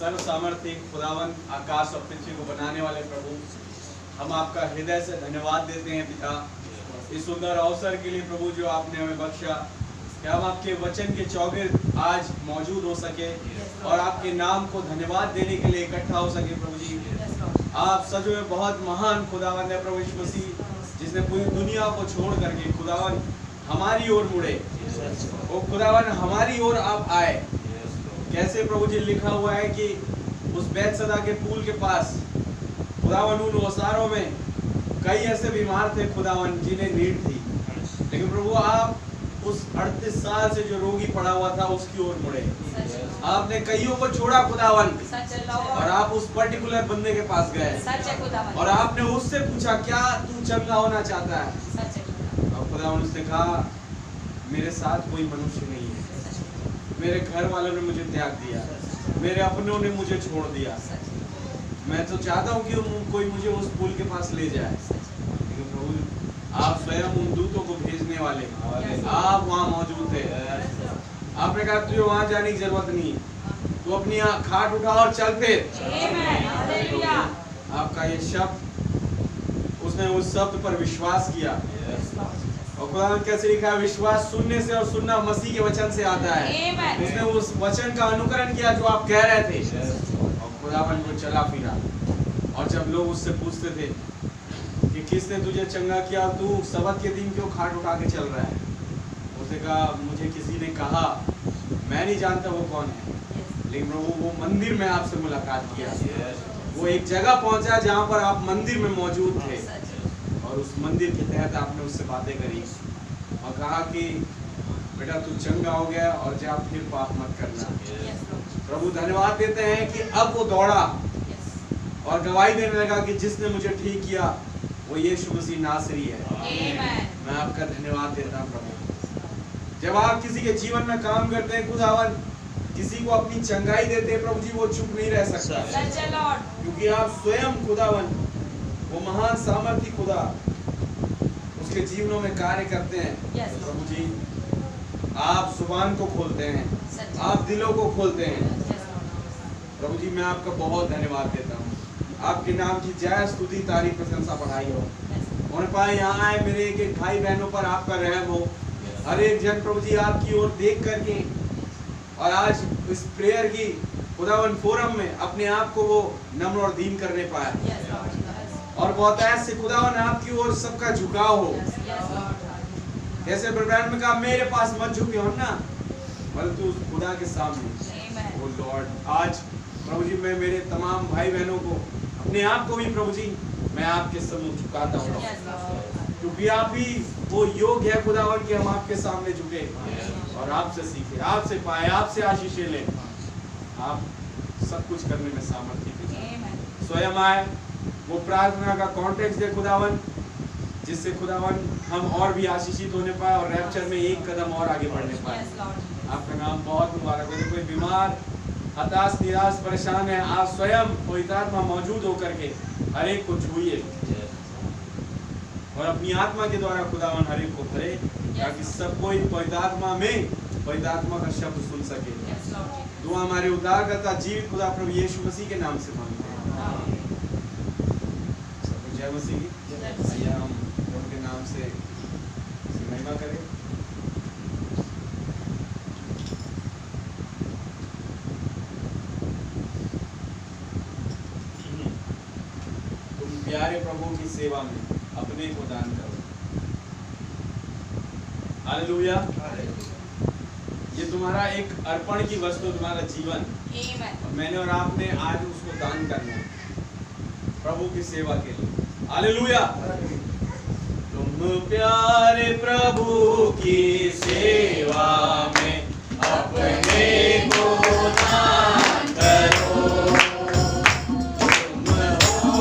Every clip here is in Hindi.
सर्व सामर्थ्य खुदावन आकाश और पृथ्वी को बनाने वाले प्रभु, हम आपका हृदय से धन्यवाद देते हैं पिता, इस सुंदर अवसर के लिए प्रभु जो आपने हमें बख्शा कि हम आपके वचन के चौगिर्द आज मौजूद हो सके और आपके नाम को धन्यवाद देने के लिए इकट्ठा हो सके। प्रभु जी, आप सच में बहुत महान खुदावन है प्रभु यीशु मसीह, जिसने पूरी दुनिया को छोड़ करके खुदावन हमारी ओर मुड़े, वो खुदावन हमारी ओर आप आए। कैसे प्रभु जी लिखा हुआ है कि उस बैतसैदा के पूल के पास खुदावन उन ओसारों में कई ऐसे बीमार थे खुदावन जिन्हें नीड थी, लेकिन प्रभु आप उस 38 साल से जो रोगी पड़ा हुआ था उसकी ओर मुड़े। आपने कईयों को छोड़ा खुदावन, और आप उस पर्टिकुलर बंदे के पास गए और आपने उससे पूछा क्या तू चंगा होना चाहता है। और खुदावन उसने कहा मेरे साथ कोई मनुष्य नहीं है, मेरे घर वालों ने मुझे त्याग दिया, मेरे अपनों ने मुझे छोड़ दिया, मैं तो चाहता हूँ कि कोई मुझे उस पुल के पास ले जाए। लेकिन प्रभु आप स्वयं उन दूतों को भेजने वाले, आप वहाँ मौजूद थे। आपने कहा तुझे वहाँ जाने की जरूरत नहीं, तू अपनी खाट उठा और चल फिर। आपका ये शब्द, उसने उस शब्द पर विश्वास किया। और खुदा कैसे लिखा है, विश्वास सुनने से और सुनना मसीह के वचन से आता है। उसने उस वचन का अनुकरण किया जो आप कह रहे थे, और खुदावन को चला फिरा। और जब लोग उससे पूछते थे कि किसने तुझे चंगा किया, तू सबत के दिन क्यों खाट उठा के चल रहा है, उसने कहा मुझे किसी ने कहा, मैं नहीं जानता वो कौन है, लेकिन वो मंदिर में आपसे मुलाकात किया। वो एक जगह पहुंचा जहाँ पर आप मंदिर में मौजूद थे, और उस मंदिर के तहत आपने उससे बातें करी और कहा कि बेटा तू चंगा हो गया और जा फिर पाप मत करना। प्रभु धन्यवाद देते हैं कि अब वो दौड़ा और गवाही देने लगा कि जिसने मुझे ठीक किया वो यीशु मसीह नासरी है। मैं आपका धन्यवाद देता हूँ प्रभु। जब आप किसी के जीवन में काम करते हैं खुदावन, किसी को अपनी चंगाई देते हैं प्रभु जी, वो चुप नहीं रह सकता, क्योंकि आप स्वयं खुदावन वो महान सामर्थी खुदा उसके जीवनों में कार्य करते हैं। प्रभु जी आप जुबान को खोलते हैं, आप दिलों को खोलते हैं। प्रभु जी मैं आपका बहुत धन्यवाद देता हूँ, आपके नाम की जय स्तुति तारीफ प्रशंसा बढ़ाई हो। उन्हें पाए यहाँ आए मेरे एक एक भाई बहनों पर आपका रहम हो, हर एक जन प्रभु जी आपकी ओर देख करके और आज इस प्रेयर की खुदावन फोरम में अपने आप को वो नम्र और दीन करने पाए, और बहुत ऐसे खुदावन आपकी ओर सबका झुकाव हो। जैसे ब्रह्मांड में कहा मेरे पास मत झुके हो ना, परंतु उस खुदा के सामने वो लॉर्ड आज प्रभु जी मैं मेरे तमाम भाई बहनों को, अपने आप को भी प्रभु जी मैं आपके सम्मुख झुकाता हूँ, क्योंकि आप ही वो योग्य है खुदावन कि हम आपके सामने झुके और आपसे सीखे, आपसे पाए, आपसे आशीषें लें। आप सब कुछ करने में सामर्थ्य स्वयं आए, वो प्रार्थना का कॉन्टेक्स्ट दे खुदावन, जिससे खुदावन हम और भी आशीषित होने पाए और रैप्चर में एक कदम और आगे बढ़ने पाए। आपका नाम बहुत मुबारक हो। कोई बीमार, हताश, निराश, परेशान है, आप स्वयं पवित्र आत्मा मौजूद होकर के हर एक को छूइए और अपनी आत्मा के द्वारा खुदावन हर एक को भरे, ताकि सब कोई पवित्र आत्मा में पवित्र आत्मा का शब्द सुन सके। दुआ हमारे उद्धारकर्ता जीवित खुदा प्रभु यीशु मसीह के नाम से मांगते हैं। जय मसीह की। आइए हम प्रभु के नाम से महिमा करें। तुम प्यारे प्रभु की सेवा में अपने को दान करो। हालेलुया। ये तुम्हारा एक अर्पण की वस्तु, तुम्हारा जीवन, और मैंने और आपने आज उसको दान करना है प्रभु की सेवा के लिए। हालेलुया। तुम प्यारे प्रभु की सेवा में अपने को दान करो। तुम हो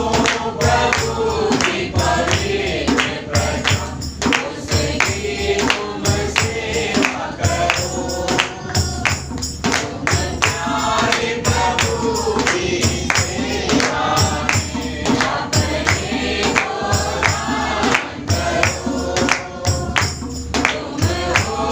प्रभु की पवित्र प्रजा, उसकी तुम सेवा करो। तुम प्यारे प्रभु की सेवा में अपने को दान करो। तुम हो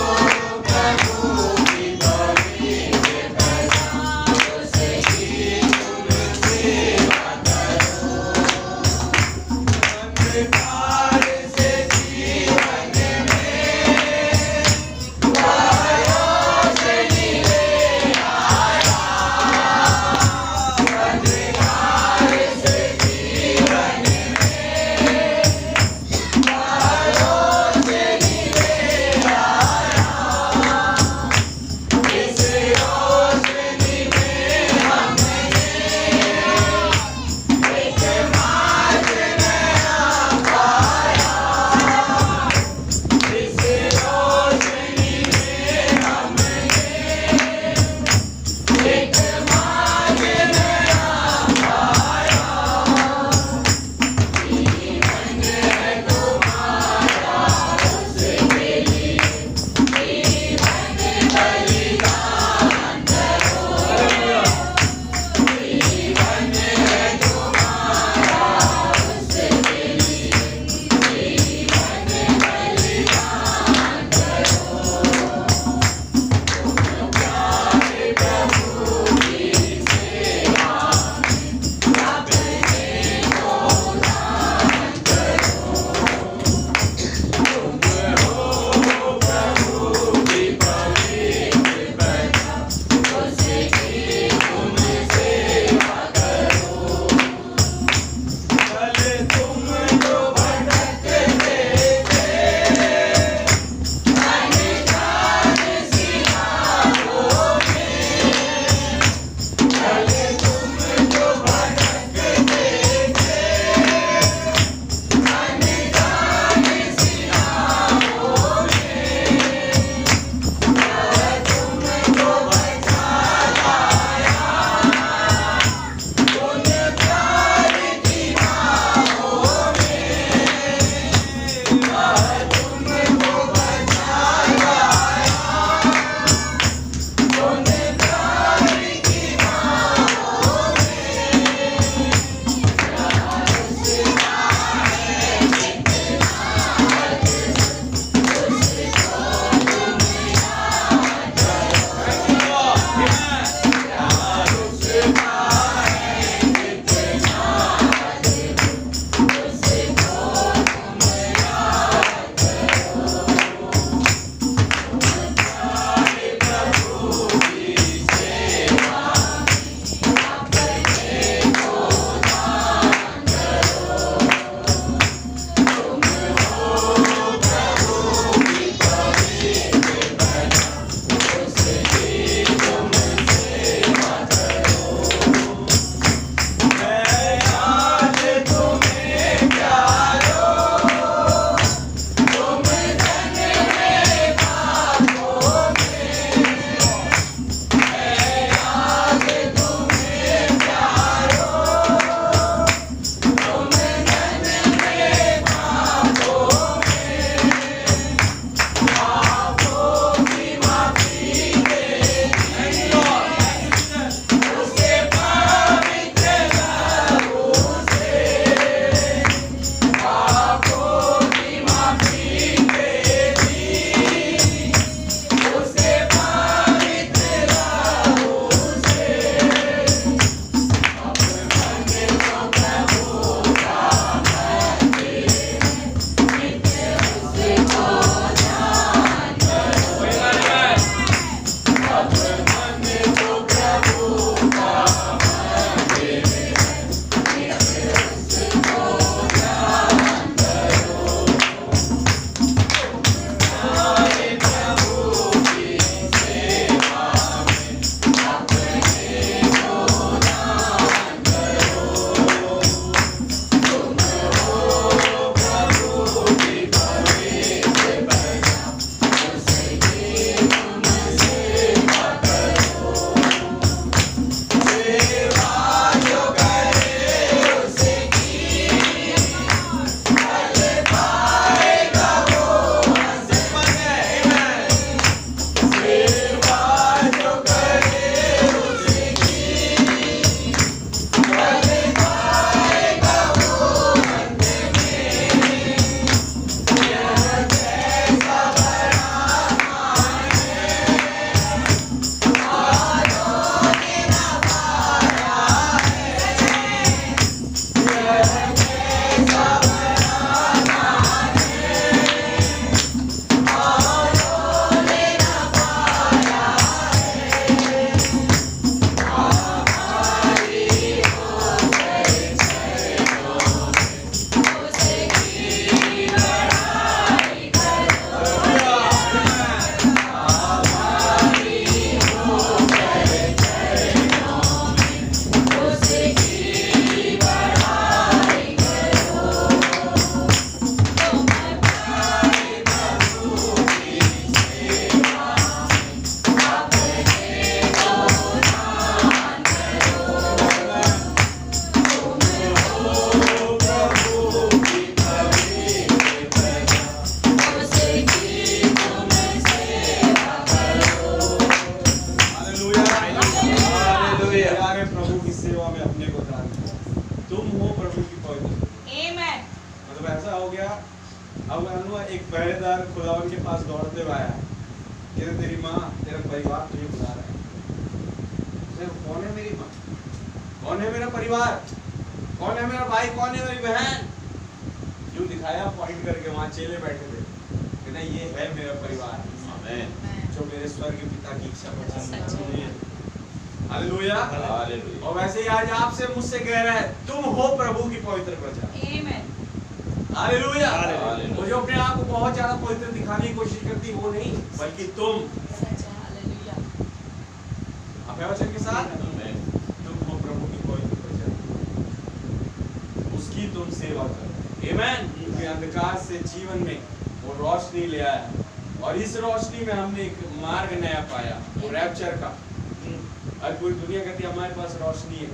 अब अनुआ एक पहरेदार खुदावन के पास दौड़ते हुए आया, कहते तेरी माँ तेरा परिवार तुझे बुला रहा है। कौन है मेरी माँ, कौन है मेरा परिवार, कौन है मेरा भाई, कौन है मेरी बहन? क्यों दिखाया पॉइंट करके, वहाँ चेले बैठे थे, कहना ये है मेरा परिवार, जो मेरे स्वर्ग पिता की इच्छा पर। हालेलुया। और वैसे ही आज आपसे मुझसे कह रहा है, तुम हो प्रभु की पवित्र प्रजा। हालेलुया। वो जो अपने आप को बहुत ज्यादा पवित्र दिखाने की कोशिश करती वो नहीं, बल्कि तुम वचन के साथ तुम हो प्रभु की पवित्र प्रजा, उसकी तुम सेवा करो। आमीन। क्योंकि अंधकार से जीवन में वो रोशनी ले आया, और इस रोशनी में हमने एक मार्ग नया पाया, रैप्चर का। आज पूरी दुनिया कहती है हमारे पास रोशनी है,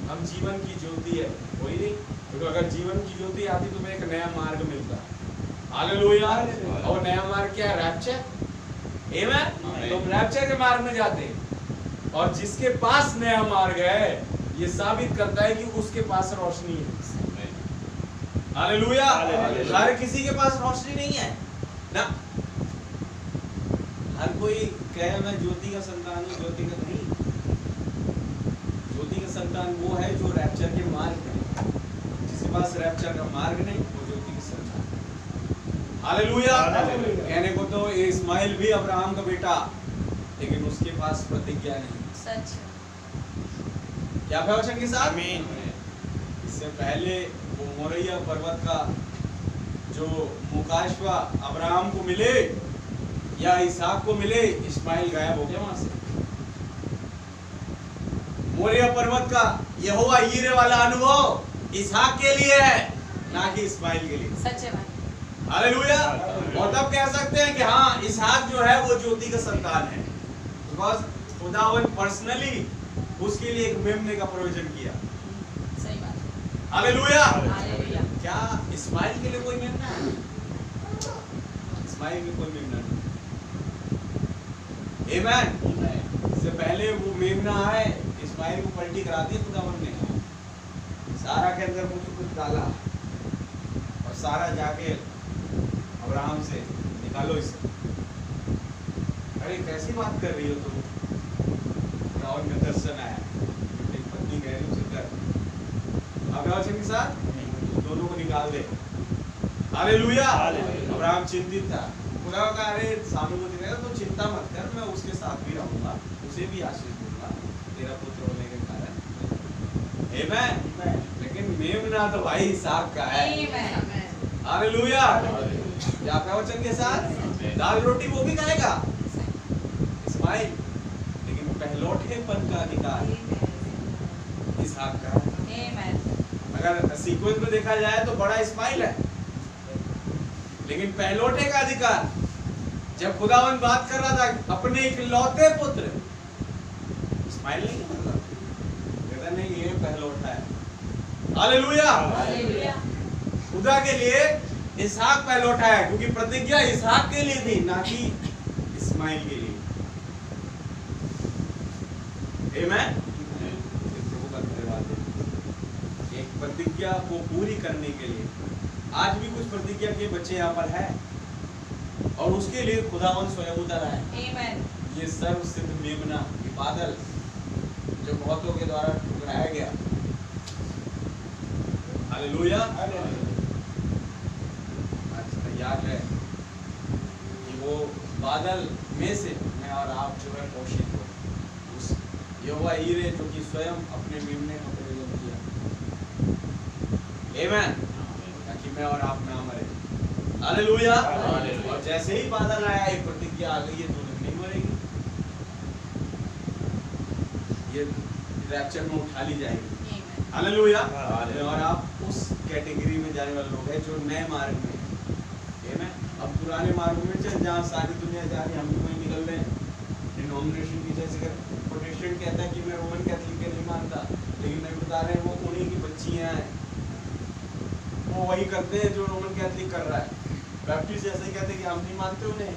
हम जीवन की ज्योति है, कोई नहीं, क्योंकि अगर जीवन की ज्योति आती तो हमें एक नया मार्ग मिलता। हालेलुया। और नया मार्ग क्या है? रैप्चर। आमीन। तो हम रैप्चर के मार्ग में जाते हैं, और जिसके पास नया मार्ग है ये साबित करता है कि उसके पास रोशनी है। हालेलुया। हर किसी के पास रोशनी नहीं है ना। हर कोई कहे मैं ज्योति का संतान हूं, ज्योति का नहीं। ज्योति का संतान वो है जो रैप्चर के मार्ग में, जिसके पास रैप्चर का मार्ग नहीं वो ज्योति का संतान। हालेलुया। कहने को तो इस्माइल भी अब्राहम का बेटा, लेकिन उसके पास प्रतिज्ञा नहीं। सच क्या वचन के साथ? आमीन। इससे पहले वो मोरिया पर्वत का जो मुकाशवा अब्राहम को मिले या इसहाक को मिले, इस्माइल गायब हो गया वहां से। मोरिया पर्वत का यहोवा यीरे वाला अनुभव इसहाक के लिए है, ना कि इस्माइल के लिए। सच है भाई। हालेलुया। और तब कह सकते हैं कि हाँ इसहाक जो है वो ज्योति का संतान है, बिकॉज़ खुदावन पर्सनली उसके लिए एक मेमने का प्रोविजन किया। सही बात। हालेलुया। क्या इस्माइल के लिए कोई मेमना है? इस्माइल के कोई मेमना नहीं। आमीन। इससे पहले वो मेमना है, इस्माइल को पलटी करा दी खुदावन ने, सारा के अंदर कुछ डाला, और सारा जाके अब्राहम से निकालो इसे। अरे कैसी बात कर रही हो तुम? रावण का दर्शन आया, एक पत्नी कह रही उसे कर, अब वचन के साथ दोनों को निकाल दे। हालेलुया। अब्राहम चिंतित था, खुदा का अरे सहानुभूति रहेगा तो चिंता मत कर, मैं उसके साथ भी रहूंगा, उसे भी आशीष दूंगा तेरा पुत्र होने के कारण। आमीन। लेकिन मेमना तो भाई इसहाक का है। हालेलुया। क्या आपका वचन के साथ दाल रोटी वो भी खाएगा इस्माइल, लेकिन पहलौठेपन का अधिकार इसहाक का है। अगर सीक्वेंस में देखा जाए तो बड़ा इस्माइल है, लेकिन पहलौठे का अधिकार, जब खुदावन बात कर रहा था अपने इकलौते पुत्र, इस्माइल नहीं कहता, कहता नहीं ये पहलौठा है। हालेलुया। खुदा के लिए इसहाक पहलौठा है, क्योंकि प्रतिज्ञा इसहाक के लिए थी, ना कि इस्माइल के लिए। आमीन। प्रभु का धन्यवाद है। एक प्रतिज्ञा को पूरी करने के लिए आज भी कुछ प्रतिज्ञा के बच्चे यहाँ पर है, और उसके लिए खुदावन स्वयं उतर आए। आमीन। ये सर्वसिद्ध मेमना, ये बादल जो बहुतों के द्वारा ठुकराया गया। हालेलुया। याद है कि वो बादल में से मैं और आप जो है पोषित हो, उस यहोवा यीरे जो कि स्वयं अपने मेमने का प्रयोजन किया। आमीन। ताकि मैं और आप ना मरे। हालेलुया। और जैसे ही बादल आया एक प्रतिज्ञा आ गई है, तो नहीं मरेगी, ये रैप्चर में उठा ली जाएगी। हालेलुया। और आप उस कैटेगरी में जाने वाले लोग हैं जो नए मार्ग में। अब पुराने मार्ग में चल जहाँ सारी दुनिया जा रही है, हम भी वहीं निकल रहे हैं डिनोमिनेशन की। जैसे प्रोटेस्टेंट कहता है कि मैं रोमन कैथोलिक के नहीं मानता, लेकिन मैं बता रहे हैं वो उन्हीं की बच्चियाँ हैं, वो वही करते हैं जो रोमन कैथोलिक कर रहा है। बैप्टिस्ट ऐसे ही कहते हैं कि हम नहीं मानते उन्हें।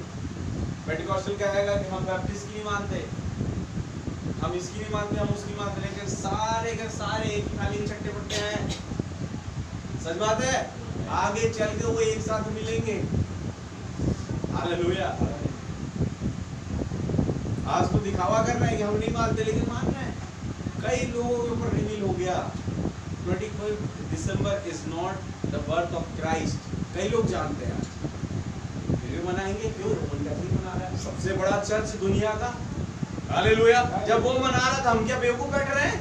पेंटिकॉस्टल कहेगा कि हम बैप्टिस्ट की नहीं मानते, हम इसकी नहीं मानते, हम उसकी मानते, लेकिन सारे के सारे एक ही थाली के चट्टे पट्टे हैं। सच बात है। आगे चल के वो एक साथ मिलेंगे। हालेलुया। आज तो दिखावा कर रहे हैं कि हम नहीं मानते, लेकिन मान रहे हैं। कई लोगों के ऊपर रिवील हो गया 25 December is not the birth of Christ. कई लोग जानते हैं, फिर भी मनाएंगे। क्यों? रोमन कैथोलिक मना रहा है, सबसे बड़ा चर्च दुनिया का। हालेलुया। जब वो मना रहा था, हम क्या बेवकूफ बैठ रहे हैं?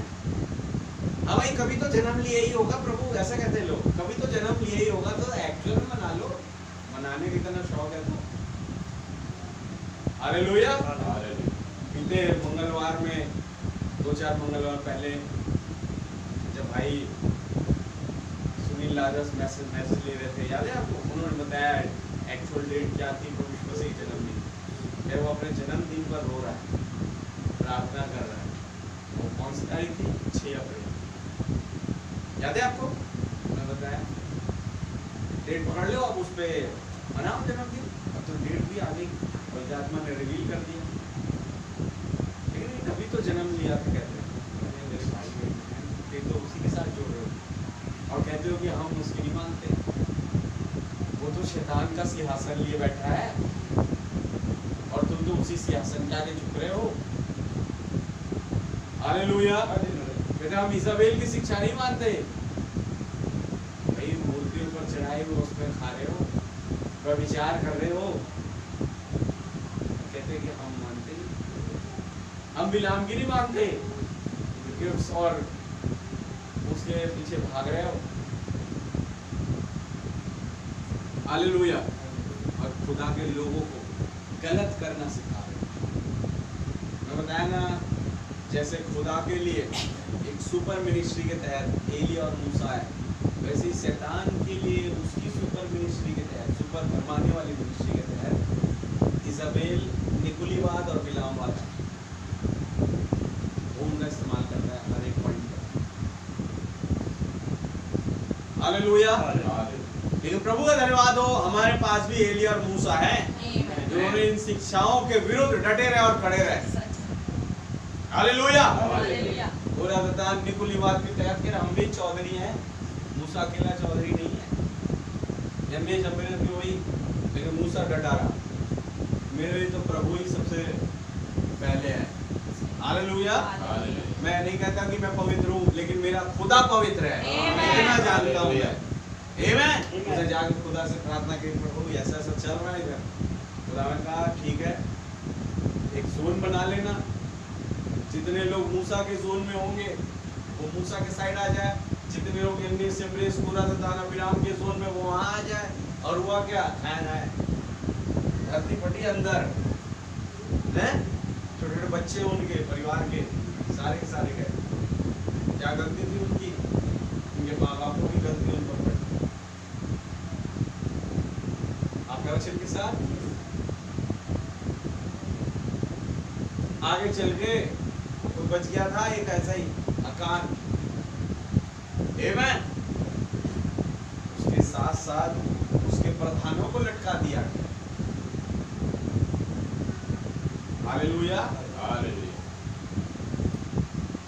हाँ भाई, कभी तो जन्म लिया ही होगा प्रभु, ऐसा कहते हैं लोग। कभी तो जन्म लिया ही होगा, तो एक्चुअल में मना लो। मनाने का इतना शौक है तो। हालेलुया। बीते मंगलवार में 2-4 मंगलवार पहले जब भाई सुनील लाजस मैसेज ले रहे थे, याद है आपको? उन्होंने बताया एक्चुअल डेट क्या थी प्रभु यीशु मसीह के जन्मदिन। फिर वो अपने जन्मदिन पर रो रहा है, प्रार्थना कर रहा है। वो कौन सी तारीख थी? 6 अप्रैल। याद है आपको? मैं बताया डेट पकड़ लो, आप उस पर मनाओ जन्मदिन। अब तो डेट भी आ गई, पवित्र आत्मा ने रिवील कर दिया। लेकिन कभी तो जन्म लिया था, कहते हैं मेरे भाई बहन, तो उसी के साथ जोड़ रहे हो और कहते हो कि हम उसकी नहीं मानते। वो तो शैतान का सिंहासन लिए बैठा है और तुम तो उसी सिंहासन के आगे झुक रहे हो। हालेलुया। कहते हम इजाबेल की शिक्षा नहीं मानते। भाई मूर्तियों पर चढ़ाए हुए उस पर खा रहे हो, विचार कर रहे हो। कहते कि हम मानते नहीं, हम बिलाम की नहीं मानते और उसके पीछे भाग रहे हो। हालेलुया। और खुदा के लोगों को गलत करना सिखा रहे हो। मैं बताया ना, जैसे खुदा के लिए एक सुपर मिनिस्ट्री के तहत एलिया और मूसा है, वैसे ही शैतान के लिए उसकी सुपर मिनिस्ट्री के तहत, सुपर भरमाने वाली मिनिस्ट्री के तहत इजाबेल, निकुलीवाद और बिलामवाद वो उनका इस्तेमाल करता है हर एक पॉइंट पर। हालेलुया। लेकिन प्रभु का धन्यवाद हो, हमारे पास भी एलिया और मूसा है, जिन्होंने इन शिक्षाओं के विरुद्ध डटे रहे और खड़े रहे। हालेलुया। पूरा निकुलीवाद के तहत हम भी चौधरी हैं, मूसा अकेला चौधरी नहीं है। जन्मे जन्मे भी वही, लेकिन मूसा डटा रहा, मेरे लिए तो प्रभु ही सबसे पहले है। हालेलुया। मैं नहीं कहता कि मैं पवित्र हूँ, लेकिन मेरा खुदा पवित्र है, इतना जानता हूँ मैं। आमीन। मुझे जाके खुदा से प्रार्थना की, प्रभु ऐसा ऐसा चल रहा है इधर। खुदा ने कहा ठीक है, एक जोन बना लेना, जितने लोग मूसा के जोन में होंगे वो मूसा के साइड आ जाए, जितने लोग बिलाम के जोन में वो वहां आ जाए। और हुआ क्या? है धरती पटी अंदर है, छोटे छोटे बच्चे उनके परिवार के सारे गए। क्या गलती थी उनकी? उनके माँ बापों की गलती उन पर पड़ी। आपके वचन के साथ आगे चल के तो बच गया था एक ऐसा ही अकान। आमीन। उसके साथ साथ उसके प्रधानों को लटका दिया। हालेलुया।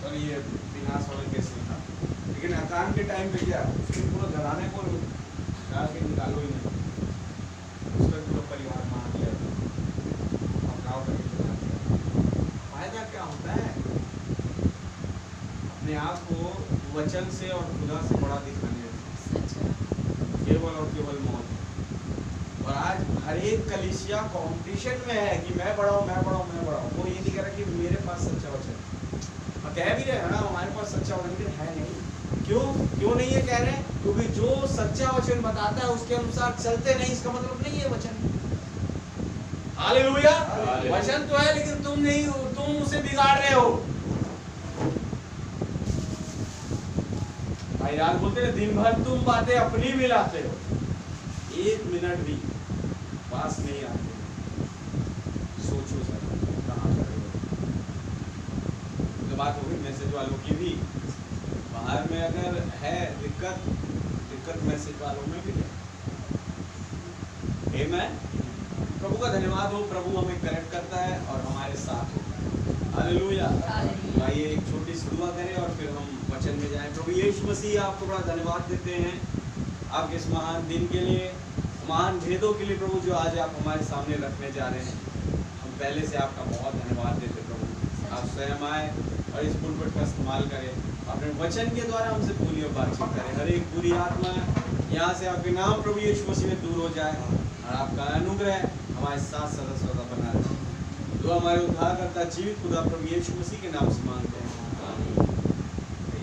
और ये विनाश वाला केस नहीं था, लेकिन अकान के टाइम पे क्या, उसके पूरा घराने को डाल के निकालो ही नहीं, उसका पूरा परिवार मार लिया, पकड़ाव करके चला दिया। फायदा क्या होता है? अपने आप को वचन से और खुदा से बड़ा दिखाने केवल और केवल मौत। और आज हर एक कलीसिया कंपटीशन में है कि मैं बढ़ाऊं। वो ये नहीं कह रहा कि मेरे पास सच्चा वचन, कह भी रहे हैं ना हमारे पास सच्चा वचन है नहीं। क्यों नहीं ये कह रहे हैं? क्योंकि जो सच्चा वचन बताता है उसके अनुसार चलते नहीं, इसका मतलब नहीं है वचन। हालेलुया। वचन तो है, लेकिन तुम नहीं, तुम उसे बिगाड़ रहे हो। भाई यार बोलते हैं दिन भर तुम बातें अपनी मिलाते हो, 1 मिनट भी पास नहीं आते। सोचो सर कहाँ कर रहे हो। तो बात होगी मैसेज वालों की भी, बाहर में अगर है दिक्कत मैसेज वालों में भी है। आमीन। प्रभु का धन्यवाद हो, प्रभु हमें करेक्ट करता है और हमारे साथ होता है। हालेलुया। आइए एक छोटी सी दुआ करें और फिर हम वचन में जाएं। प्रभु यीशु मसीह आपको बड़ा धन्यवाद देते हैं आपके इस महान दिन के लिए, महान भेदों के लिए प्रभु, जो आज आप हमारे सामने रखने जा रहे हैं। हम पहले से आपका बहुत धन्यवाद देते प्रभु। आप स्वयं आए और इस पुलपट का इस्तेमाल करें, अपने वचन के द्वारा हमसे बोलिए और बातचीत करें। हर एक बुरी आत्मा यहाँ से आपके नाम प्रभु यीशु मसीह में दूर हो जाए और आपका अनुग्रह हमारे साथ सदा सदा बना रहे। तो हमारे उद्धारकर्ता जीवित खुदा प्रभु यीशु मसीह के नाम से मांगते हैं, आमीन।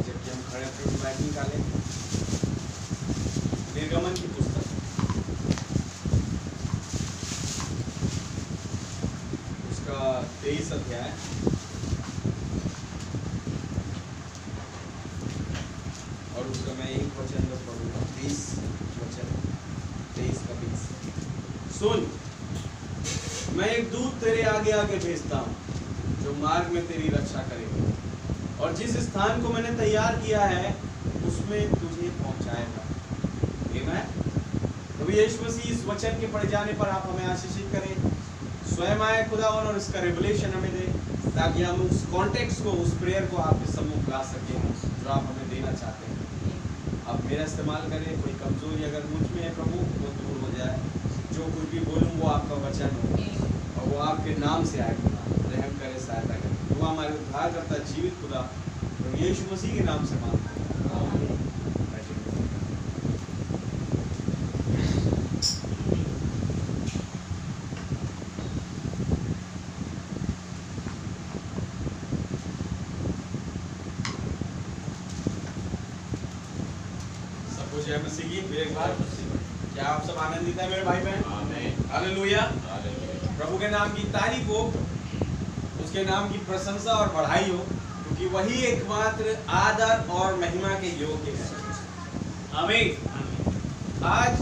जबकि हम खड़े प्रभु बैठ निकालें निर्गमन की पुस्तक उसका 23 अध्याय और उसका मैं एक वचन बस पढ़ूंगा, 20 वचन, 23 का 20। सुन, मैं एक दूत तेरे आगे आगे भेजता हूँ, जो मार्ग में तेरी रक्षा करेगा और जिस स्थान को मैंने तैयार किया है उसमें तुझे पहुंचाएगा। आमीन। प्रभु यीशु मसीह इस वचन के पढ़े जाने पर आप हमें आशीषित करें, स्वयं आए खुदावन और इसका रेवलेशन हमें दे, ताकि हम उस कॉन्टेक्स्ट को, उस प्रेयर को आपके सम्मुख ला सकें जो आप हमें देना चाहते हैं। आप मेरा इस्तेमाल करें, कोई कमजोरी अगर मुझ में है प्रभु वो दूर हो जाए, जो कुछ भी बोलूँ वो आपका वचन हो और वो आपके नाम से आए खुदा, रहम करे, सहायता करे। वो हमारे उद्धार करता जीवित खुदा प्रभु यीशु मसीह के नाम से मांगते हैं, आमीन। सब कुछ है मसीह की। फिर एक बार क्या आप सब आनंदित हैं मेरे भाई बहन? हालेलुया। प्रभु के नाम की तारीफ हो, उसके नाम की प्रशंसा और बढ़ाई हो, क्योंकि वही एकमात्र आदर और महिमा के योग्य है। आमीन। आज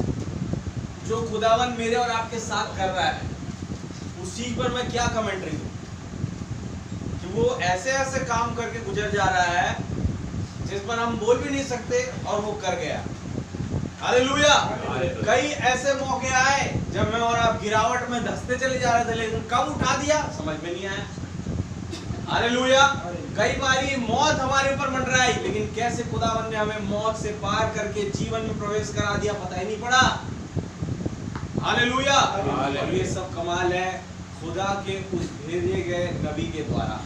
जो खुदावन मेरे और आपके साथ कर रहा है उस चीज पर मैं क्या कमेंट्री दूं कि वो ऐसे ऐसे काम करके गुजर जा रहा है जिस पर हम बोल भी नहीं सकते और वो कर गया। हालेलुया। कई ऐसे मौके आए जब मैं और आप गिरावट में धंसते चले जा रहे थे, लेकिन कब उठा दिया समझ में नहीं आया। हालेलुया। कई बारी मौत हमारे ऊपर मंडराई, लेकिन कैसे खुदावन ने हमें मौत से पार करके जीवन में प्रवेश करा दिया पता ही नहीं पड़ा। हालेलुया। और ये सब कमाल है खुदा के उस भेजे गए नबी के द्वारा।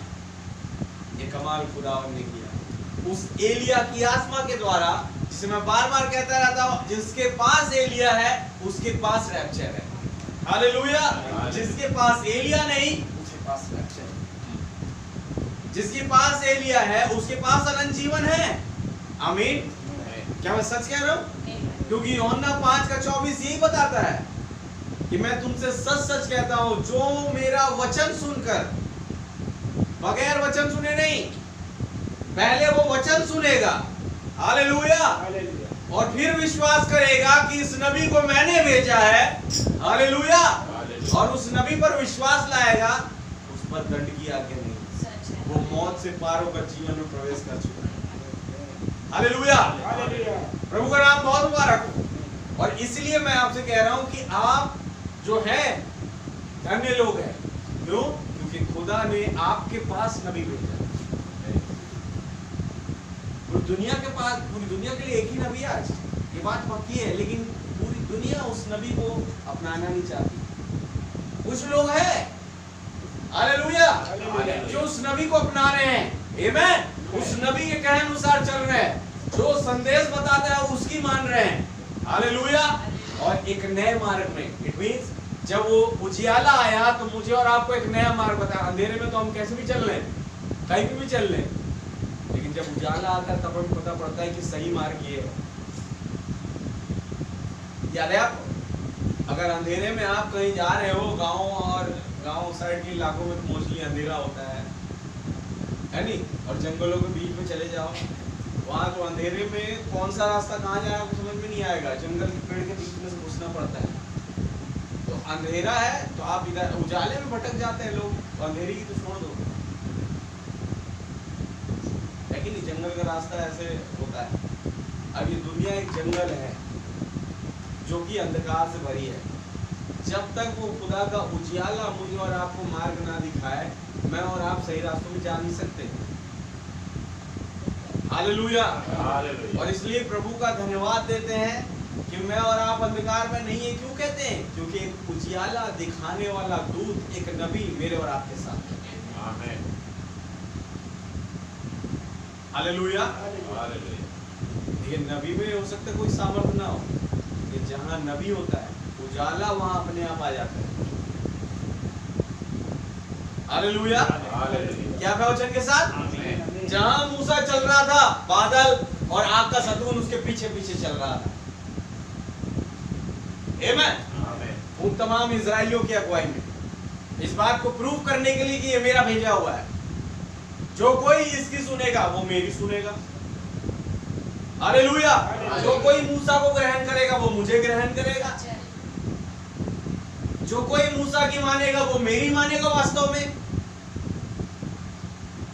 ये कमाल खुदावन ने किया उस एलिया की आत्मा के द्वारा, जिसे मैं बार बार कहता रहता हूं, जिसके पास एलिया है उसके पास रैप्चर है। हालेलुया। जिसके पास एलिया नहीं उसके पास रैप्चर है। जिसके पास एलिया है उसके पास अनंत जीवन है। आमीन। क्या मैं सच कह रहा हूं? क्योंकि यूहन्ना 5:24 यही बताता है कि मैं तुमसे सच सच कहता हूं, जो मेरा वचन सुनकर, बगैर वचन सुने नहीं, पहले वो वचन सुनेगा, हालेलुया, और फिर विश्वास करेगा कि इस नबी को मैंने भेजा है, हालेलुया, और उस नबी पर विश्वास लाएगा, उस पर दंड की आज्ञा नहीं, वो मौत से पार होकर जीवन में प्रवेश कर चुका है। हालेलुया। प्रभु का नाम बहुत मुबारक हो। और इसलिए मैं आपसे कह रहा हूं कि आप जो है धन्य लोग हैं। क्यों? क्योंकि खुदा ने आपके पास नबी भेजा। पूरी दुनिया के पास, पूरी दुनिया के लिए एक ही नबी है आज, ये बात पक्की है, लेकिन पूरी दुनिया उस नबी को अपनाना नहीं चाहती। कुछ लोग हैं, हालेलुया, जो उस नबी को अपना रहे हैं, आमीन, उस नबी के कहे अनुसार चल रहे हैं, जो संदेश बताता है उसकी मान रहे हैं, हालेलुया। और एक नए मार्ग में, इट मींस जब वो उजियाला आया तो मुझे और आपको एक नया मार्ग बताया। अंधेरे में तो हम कैसे भी चल रहे हैं, कहीं भी चल रहे हैं, लेकिन जब उजाला आता है तब हमें पता पड़ता है कि सही मार्ग ये है। याद है आप, अगर अंधेरे में आप कहीं जा रहे हो, गांव साइड के इलाकों में मोस्टली अंधेरा होता है नहीं, और जंगलों के बीच में चले जाओ, वहां तो अंधेरे में कौन सा रास्ता कहाँ जाए आपको समझ में नहीं आएगा, जंगल के पेड़ के बीच में से घुसना पड़ता है। तो अंधेरा है तो आप इधर उजाले में भटक जाते हैं लोग, तो अंधेरे की तो छोड़ दो, लेकिन जंगल का रास्ता ऐसे होता है। अब ये दुनिया एक जंगल है जो कि अंधकार से भरी है। जब तक वो खुदा का उजियाला मुझे और आपको मार्ग ना दिखाए, मैं और आप सही रास्तों में जा नहीं सकते। हालेलुया। और इसलिए प्रभु का धन्यवाद देते हैं कि मैं और आप अंधकार में नहीं है। क्यों कहते हैं? क्योंकि एक उजियाला दिखाने वाला दूत, एक नबी मेरे और आपके साथ है। आमीन। हालेलुया। हालेलुया। ये नबी में हो सकता है कोई सामर्थ्य ना हो, कि जहां नबी होता है उजाला वहां अपने आप आ जाता है। हालेलुया। हालेलुया। क्या प्रवचन के साथ? आमीन। जहां मूसा चल रहा था, बादल और आग का सतून उसके पीछे पीछे चल रहा था। आमीन। आमीन। उन तमाम इजराइलियों की अगुवाई में, इस बात को प्रूव करने के लिए कि ये मेरा भेजा हुआ है। जो कोई इसकी सुनेगा वो मेरी सुनेगा। हालेलुया। जो कोई मूसा को ग्रहण करेगा वो मुझे ग्रहण करेगा। जो कोई मूसा की मानेगा वो मेरी मानेगा। वास्तव में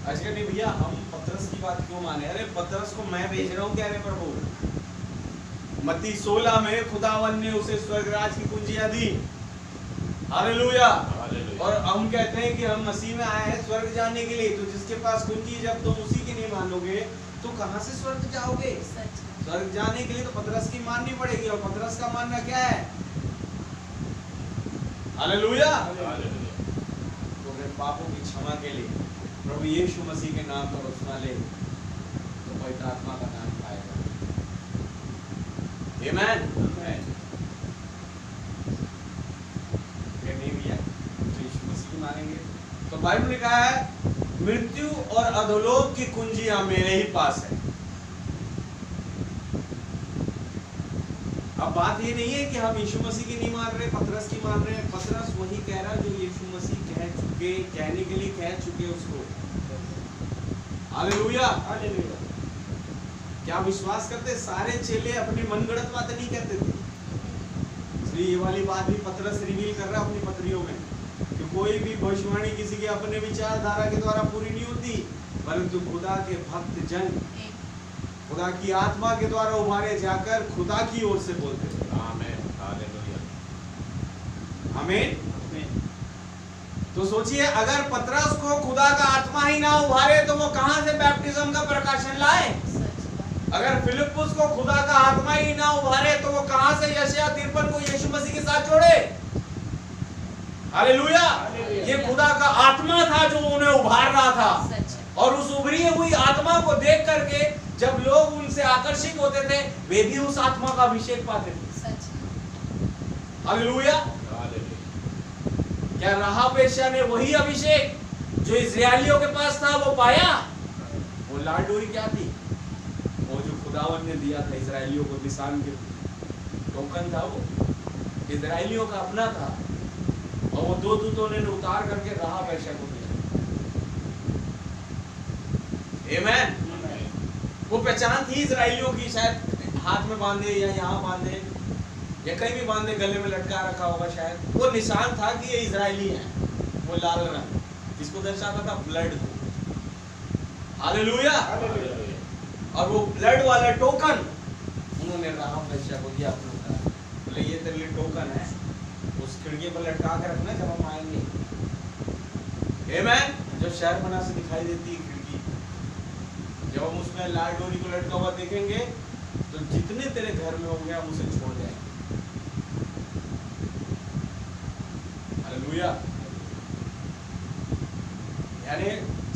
अच्छा नहीं भैया, हम पतरस की बात क्यों माने? अरे पतरस को मैं भेज रहा हूँ क्या? अरे प्रभु, मत्ती 16 में खुदावन ने उसे स्वर्गराज की कुंजियां दी। हालेलुया। और हम कहते हैं कि हम मसीह में आए हैं स्वर्ग जाने के लिए। तो जिसके पास कुंजी, जब तुम उसी की नहीं मानोगे तो कहां से स्वर्ग जाओगे? स्वर्ग जाने के लिए तो पतरस की माननी पड़ेगी। और पतरस का मानना क्या है? हालेलुया। तो अपने पापों की क्षमा के लिए प्रभु यीशु मसीह के नाम पर उठना ले तो पवित्र आत्मा का नाम पाएगा। आमीन। नहीं भैया, तो यीशु मसीह मानेंगे तो बाइबल ने कहा है मृत्यु और अधोलोक की कुंजियां मेरे ही पास है। अब बात ये नहीं है कि हम यीशु मसीह की नहीं मान रहे, पतरस की मान रहे हैं। पतरस वही कह रहा है जो यीशु मसीह कहने के लिए कह चुके उसको। हालेलुया। हालेलुया। क्या विश्वास करते? सारे चेले अपनी मनगढ़ंत बातें नहीं कहते थे। इसलिए ये वाली बात भी पतरस रिवील कर रहा है अपनी पत्रियों में कि कोई भी भविष्यवाणी किसी के अपने विचारधारा के द्वारा पूरी नहीं होती, परंतु खुदा के भक्त जन खुदा की आत्मा के द्वारा उभारे जाकर खुदा की ओर से बोलते थे। आमीन। हालेलुया। आमीन। तो सोचिए, अगर पतरस को खुदा का आत्मा ही ना उभारे तो वो कहां से बैप्टिज्म का प्रकाशन लाए? अगर फिलिप्पुस को खुदा का आत्मा ही ना उभारे तो वो कहां से यशायाह 53 को यीशु मसीह के साथ जोड़े? हालेलुया। ये खुदा का आत्मा था जो उन्हें उभार रहा था। और उस उभरी हुई आत्मा को देख करके जब लोग उनसे आकर्षित होते थे, वे भी उस आत्मा का अभिषेक पाते थे। हालेलुया। क्या राहाब वेश्या ने वही अभिषेक जो इस्राएलियों के पास था वो पाया? वो लाल डोरी क्या थी? वो जो खुदावन ने दिया था इस्राएलियों को, निशान के टोकन था, वो इस्राएलियों का अपना था। और वो दो दूतों ने उतार करके राहाब वेश्या को दिया। आमीन। वो पहचान थी इस्राएलियों की, शायद हाथ में बांधे या यहाँ बांधे या कहीं भी बांधे, गले में लटका रखा होगा शायद। वो निशान था कि ये इजरायली हैं। वो लाल रंग किसको दर्शाता था? ब्लड को। हालेलुया। और वो ब्लड वाला टोकन उन्होंने राहाब वेश्या को दिया अपना। बोले ये तेरे लिए टोकन है, उस खिड़की पर लटका के रखना जब हम आएंगे। आमीन। जब शहर बना से दिखाई देती है खिड़की, जब हम उसमें लाल डोरी को लटका हुआ देखेंगे तो जितने तेरे घर में होंगे हम उसे छोड़ जाएंगे। हालेलुया। यानी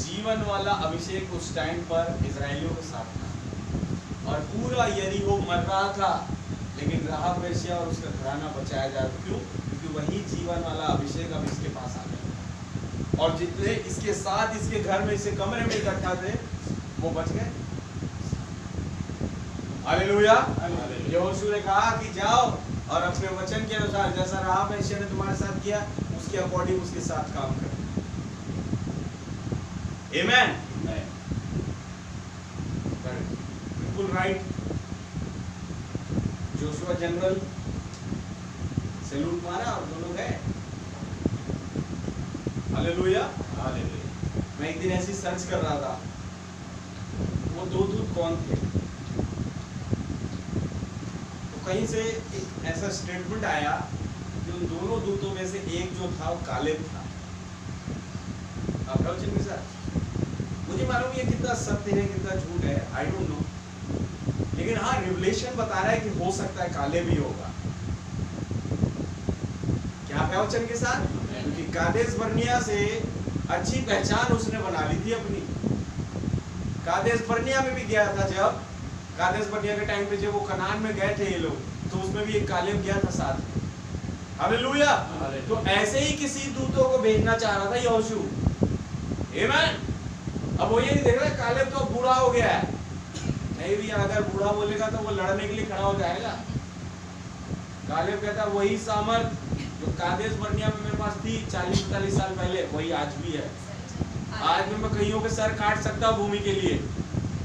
जीवन वाला अभिषेक उस टाइम पर इजरायलियों के साथ था। और पूरा यरीहो मर रहा था, लेकिन राहाब वेश्या और उसका घराना बचाया जा रहा। क्यों? क्योंकि वही जीवन वाला अभिषेक अब इसके पास आ गया। और जितने इसके साथ इसके घर में इसे कमरे में इकट्ठा थे वो बच गए। हालेलुया। यहोशू ने कहा कि जाओ और अपने वचन के अनुसार जैसा राहाब वेश्या ने तुम्हारे साथ किया उसके अकॉर्डिंग उसके साथ काम करो। आमीन। बिल्कुल राइट। जोशुआ जनरल सैल्यूट मारा और दोनों गए। हालेलुया। मैं एक दिन ऐसी सर्च कर रहा था, वो दो दूत कौन थे। तो कहीं से एक ऐसा स्टेटमेंट आया कि उन दोनों दूतों में से एक जो था वो कालेब था। मुझे मालूम ये कितना सत्य है कितना झूठ है, आई डोंट नो, लेकिन हाँ रिवलेशन बता रहा है कि हो सकता है कालेब भी होगा। क्या है वचन के साथ? क्योंकि कादेश बर्निया से अच्छी पहचान उसने बना ली थी अपनी। कादेश बर्निया में भी गया था, जब कादेश बर्निया के टाइम पे जब वो कनान में गए थे ये लोग, तो उसमें भी एक कालेब गया था साथ में। हालेलुया। तो ऐसे ही किसी दूतों को भेजना चाह रहा था यहोशू। आमीन। अब वो ये नहीं देख रहा कालेब तो बूढ़ा हो गया है, नहीं भी अगर बूढ़ा बोलेगा तो वो लड़ने के लिए खड़ा हो जाएगा। कालेब कहता वही सामर्थ जो कादेश बर्निया में मेरे पास थी 40-45 साल पहले, वही आज भी है। आज में मैं कईयों के सर काट सकता हूँ भूमि के लिए।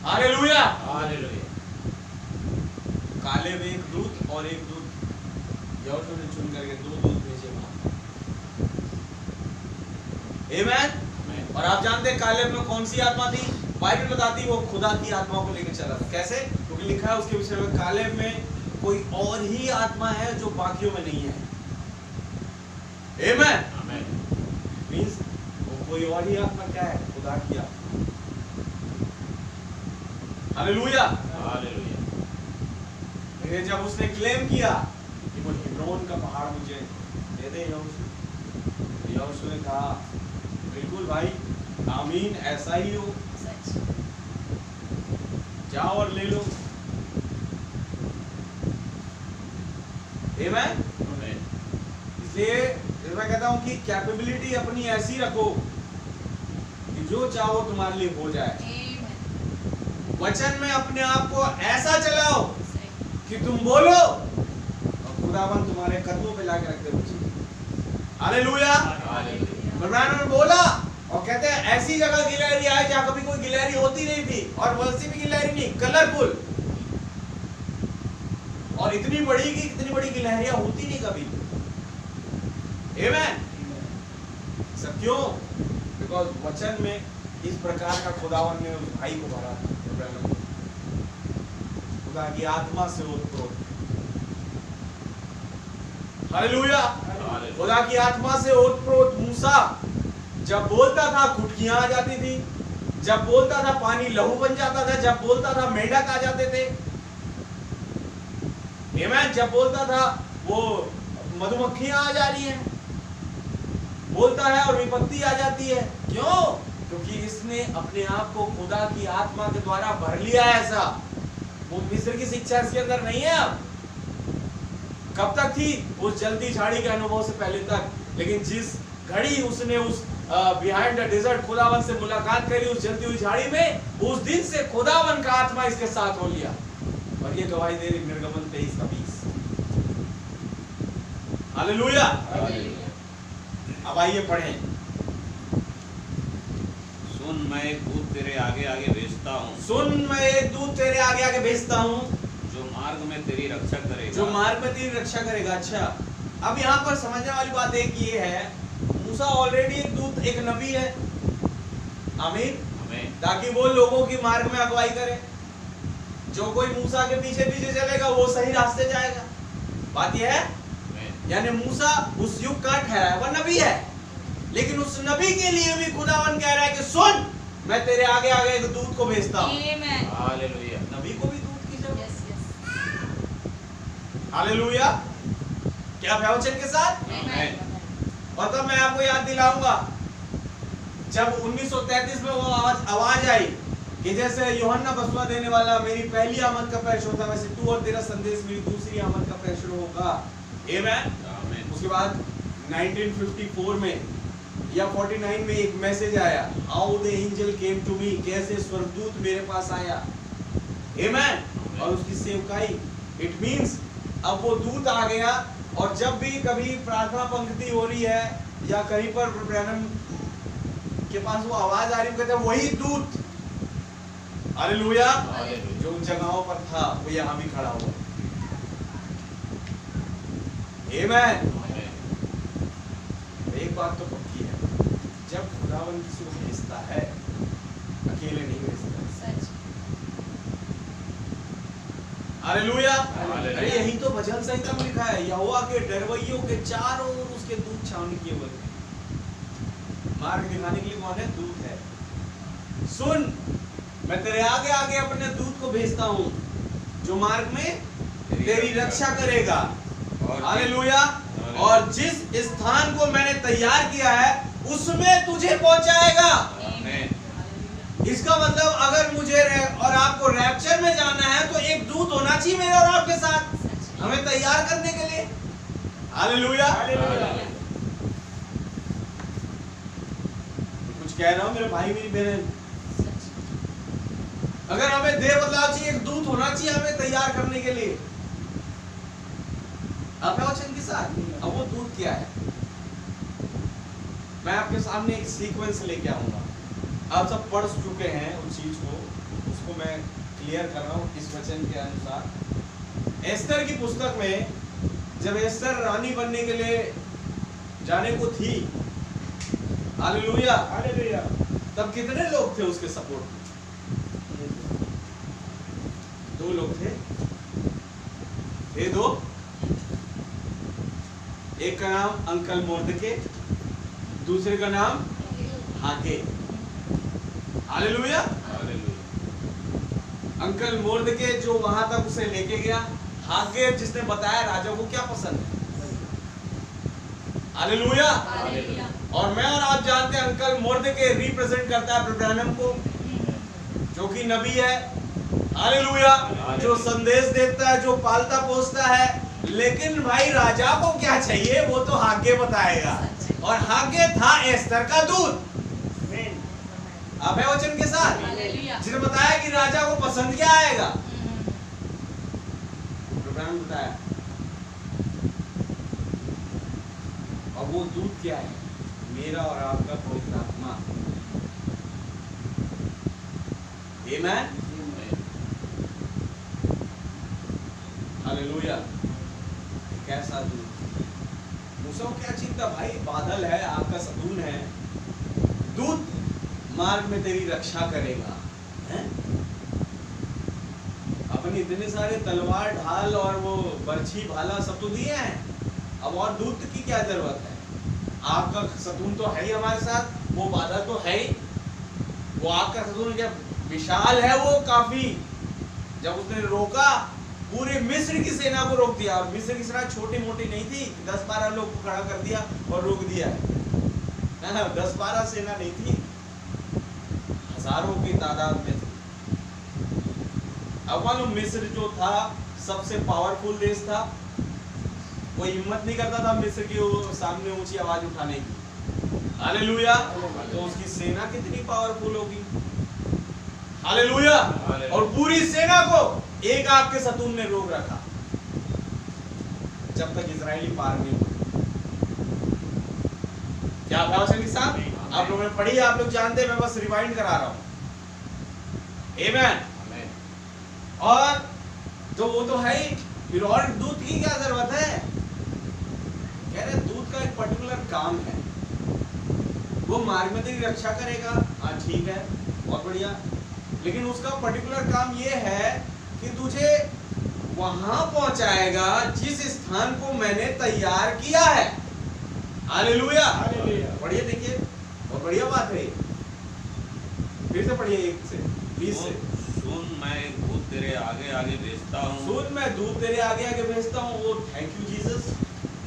हालेलुया। हालेलुया। कालेब एक दूत और एक दूत यहोशू ने चुन करके 2 दूत भेजे वहां। आमीन। और आप जानते हैं कालेब में कौन सी आत्मा थी? बाइबल बताती है वो खुदा की आत्मा को लेकर चला था। कैसे? क्योंकि लिखा है उसके विषय में कालेब में कोई और ही आत्मा है जो बाकियों में नहीं है। आमीन। मींस वो कोई और ही आत्मा क्या है? खुदा की आत्मा। हालेलुया। हालेलुया। फिर जब उसने क्लेम किया कि वो हिब्रोन का पहाड़ मुझे दे दे यहोशू, यहोशू ने कहा बिल्कुल भाई, आमीन, ऐसा ही हो, जाओ और ले लो। आमीन। इसलिए मैं कहता हूं कि कैपेबिलिटी अपनी ऐसी रखो कि जो चाहो तुम्हारे लिए हो जाए। वचन में अपने आप को ऐसा चलाओ कि तुम बोलो और खुदावन तुम्हारे कदमों पे लाके रख दे बच्चे। हालेलुया। इब्राहिम ने बोला और कहते हैं ऐसी जगह गिलहरी आई जहां कभी कोई गिलहरी होती नहीं थी, और वैसी भी गिलहरी नहीं, कलरफुल, और इतनी बड़ी कि इतनी बड़ी गिलहरियां होती नहीं कभी। आमीन। सब क्यों? बिकॉज वचन में इस प्रकार का खुदावन ने उस भाई को भरा था, इब्राहिम को, खुदा की आत्मा से ओतप्रोत। हालेलुया। खुदा की आत्मा से ओतप्रोत मूसा जब बोलता था खुटकियां आ जाती थी, जब बोलता था पानी लहू बन जाता था, जब बोलता था मेंढक आ जाते थे। आमीन। जब बोलता था वो मधुमक्खियां आ जा रही हैं, बोलता है और विपत्ति आ जाती है। क्यों? क्योंकि इसने अपने आप को खुदा की आत्मा के द्वारा भर लिया है। ऐसा वो मिस्र की शिक्षा इसके अंदर नहीं है। अब कब तक थी? उस जलती झाड़ी के अनुभव से पहले तक। लेकिन जिस घड़ी उसने उस बिहाइंड द डेजर्ट खुदावन से मुलाकात करी, उस जलती हुई झाड़ी में, उस दिन से खुदावन का आत्मा इसके साथ हो लिया। और ये गवाही दे रही निर्गमन 23:20। हालेलुया। अब आइए पढ़ें। सुन, मैं एक दूत तेरे आगे आगे भेजता हूँ। सुन, मैं एक दूत तेरे आगे आगे भेजता हूँ जो मार्ग में तेरी रक्षा करेगा। जो मार्ग में तेरी रक्षा करेगा। अच्छा, अब यहाँ पर समझने वाली बात एक ये है, मूसा ऑलरेडी एक दूत, एक नबी है। आमीन। ताकि वो लोगों की मार्ग में अगुवाई करे। जो कोई मूसा के पीछे पीछे चलेगा वो सही रास्ते जाएगा। बात यह है, यानी मूसा उस युग का ठहरा हुआ नबी है, लेकिन उस नबी के लिए भी खुदावन कह रहा है कि सुन, मैं तेरे आगे आगे एक दूत को भेजता हूं। हालेलुया। नबी को भी दूत की जरूरत। हालेलुया। क्या वचन के साथ? और तब मैं आपको याद दिलाऊंगा, जब 1933 में वो आवाज आई कि जैसे यूहन्ना बसवा देने वाला मेरी पहली आमद का प्रेषण था, वैसे तू और तेरा संदेश मेरी दूसरी आमद का प्रेषण होगा। आमीन। उसके बाद 1954 में या 49 में एक मैसेज आया, how the angel came to me, कैसे स्वर्गदूत मेरे पास आया। आमीन। और उसकी सेवकाई, इट मींस अब वो दूत आ गया। और जब भी कभी प्रार्थना पंक्ति हो रही है या कहीं पर ब्रैनम के पास वो आवाज आ रही है, कहते हैं वही दूत, हालेलुया, जो उन जगहों पर था वो यहाँ भी खड़ा हुआ। आमीन। एक बात तो पक्की है, जब खुदावन किसी को भेजता है अकेले नहीं भेजता। हालेलुया। अरे यही तो भजन संहिता में लिखा है, यहोवा के डरवैयों के चारों ओर उसके दूत छावनी किए हुए हैं। मार्ग दिखाने के लिए कौन है? दूत है। सुन, मैं तेरे आगे आगे अपने दूत को भेजता हूँ जो मार्ग में तेरी रक्षा करेगा। हालेलुया। और जिस स्थान को मैंने तैयार किया है उसमें तुझे पहुंचाएगा। इसका मतलब अगर मुझे और आपको रैप्चर में जाना है तो एक दूत होना चाहिए मेरे और आपके साथ हमें तैयार करने के लिए। हालेलुया। कुछ कह रहा हूं मेरे भाई मेरी बहन, अगर हमें देह बदलाव चाहिए एक दूत होना चाहिए हमें तैयार करने के लिए। आप वचन के साथ अब वो दूत क्या है मैं आपके सामने एक सीक्वेंस लेके आऊंगा। आप सब पढ़ चुके हैं उस चीज को, उसको मैं क्लियर कर रहा हूं इस वचन के अनुसार। एस्तर की पुस्तक में जब एस्तर रानी बनने के लिए जाने को थी, हालेलुया हालेलुया, तब कितने लोग थे उसके सपोर्ट में? 2 लोग थे दो। एक का नाम अंकल मोर्दके, दूसरे का नाम हागे। हालेलुया। अंकल मोर्दके जो वहां तक उसे लेके गया, हागे जिसने बताया राजा को क्या पसंद है। हालेलुया। और मैं और आप जानते हैं अंकल मोर्दके रिप्रेजेंट करता है अब्राहम को जो कि नबी है। हालेलुया। जो संदेश देता है, जो पालता पोसता है। लेकिन भाई राजा को क्या चाहिए वो तो हागे बताएगा, और हागे था एस्तर का दूत। आप है वचन के साथ जिसने बताया कि राजा को पसंद क्या आएगा। अब्राहम बताया, और वो दूत क्या है? मेरा और आपका पवित्र आत्मा। आमीन। हालेलुया। कैसा दूत? मूसा को क्या चिंता भाई, बादल है, आपका सतून है, दूत मार्ग में तेरी रक्षा करेगा। हैं? अपने इतने सारे तलवार ढाल और वो बर्छी भाला सब तो दिए हैं, अब और दूत की क्या जरूरत है? आपका सतून तो है ही हमारे साथ, वो बादल तो है ही, वो आपका सतून क्या विशाल है, वो काफी। जब उसने रोका पूरे मिस्र की सेना को रोक दिया, और मिस्र की सेना छोटी मोटी नहीं थी, 10-12 लोग को खड़ा कर दिया और रोक दिया है। 10-12 सेना नहीं थी, हजारों की तादाद में थी। अब मालूम मिस्र जो था सबसे पावरफुल देश था, वो हिम्मत नहीं करता था मिस्र की सामने ऊंची आवाज उठाने की। हालेलुया। तो उसकी सेना कितनी पावरफुल होगी। हालेलुया। और पूरी सेना को एक आग के सतून ने रोक रखा जब तक इजरायली पार नहीं हुए। क्या वचन के साथ आप लोगों ने पढ़ी, आप लोग जानते हैं, मैं बस रिवाइंड करा रहा हूं। आमीन। और तो वो तो है ही, फिर और दूत की क्या जरूरत है? कह रहे दूत का एक पर्टिकुलर काम है, वो मार्ग में तेरी रक्षा करेगा। हाँ ठीक है, बहुत बढ़िया, लेकिन उसका पर्टिकुलर काम ये है कि तुझे वहां पहुंचाएगा जिस स्थान को मैंने तैयार किया है। हालेलुया। पढ़िए, देखिए बहुत बढ़िया बात है। फिर से पढ़िए 1 से 20 से। सुन मैं एक दूत तेरे आगे आगे भेजता हूँ। सुन मैं दूत तेरे आगे आगे भेजता हूँ। वो थैंक यू जीसस।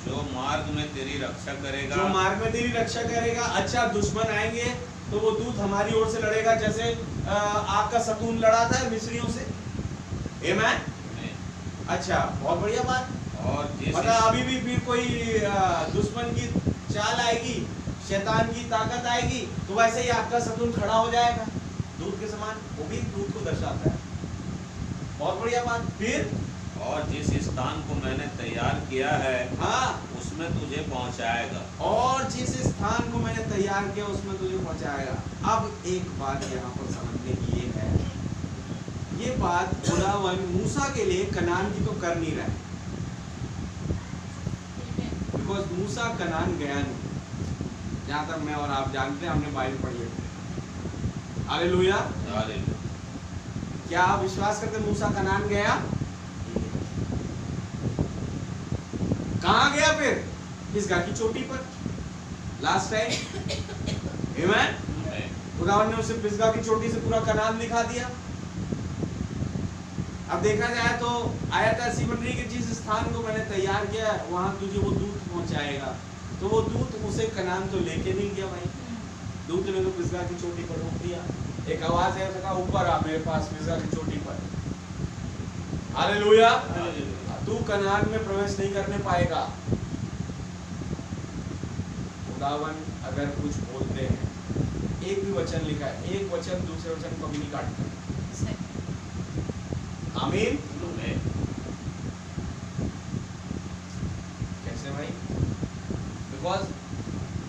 जो मार्ग में तेरी रक्षा करेगा। जो मार्ग में तेरी रक्षा करेगा। अच्छा, दुश्मन आएंगे तो वो दूत हमारी ओर से लड़ेगा, जैसे आग का सतून लड़ा था मिस्रियों से। आमीन। अच्छा, बहुत बढ़िया बात। और मतलब अभी भी फिर कोई दुश्मन की चाल आएगी, शैतान की ताकत आएगी, तो वैसे ही आपका सतून खड़ा हो जाएगा दूत के समान। वो भी दूत को दर्शाता है। बहुत बढ़िया बात। फिर और जिस स्थान को मैंने तैयार किया है, हाँ, उसमें तुझे पहुंचाएगा। और जिस स्थान को मैंने तैयार किया उसमें तुझे पहुंचाएगा। अब एक बात यहाँ पर समझने की ये है, ये बात खुदावन मूसा के लिए कनान की तो कर नहीं रहा है, बिकॉज मूसा कनान गया नहीं, जहां तक मैं और आप जानते हैं, हमने बाइबल पढ़ी है। हालेलुया। क्या आप विश्वास करते मूसा कनान गया? कहां गया? फिर पिसगा की चोटी पर लास्ट टाइम। आमीन। खुदावन ने उसे पिसगा की चोटी से पूरा कनान दिखा दिया। अब देखा जाए तो आयत ऐसी बन रही कि जिस स्थान को मैंने तैयार किया वहां तुझे वो दूत पहुंचाएगा। तो वो दूत उसे कनान तो लेके नहीं गया भाई, दूत ने तो पिसगा की चोटी पर रोक दिया। एक आवाज है कहा ऊपर आ मेरे पास पिसगा की चोटी पर। हालेलुया। तू कनान में प्रवेश नहीं करने पाएगा। खुदावन अगर कुछ बोलते हैं, एक भी वचन लिखा है, एक वचन दूसरे वचन को भी नहीं काटता। आमीन। कैसे भाई? बिकॉज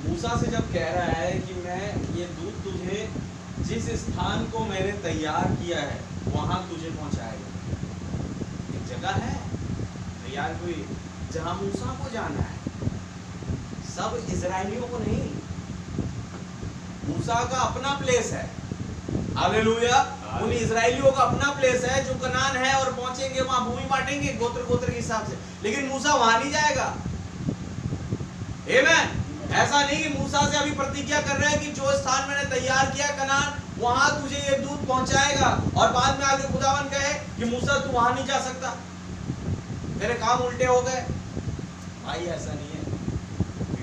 मूसा से जब कह रहा है कि मैं ये दूत तुझे जिस स्थान को मैंने तैयार किया है वहां तुझे पहुंचाएगा। एक जगह है तैयार हुई जहां मूसा को जाना है, सब इजराइलियों को नहीं। मूसा का अपना प्लेस है। हालेलुया। उन इजराइलियों का अपना प्लेस है जो कनान है, और पहुंचेंगे वहां भूमि बांटेंगे गोत्र गोत्र के हिसाब से। लेकिन मूसा वहां नहीं जाएगा। आमीन। ऐसा नहीं कि मूसा से अभी प्रतिज्ञा कर रहे हैं कि जो स्थान मैंने तैयार किया कनान वहां तुझे ये दूत पहुंचाएगा, और बाद में आगे खुदावन कहे कि मूसा तू वहां नहीं जा सकता, तेरे काम उल्टे हो गए। भाई ऐसा नहीं है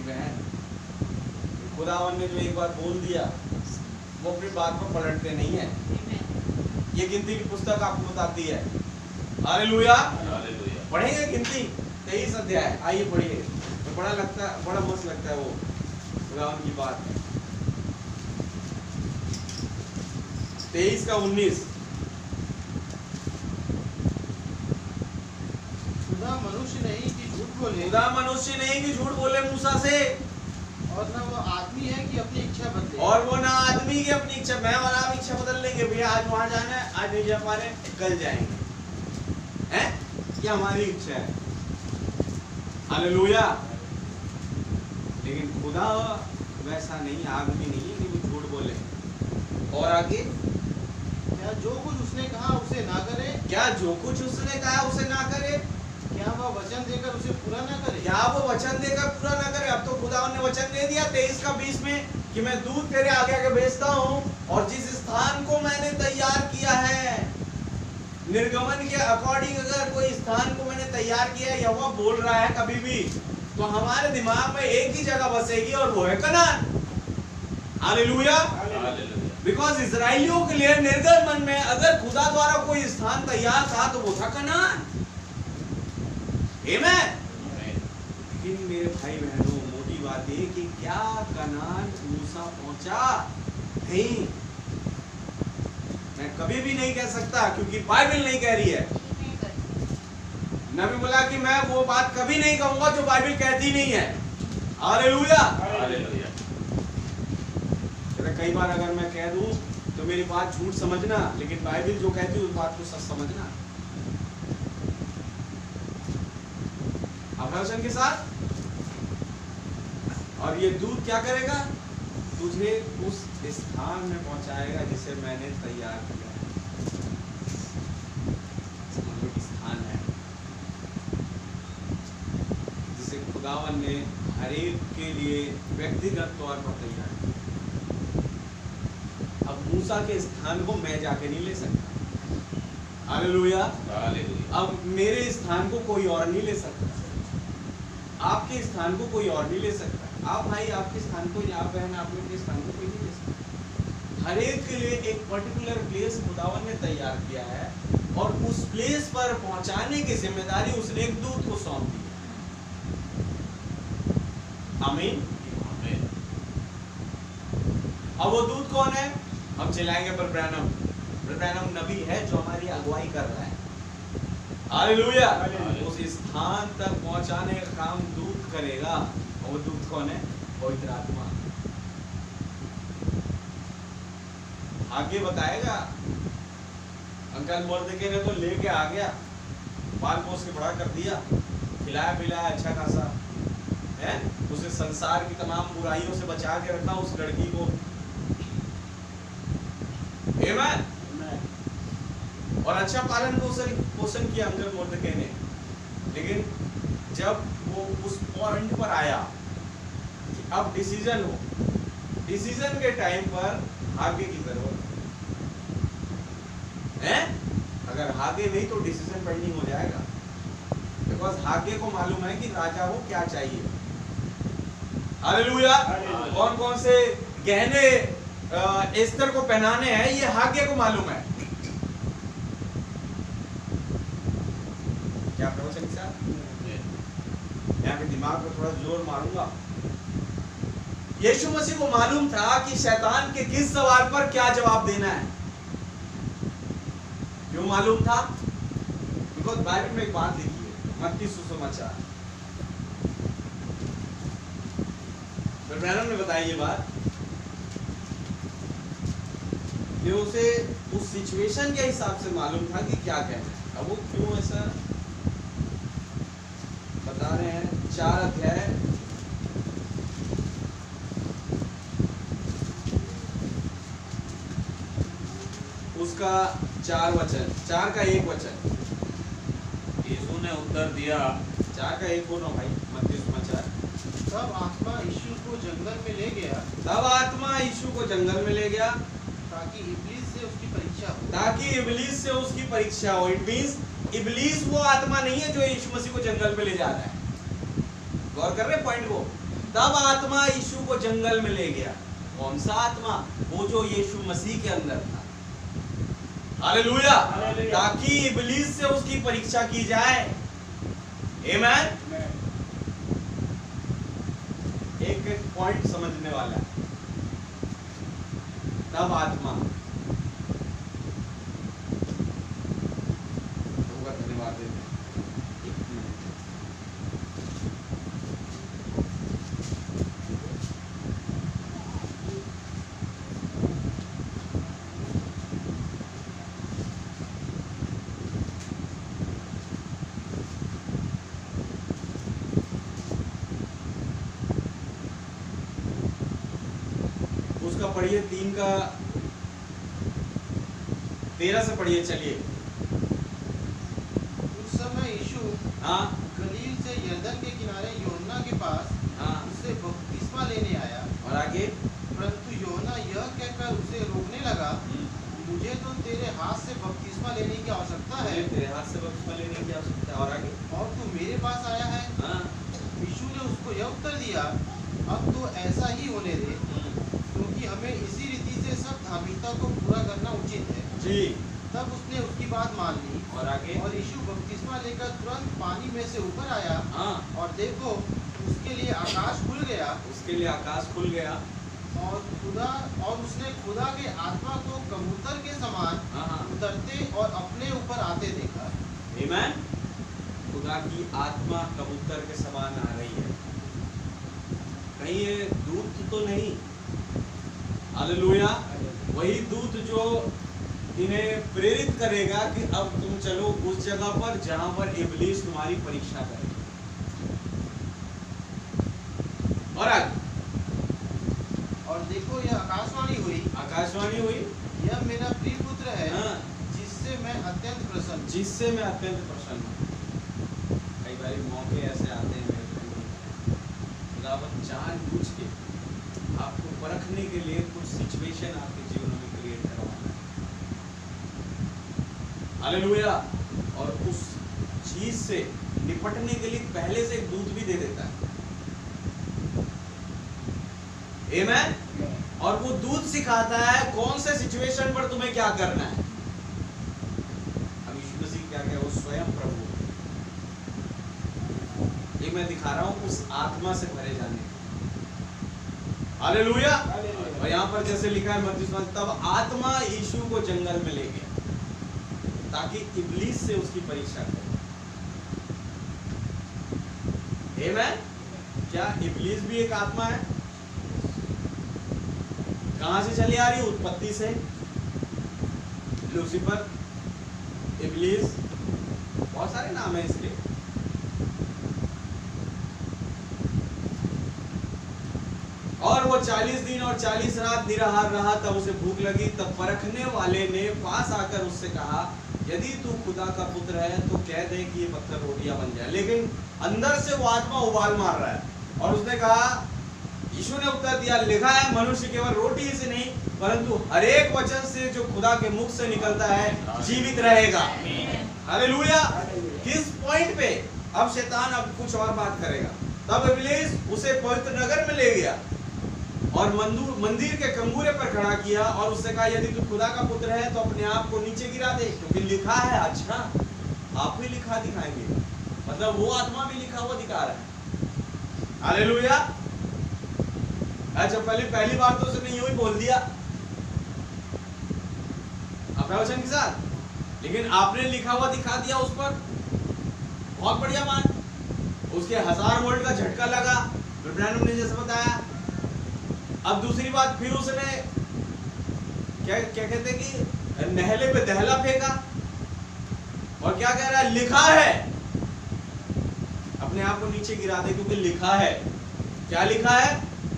बहन। खुदावन ने जो एक बार बोल दिया वो अपनी बात पर पलटते नहीं है। ये गिनती की पुस्तक आपको बताती है। हालेलुया। पढ़ेंगे गिनती 23 अध्याय, आइए पढ़िए। तो बड़ा मस्त लगता है वो खुदावन की बात। 23 का 19। खुदा मनुष्य नहीं कि झूठ बोले, खुदा मनुष्य नहीं कि झूठ बोले मूसा से, और ना वो आदमी है कि अपनी इच्छा बदले। और वो ना आदमी की अपनी इच्छा, मैं और आप इच्छा बदल लेंगे भैया, आज वहां जाना है, आज नहीं जा पा रहे, कल जाएंगे, हैं? ये हमारी इच्छा है। हालेलुया। लेकिन खुदा वैसा नहीं, आदमी नहीं है कि वो झूठ बोले। और आगे क्या जो कुछ उसने कहा उसे ना करे, क्या जो कुछ उसने कहा उसे ना करे, क्या वह वचन देकर उसे पूरा ना करे, क्या वो वचन देकर पूरा ना करे। अब तो खुदावन ने वचन दे दिया 23 का 20 में कि मैं दूत तेरे आगे आगे भेजता हूँ, और जिस स्थान को मैंने तैयार किया है, निर्गमन के अकॉर्डिंग अगर कोई स्थान को मैंने तैयार किया है, यहोवा बोल रहा है कभी भी, तो हमारे दिमाग में एक ही जगह बसेगी और वो है कनान। हालेलुया। बिकॉज इजराइलियों के लिए निर्गमन में अगर खुदा द्वारा कोई स्थान तैयार था तो वो था कनान। आमीन। लेकिन मेरे भाई बहनों, मोटी बात है कि क्या कनान मूसा पहुंचा? नहीं, मैं कभी भी नहीं कह सकता, क्योंकि बाइबल नहीं कह रही है। नबी बोला कि मैं वो बात कभी नहीं कहूंगा जो बाइबल कहती नहीं है। हालेलुया। कई बार अगर मैं कह दूं तो मेरी बात झूठ समझना, लेकिन बाइबल जो कहती है उस बात को सच समझना। आभूषण के साथ। और ये दूत क्या करेगा? तुझे उस स्थान में पहुंचाएगा जिसे मैंने तैयार किया है। स्थान है जिसे खुदावन ने हर एक के लिए व्यक्तिगत तौर पर तैयार किया। अब मूसा के स्थान को मैं जाके नहीं ले सकता। हालेलुया। अब मेरे स्थान को कोई और नहीं ले सकता, आपके स्थान को कोई और नहीं ले सकता। आप भाई आपके स्थान को, या बहन आप लोग के स्थान को कोई नहीं ले सकता। हर एक के लिए एक पर्टिकुलर प्लेस खुदावन ने तैयार किया है, और उस प्लेस पर पहुंचाने की जिम्मेदारी उसने एक दूत को सौंप दी है। आमीन। अब वो दूत कौन है? हम चिल्लाएंगे पर ब्रैनम नबी है जो हमारी अगुवाई कर रहा है। हालेलुया। उस स्थान तक पहुंचाने का काम दूत करेगा। और वो दूत कौन है? पवित्र आत्मा। आगे बताएगा। अंकल मोर्दके ने तो लेके आ गया, बाल पोस के बड़ा कर दिया, खिलाया पिलाया अच्छा खासा है, उसे संसार की तमाम बुराइयों से बचा के रखा उस लड़की को। आमीन। और अच्छा पालन पोषण किया अंकल मोर्दके ने। लेकिन जब वो उस पॉइंट पर आया कि अब डिसीजन हो, डिसीजन के टाइम पर हागे की जरूरत है। अगर हागे नहीं तो डिसीजन पेंडिंग हो जाएगा, बिकॉज हागे को मालूम है कि राजा को क्या चाहिए। हालेलुया। कौन कौन से गहने एस्तर को पहनाने हैं ये हागे को मालूम है। क्या प्रवचन साहब, यहाँ पे दिमाग में थोड़ा जोर मारूंगा। यीशु मसीह को मालूम था कि शैतान के किस सवाल पर क्या जवाब देना है। क्यों मालूम था? बिकॉज बाइबल में एक बात लिखी है, मत्ती सुसमाचार। ब्रैनम ने बताई ये बात कि उसे उस सिचुएशन के हिसाब से मालूम था कि क्या कहना है। अब वो क्यों ऐसा बता रहे हैं। 4 अध्याय उसका 4 वचन, 4 का 1 वचन। यीशु ने उत्तर दिया, 4 का 1 बोलो भाई, मत्ती सुसमाचार। तब आत्मा यीशु को जंगल में ले गया, तब आत्मा यीशु को जंगल में ले गया ताकि इब्लीस से उसकी परीक्षा हो। ताकि इब्लीस से उसकी परीक्षा हो। इट मींस इब्लीस वो आत्मा नहीं है जो यीशु मसीह को जंगल में ले जा रहा है। गौर कर रहे हैं पॉइंट को। तब आत्मा यीशु को जंगल में ले गया। कौन सा आत्मा? वो जो यीशु मसीह के अंदर था। हालेलुया। ताकि इब्लीस से उसकी परीक्षा की जाए। आमेन। एक पॉइंट समझने वाला है। तब आत्मा होगा। धन्यवाद देते हैं। उसका पढ़िए 3 का 13 से पढ़िए। चलिए। उस समय यीशु हाँ गलील से यरदन के किनारे यूहन्ना के पास हाँ। उससे बपतिस्मा लेने आया। और आगे? परंतु यूहन्ना यह कहकर उसे रोकने लगा, मुझे तो तेरे हाथ से बपतिस्मा लेने की आवश्यकता है। तेरे हाथ से बपतिस्मा लेने की आवश्यकता है। और आगे? और तू मेरे पास आया है। हाँ। यीशु ने उसको यह उत्तर दिया, अब तो ऐसा ही होने दे, क्योंकि हमें इसी रीति से सब धार्मिकता को पूरा करना उचित है। जी। तब उसने उसकी बात मान ली। और आगे? और यीशु बपतिस्मा लेकर तुरंत पानी में से ऊपर आया। हाँ। और देखो, उसके लिए आकाश खुल गया। उसके लिए आकाश खुल गया। और उसने खुदा के आत्मा को कबूतर के समान हाँ। उतरते और अपने ऊपर आते देखा। आमेन। खुदा की आत्मा कबूतर के समान आ रही है। कहीं ये दूत तो नहीं? हालेलुया। वही दूत जो इन्हें प्रेरित करेगा कि अब तुम चलो उस जगह पर जहां पर इब्लीस तुम्हारी परीक्षा करे। और आगे? और देखो, यह आकाशवाणी हुई, आकाशवाणी हुई, यह मेरा प्रिय पुत्र है। हाँ। जिससे मैं अत्यंत प्रसन्न। जिससे मैं अत्यंत प्रसन्न हूं। कई बार मौके ऐसे आते हैं खुदावंद जानबूझ के आपको परखने के लिए कुछ सिचुएशन आपके जीवन में क्रिएट करवाना है। हालेलुया। और उस चीज से निपटने के लिए पहले से एक दूत भी दे देता है। आमेन। और वो दूत सिखाता है कौन से सिचुएशन पर तुम्हें क्या करना है। अब यीशु मसीह क्या क्या, वो स्वयं प्रभु है। ये मैं दिखा रहा हूं उस आत्मा से भरे जाने। हालेलुया। और यहाँ पर जैसे लिखा है मत्ती सुसमाचार, तब आत्मा यीशु को जंगल में ले गया ताकि इब्लीस से उसकी परीक्षा करे। आमेन। क्या इब्लीस भी एक आत्मा है? कहां से चली आ रही? उत्पत्ति से। लूसीफर, इब्लीस, बहुत सारे नाम है इसके। और वो 40 दिन और 40 रात निराहार रहा। तब उसे भूख लगी। तब परखने वाले ने पास आकर उससे कहा, यदि तू खुदा का पुत्र है तो कह दे कि ये पत्थर रोटियां बन जाए। लेकिन अंदर से वो आत्मा उबाल मार रहा है और उसने कहा, यीशु ने उत्तर दिया, लिखा है मनुष्य केवल रोटी से नहीं परंतु हर एक वचन से जो खुदा के मुख से निकलता है जीवित रहेगा। हालेलुया। किस पॉइंट पे अब शैतान अब कुछ और बात करेगा। तब इब्लीस उसे पवित्र नगर में ले गया और मंदिर के कंगूरे पर खड़ा किया और उससे कहा, यदि तू खुदा का पुत्र है तो अपने आप को नीचे गिरा दे, क्योंकि लिखा है। अच्छा, आप भी लिखा दिखाएंगे, मतलब वो आत्मा भी लिखा हुआ दिखा रहा है। हालेलुया। अच्छा, पहली बार तो उसने यूं ही बोल दिया अपने वचन के साथ, लेकिन आपने लिखा हुआ दिखा दिया उस पर। बहुत बढ़िया बात। उसके 1000 वोल्ट का झटका लगा, ब्रैनम ने जैसे बताया। अब दूसरी बात, फिर उसने क्या कहते कि नहले पे दहला फेंका और क्या कह रहा है, लिखा है अपने आप को नीचे गिरा दे, क्योंकि लिखा है। क्या लिखा है?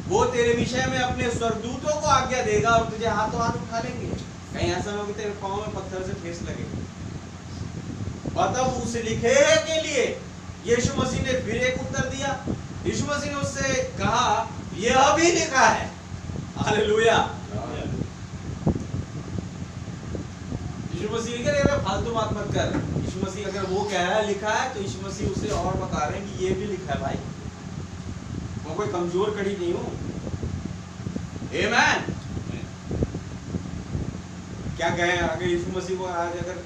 वो तेरे विषय में अपने स्वर्गदूतों को आज्ञा देगा और तुझे हाथों हाथ उठा लेंगे, कहीं ऐसा ना हो कि तेरे पांव में पत्थर से ठेस लगे। और तब उस लिखे के लिए यीशु मसीह ने फिर एक उत्तर दिया। यीशु मसीह ने उससे कहा, यह भी लिखा है। हालेलुया। यीशु मसीह कह रहे हैं फालतू बात मत कर। यीशु मसीह अगर वो कह रहा है लिखा है, तो यीशु मसीह उसे और बता रहे हैं कि ये भी लिखा है भाई, मैं कोई कमजोर कड़ी नहीं हूं। आमीन। क्या कहें, अगर यीशु मसीह को आज अगर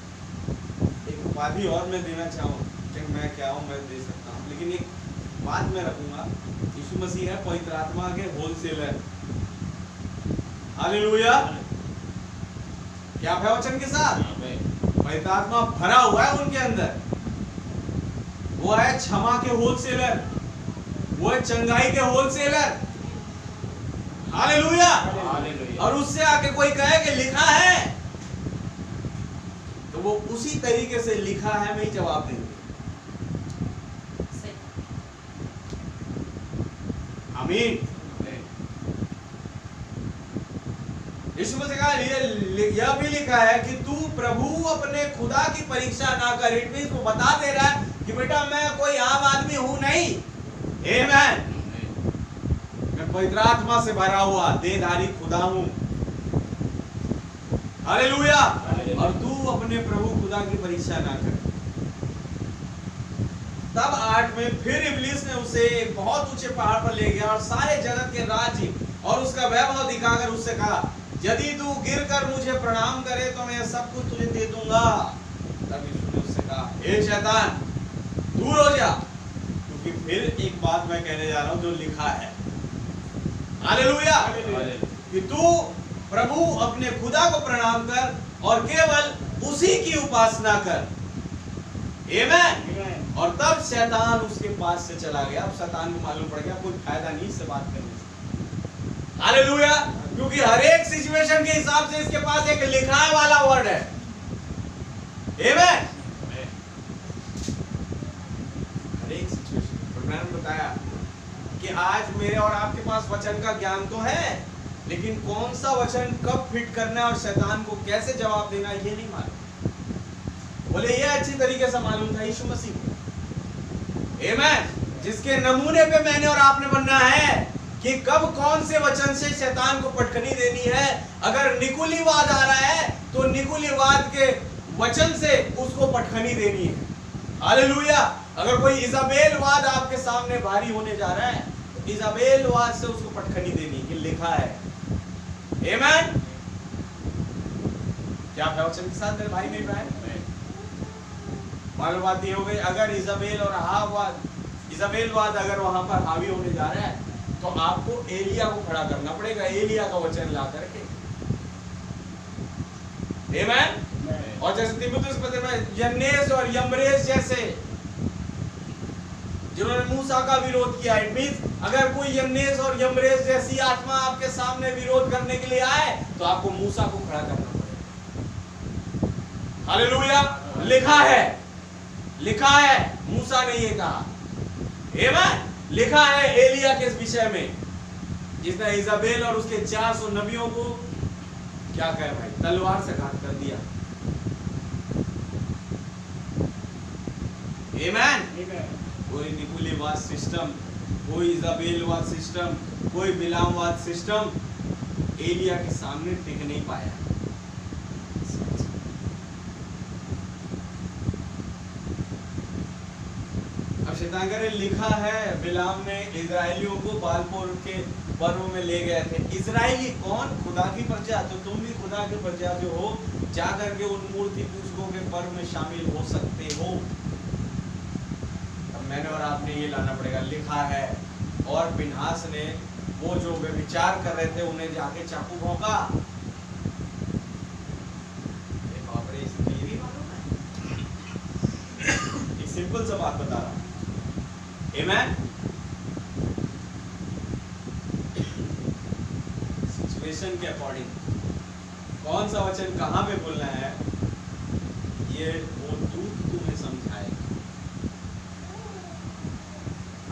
एक उपाधि और मैं देना चाहूँ कि मैं क्या हूँ, मैं दे सकता हूँ, लेकिन एक बात मैं रखूंगा, यीशु मसीह है पवित्र आत्मा के होलसेलर। हालेलुया। क्या है वचन के साथ? पवित्र आत्मा भरा हुआ है उनके अंदर। वो है क्षमा के होलसेलर, वो है चंगाई के होलसेलर। हालेलुया। और उससे आके कोई कहे कि लिखा है, तो वो उसी तरीके से लिखा है में ही जवाब देंगे। आमीन। यीशु मसीह कहा, यह भी लिखा है कि तू प्रभु अपने खुदा की परीक्षा ना कर। इट मींस वो बता दे रहा है कि बेटा मैं कोई आम आदमी हूं नहीं। आमीन। मैं पवित्र आत्मा से भरा हुआ देहधारी खुदा हूं। हालेलुया। और तू अपने प्रभु खुदा की परीक्षा ना कर। तब 8 में फिर इब्लीस ने उसे एक बहुत ऊंचे पहाड़ पर ले गया और सारे जगत के राज्य और उसका वैभव दिखाकर उससे कहा, यदि तू गिरकर मुझे प्रणाम करे तो मैं सब कुछ तुझे दे दूंगा। तब यीशु ने उससे कहा, हे शैतान दूर हो जा, क्योंकि फिर एक बात मैं कहने जा रहा हूं जो लिखा है। हालेलुया। कि तू प्रभु अपने खुदा को प्रणाम कर और केवल उसी की उपासना कर। आमीन। और तब शैतान उसके पास से चला गया। अब शैतान को मालूम पड़ गया कोई फायदा नहीं इससे बात करने से। हालेलुया। क्योंकि हर एक सिचुएशन के हिसाब से इसके पास एक लिखाए वाला वर्ड है। आमीन। हर एक सिचुएशन, मैंने बताया कि आज मेरे और आपके पास वचन का ज्ञान तो है, लेकिन कौन सा वचन कब फिट करना है और शैतान को कैसे जवाब देना ये नहीं मालूम। बोले ये अच्छी तरीके से मालूम था यीशु मसीह को। आमीन। जिसके नमूने पे मैंने और आपने बनना है कि कब कौन से वचन से शैतान को पटखनी देनी है। अगर निकुलीवाद आ रहा है तो निकुलीवाद के वचन से उसको पटखनी देनी है। हालेलुया। अगर कोई इजाबेलवाद आपके सामने भारी होने जा रहा है तो इजाबेलवाद से उसको पटखनी देनी है कि लिखा है। आमीन। क्या वचन के साथ मेरे भाई मेरी बहन, मालूम बात ये हो गई, अगर इजाबेल और इजाबेलवाद अगर वहां पर हावी होने जा रहा है तो आपको एलिया को खड़ा करना पड़ेगा, एलिया का वचन ला करके। आमीन। और जैसे तीमुथियुस पत्र में यन्नेस और यम्ब्रेस जैसे जिन्होंने मूसा का विरोध किया। इट मींस अगर कोई यन्नेस और यम्ब्रेस जैसी आत्मा आपके सामने विरोध करने के लिए आए तो आपको मूसा को खड़ा करना पड़ेगा। हालेलुया। लिखा है, लिखा है, मूसा ने ये कहा। आमीन। लिखा है एलिया के विषय में, जिसने इजाबेल और उसके 400 नबियों को क्या कहे भाई, तलवार से घात कर दिया। आमीन। पूरी निकुलीवाद सिस्टम कोई इजाबेलवाद सिस्टम, कोई बिलामवाद सिस्टम एलिया के सामने टिक नहीं पाया। अब शैतान कह रहे, लिखा है बिलाम ने इजराइलियों को बालपोर के पर्व में ले गए थे। इजराइली कौन? खुदा की प्रजा। तो तुम भी खुदा की प्रजा जो हो, जा करके उन मूर्ति पूजकों के पर्व में शामिल हो सकते हो। अब मैंने और आपने ये लाना पड़ेगा, लिखा है। और फिनहास ने वो जो व्यभिचार कर रहे थे उन्हें जाके चाकू भौंका। एक सिंपल सा बात बता रहा हूं। आमेन। सिचुएशन के अकॉर्डिंग कौन सा वचन कहां पे बोलना है, ये वो दूत तुम्हें समझाएगा।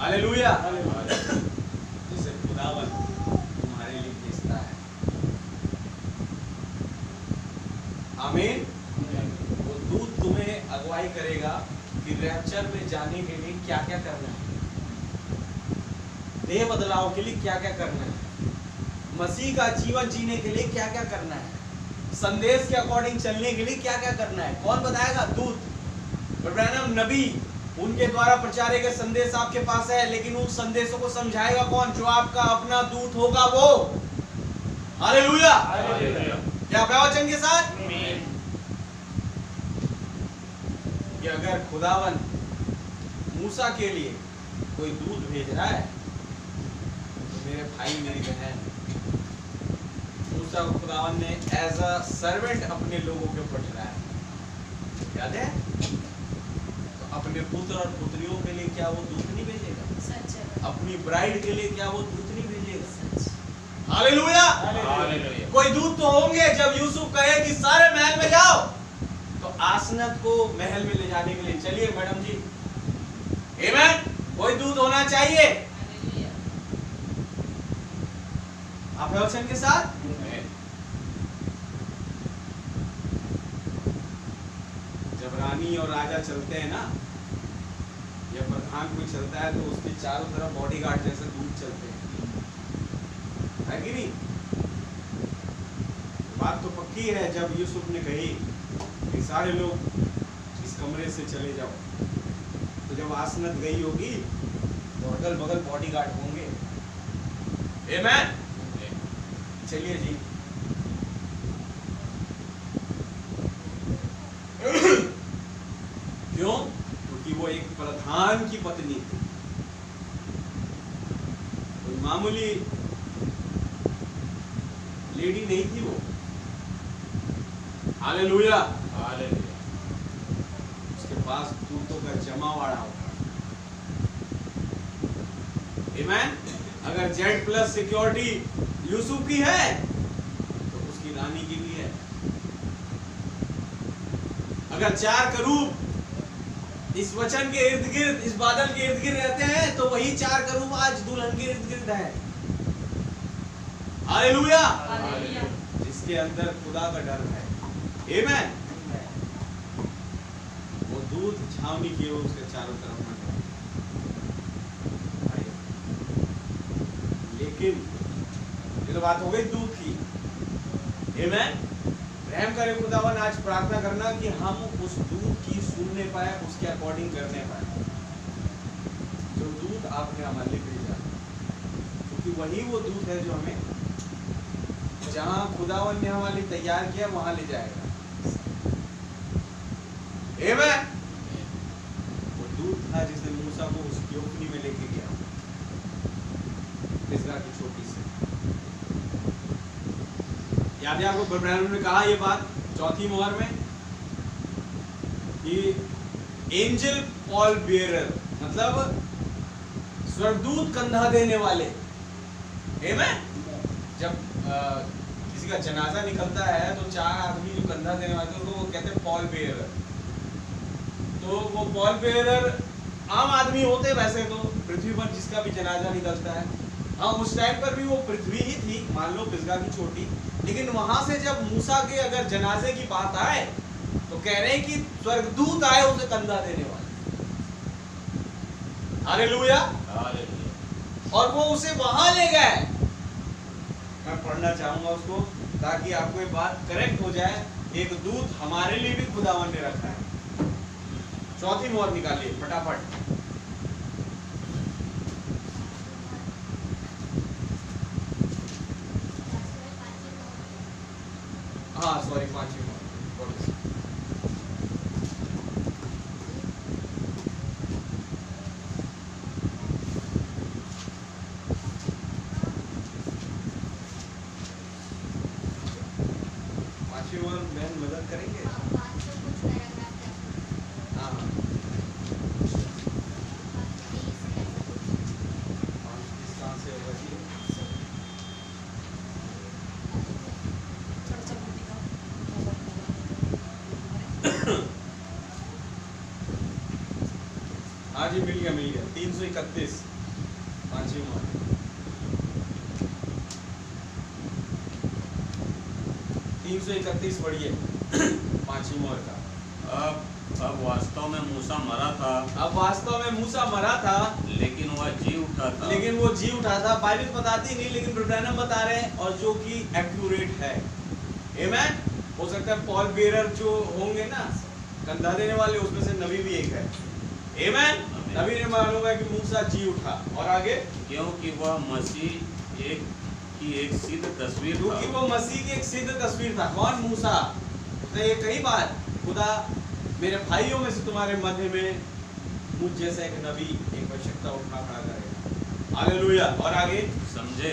हालेलुया। जिसे खुदावन तुम्हारे लिए भेजता है। आमीन। वो दूत तुम्हें अगुवाई करेगा कि रैप्चर में जाने के लिए क्या क्या करना है, देह बदलाव के लिए क्या क्या करना है, मसीह का जीवन जीने के लिए क्या क्या करना है, संदेश के अकॉर्डिंग चलने के लिए क्या क्या करना है। कौन बताएगा? दूत। ब्रैनम नबी, उनके द्वारा प्रचारे गए संदेश आपके पास है, लेकिन उन संदेशों को समझाएगा कौन? जो आपका अपना दूत होगा वो। हालेलुया। क्या वचन के साथ कि अगर खुदावन मूसा के लिए कोई दूत भेज रहा है, तो मेरे भाई मेरी बहन, मूसा को खुदावन ने एज अ सर्वेंट अपने लोगों के ऊपर चढ़ाया, याद है? तो अपने पुत्र और पुत्रियों के लिए क्या वो दूत नहीं भेजेगा? सच है। अपनी ब्राइड के लिए क्या वो दूत नहीं भेजेगा? सच। हालेलुया। कोई दूत तो होंगे। जब यूसुफ कहे कि सारे महल में जाओ, तो आसनत को महल में ले जाने के लिए चलिए मैडम जी, आमीन, कोई दूत होना चाहिए। आप वचन के साथ? जब रानी और राजा चलते हैं ना, या प्रधान कोई चलता है, तो उसके चारों तरफ बॉडीगार्ड जैसे दूत चलते हैं, है कि नहीं? बात तो पक्की है। जब यूसुफ ने कही कि सारे लोग इस कमरे से चले जाओ, तो जब आसनत गई होगी तो अगल बगल बॉडीगार्ड होंगे। आमीन। चलिए जी। क्यों? क्योंकि वो एक प्रधान की पत्नी थी, कोई मामूली लेडी नहीं थी वो। हालेलुया। उसके पास दूतों का जमावाड़ा होगा। आमीन। अगर जेड प्लस सिक्योरिटी यूसुफ की है, तो उसकी रानी की भी है। अगर चार करूब इस वचन के इर्द गिर्द, इस बादल के इर्द गिर्द रहते हैं, तो वही चार करूब आज दुल्हन के इर्द गिर्द है। हालेलुया। जिसके अंदर खुदा का डर है। आमीन। वो दूत छावनी किए उसके चारों तरफ मंडरा। लेकिन ये तो बात हो गई दूत की। आमीन। रहम करे खुदावन, आज प्रार्थना करना कि हम उस दूत की सुनने पाए, उसके अकॉर्डिंग करने पाए, जो दूत आपने हमारे लिए भेजा, क्योंकि वही वो दूत है जो हमें जहां खुदावन ने हमारे लिए तैयार किया वहां ले जाएगा। आमीन। वो दूत था जिसने मूसा को उस ओखली में लेके गया, पिसगा की छोटी से। याद है आपको? ब्रैनम ने कहा ये बात चौथी मोहर में कि एंजल पॉल बियरर, मतलब स्वर्गदूत कंधा देने वाले। आमीन। जब किसी का जनाजा निकलता है, तो चार आदमी जो कंधा देने वाले थे, वो कहते हैं पॉल बेयरर। तो वो पॉल बेयरर आम आदमी होते वैसे तो पृथ्वी पर जिसका भी जनाजा निकलता है। हाँ, उस टाइम पर भी वो पृथ्वी ही थी, मान लो पिसगा की छोटी। लेकिन वहां से जब मूसा के अगर जनाजे की बात आए, तो कह रहे हैं कि स्वर्गदूत आए उसे कंधा देने वाले। हालेलुया। और वो उसे वहां ले गए। मैं पढ़ना चाहूंगा उसको ताकि आपको ये बात करेक्ट हो जाए। एक दूत हमारे लिए भी खुदावन ने रखा है। चौथी मोहर निकालिए फटाफट। हाँ सॉरी, पांचवी मोहर। बहन मदद करेंगे। हाँ हाँ जी, मिल गया 331 पांचवी मोहर। 331 पढ़िए पांचवी मोहर का। अब वास्तव में मूसा मरा था। अब वास्तव में मूसा मरा था, लेकिन वह जी उठा था। लेकिन वो जी उठा था। बाइबल बताती नहीं, लेकिन ब्रैनम बता रहे हैं, और जो कि एक्यूरेट है। आमेन। हो सकता है पॉल बेरर जो होंगे ना कंधा देने वाले, उसमें से नबी भी एक है। आमेन। नबी ने मालूम है कि मूसा जी उठा। और आगे, क्योंकि वह मसीह एक सिद्ध तस्वीर था। क्योंकि वो मसीह की एक सिद्ध तस्वीर था। कौन? मूसा। उसने ये कई बार, खुदा मेरे भाइयों में से तुम्हारे मध्य में मुझ जैसा एक नबी, एक आवश्यकता उठा खड़ा करेगा। हालेलुया। और आगे, समझे,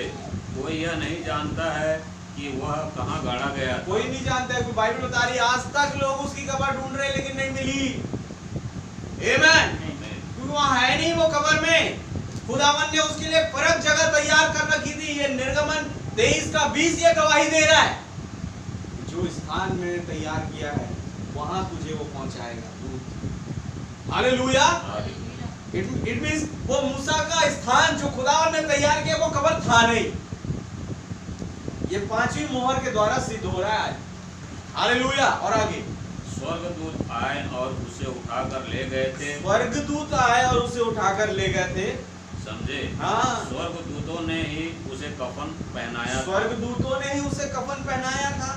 कोई यह नहीं जानता है कि वह कहाँ गाड़ा गया। कोई नहीं जानता है। बाइबल बता रही है आज तक लोग उसकी कब्र ढूंढ रहे लेकिन नहीं मिली। आमेन। क्योंकि वहाँ है नहीं वो कब्र में। खुदावन ने उसके लिए परख जगह तैयार कर रखी थी। ये निर्गमन 23:20 ये गवाही दे रहा है। जो स्थान मैंने तैयार किया है वहां तुझे वो पहुंचाएगा। हालेलुया। इट मींस वो मूसा का स्थान जो खुदावन ने तैयार किया वो कब्र था नहीं। ये पांचवी मोहर के द्वारा सिद्ध हो रहा है। हालेलुया। और आगे, स्वर्गदूत आए और उसे उठाकर ले गए थे। स्वर्गदूत आए और उसे उठाकर ले गए थे। समझे? हाँ। स्वर्गदूतों ने ही उसे कफन पहनाया था। स्वर्गदूतों ने ही उसे कफन पहनाया था।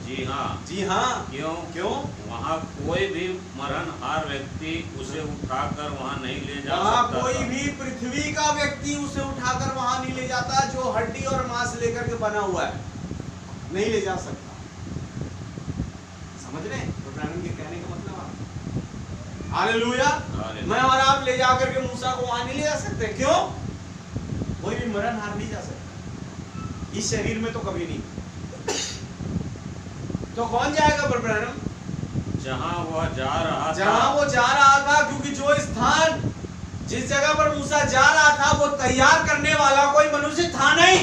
जी हाँ। जी हाँ। क्यों? वहाँ कोई भी मरणहार व्यक्ति उसे उठाकर वहाँ नहीं ले जा वहाँ सकता कोई था। भी पृथ्वी का व्यक्ति उसे उठाकर वहाँ नहीं ले जाता। जो हड्डी और मांस लेकर के बना हुआ है नहीं ले जा सकता। समझ रहे हैं तो ब्रैनम के कहने का मतलब आप? हालेलुया। मैं और आप ले जाकर के मूसा को वहाँ नहीं ले जा सकते। क्यों? कोई भी मरणहार नहीं जा सकता इस शरीर में, तो कभी नहीं। तो कौन जाएगा ब्रैनम? जहाँ वह जा रहा था। जहाँ वो जा रहा था, क्योंकि जो स्थान जिस जगह पर मूसा जा रहा था वो तैयार करने वाला कोई मनुष्य था नहीं।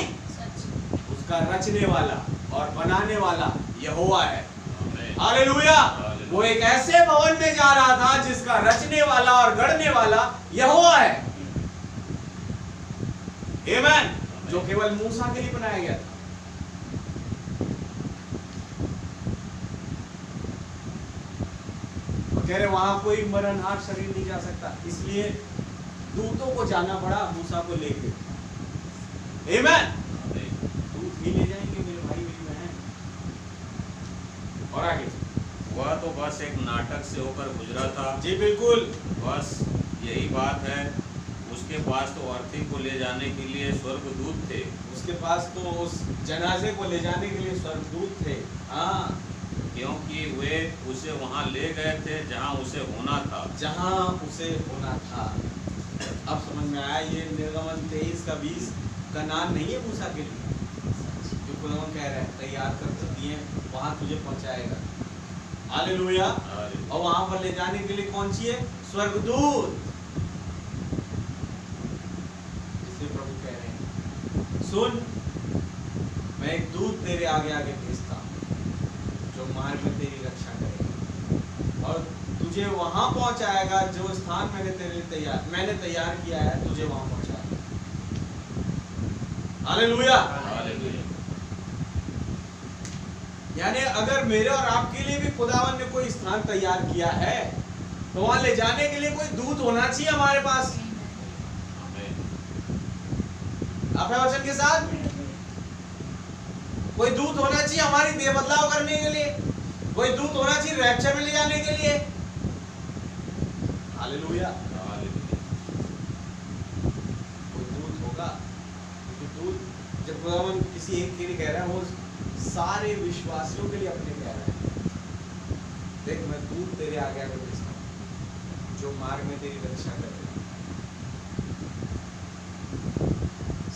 उसका रचने वाला और बनाने वाला यहोवा है। हालेलुया। वो एक ऐसे भवन में जा रहा था जिसका रचने वाला और गढ़ने वाला यहोवा है। आमेन। जो केवल मूसा के लिए बनाया गया था। कह रहे वहां कोई मरणहार शरीर नहीं जा सकता, इसलिए दूतों को जाना पड़ा मूसा को लेके। आमेन। दूत ही ले जाएंगे मेरे भाई मेरी बहन। और आगे, वह तो बस एक नाटक से होकर गुजरा था। जी बिल्कुल, बस यही बात है। उसके पास तो अर्थी को ले जाने के लिए स्वर्गदूत थे। उसके पास तो उस जनाजे को ले जाने के लिए स्वर्गदूत थे। हाँ, क्योंकि वे उसे वहां ले गए थे जहां उसे होना था। जहां उसे होना था। अब समझ में आया। ये निर्गमन 23:20 का नाम नहीं है मूसा के लिए, जो खुदावन कह रहे हैं तैयार कर दिए वहां तुझे पहुंचाएगा। हालेलुया। और वहां पर ले जाने के लिए कौन चाहिए? स्वर्गदूत। इसलिए प्रभु कह रहे हैं, सुन, मैं एक दूत तेरे आगे आगे भेजता हूं जो मार्ग में तेरी रक्षा करेगा और तुझे वहां पहुंचाएगा जो स्थान मैंने तैयार किया है, तुझे वहां पहुंचाएगा। हालेलुया। यानी अगर मेरे और आपके लिए भी खुदावन ने कोई स्थान तैयार किया है तो वहां ले जाने के लिए कोई दूत होना चाहिए हमारे पास। आप है वचन के साथ? कोई दूत होना चाहिए हमारी देह बदलाव करने के लिए, कोई दूत होना चाहिए रैप्चर में ले जाने के लिए। हालेलुया। कोई दूत होगा, क्योंकि दूत जब खुदावन किसी एक के लिए कह रहा है, वो सारे विश्वासियों के लिए अपने कह रहा है, देख मैं दूत तेरे आगे आगे भेजता हूं जो मार्ग में तेरी रक्षा करेगा।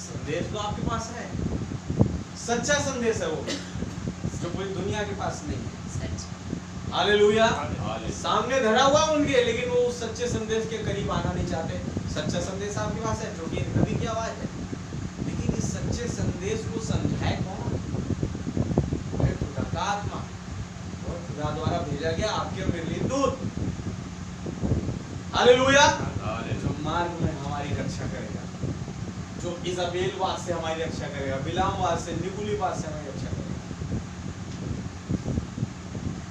संदेश तो आपके पास है, सच्चा संदेश है वो, जो पूरी दुनिया के पास नहीं है। हालेलुया। सामने धरा हुआ उनके, लेकिन वो उस सच्चे संदेश के करीब आना नहीं चाहते। सच्चा संदेश आपके पास है, जो कि एक नबी की आवाज है, लेकिन इस सच्चे संदेश को समझाए कौन? खुदा का आत्मा, और खुदा द्वारा भेजा गया आपके और मेरे लिए दूत। हालेलुया। जो मार्ग में हमारी रक्षा करेगा, जो इजाबेल वाद से हमारी रक्षा करेगा, बिलाम वाद से, निकुली वाद से हमारी रक्षा करेगा।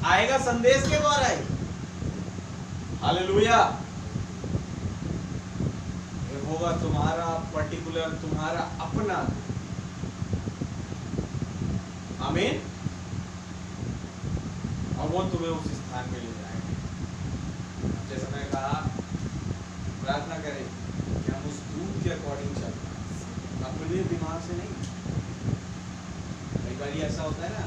आएगा संदेश के द्वारा ही। हालेलुया। ये होगा तुम्हारा पर्टिकुलर, तुम्हारा अपना। आमीन। और वो तुम्हें उस स्थान में ले जाएगा। जैसे मैंने कहा, प्रार्थना करें कि हम उस दूत के अकॉर्डिंग चलते, अपने दिमाग से नहीं। कई बार ऐसा होता है ना,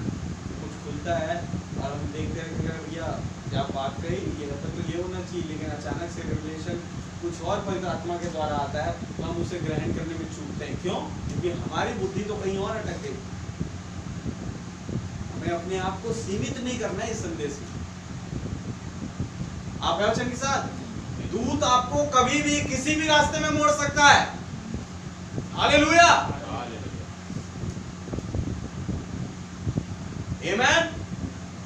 कुछ खुलता है और हम देखते हैं कि भैया क्या बात कही, ये मतलब तो ये होना चाहिए, लेकिन अचानक से रिवलेशन कुछ और पवित्र आत्मा के द्वारा आता है, तो हम उसे ग्रहण करने में चूकते हैं। क्यों? क्योंकि हमारी बुद्धि तो कहीं और अटक गई। हमें अपने आप को सीमित नहीं करना है इस संदेश में। आप है वचन के साथ? दूत आपको कभी भी किसी भी रास्ते में मोड़ सकता है। हालेलुया। आमीन।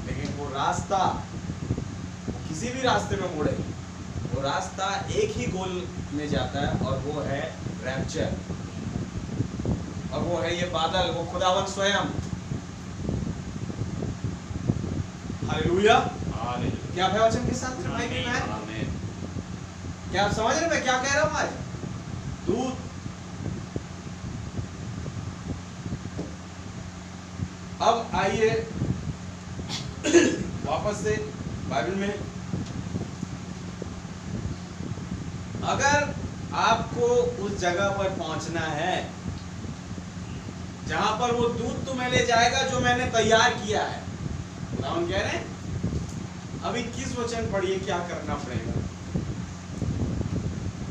लेकिन वो रास्ता, वो किसी भी रास्ते में मोड़े, वो रास्ता एक ही गोल में जाता है, और वो है रैप्चर, और वो है ये बादल, वो खुदावन स्वयं। हालेलुया। क्या है वचन के साथ? क्या आप समझ रहे मैं क्या कह रहा हूं आज? दूत। अब आइए वापस से बाइबल में। अगर आपको उस जगह पर पहुंचना है जहां पर वो दूत तुम्हें ले जाएगा जो मैंने तैयार किया है, खुदावन कह रहे हैं, अभी 21 वचन पढ़िए, क्या करना पड़ेगा?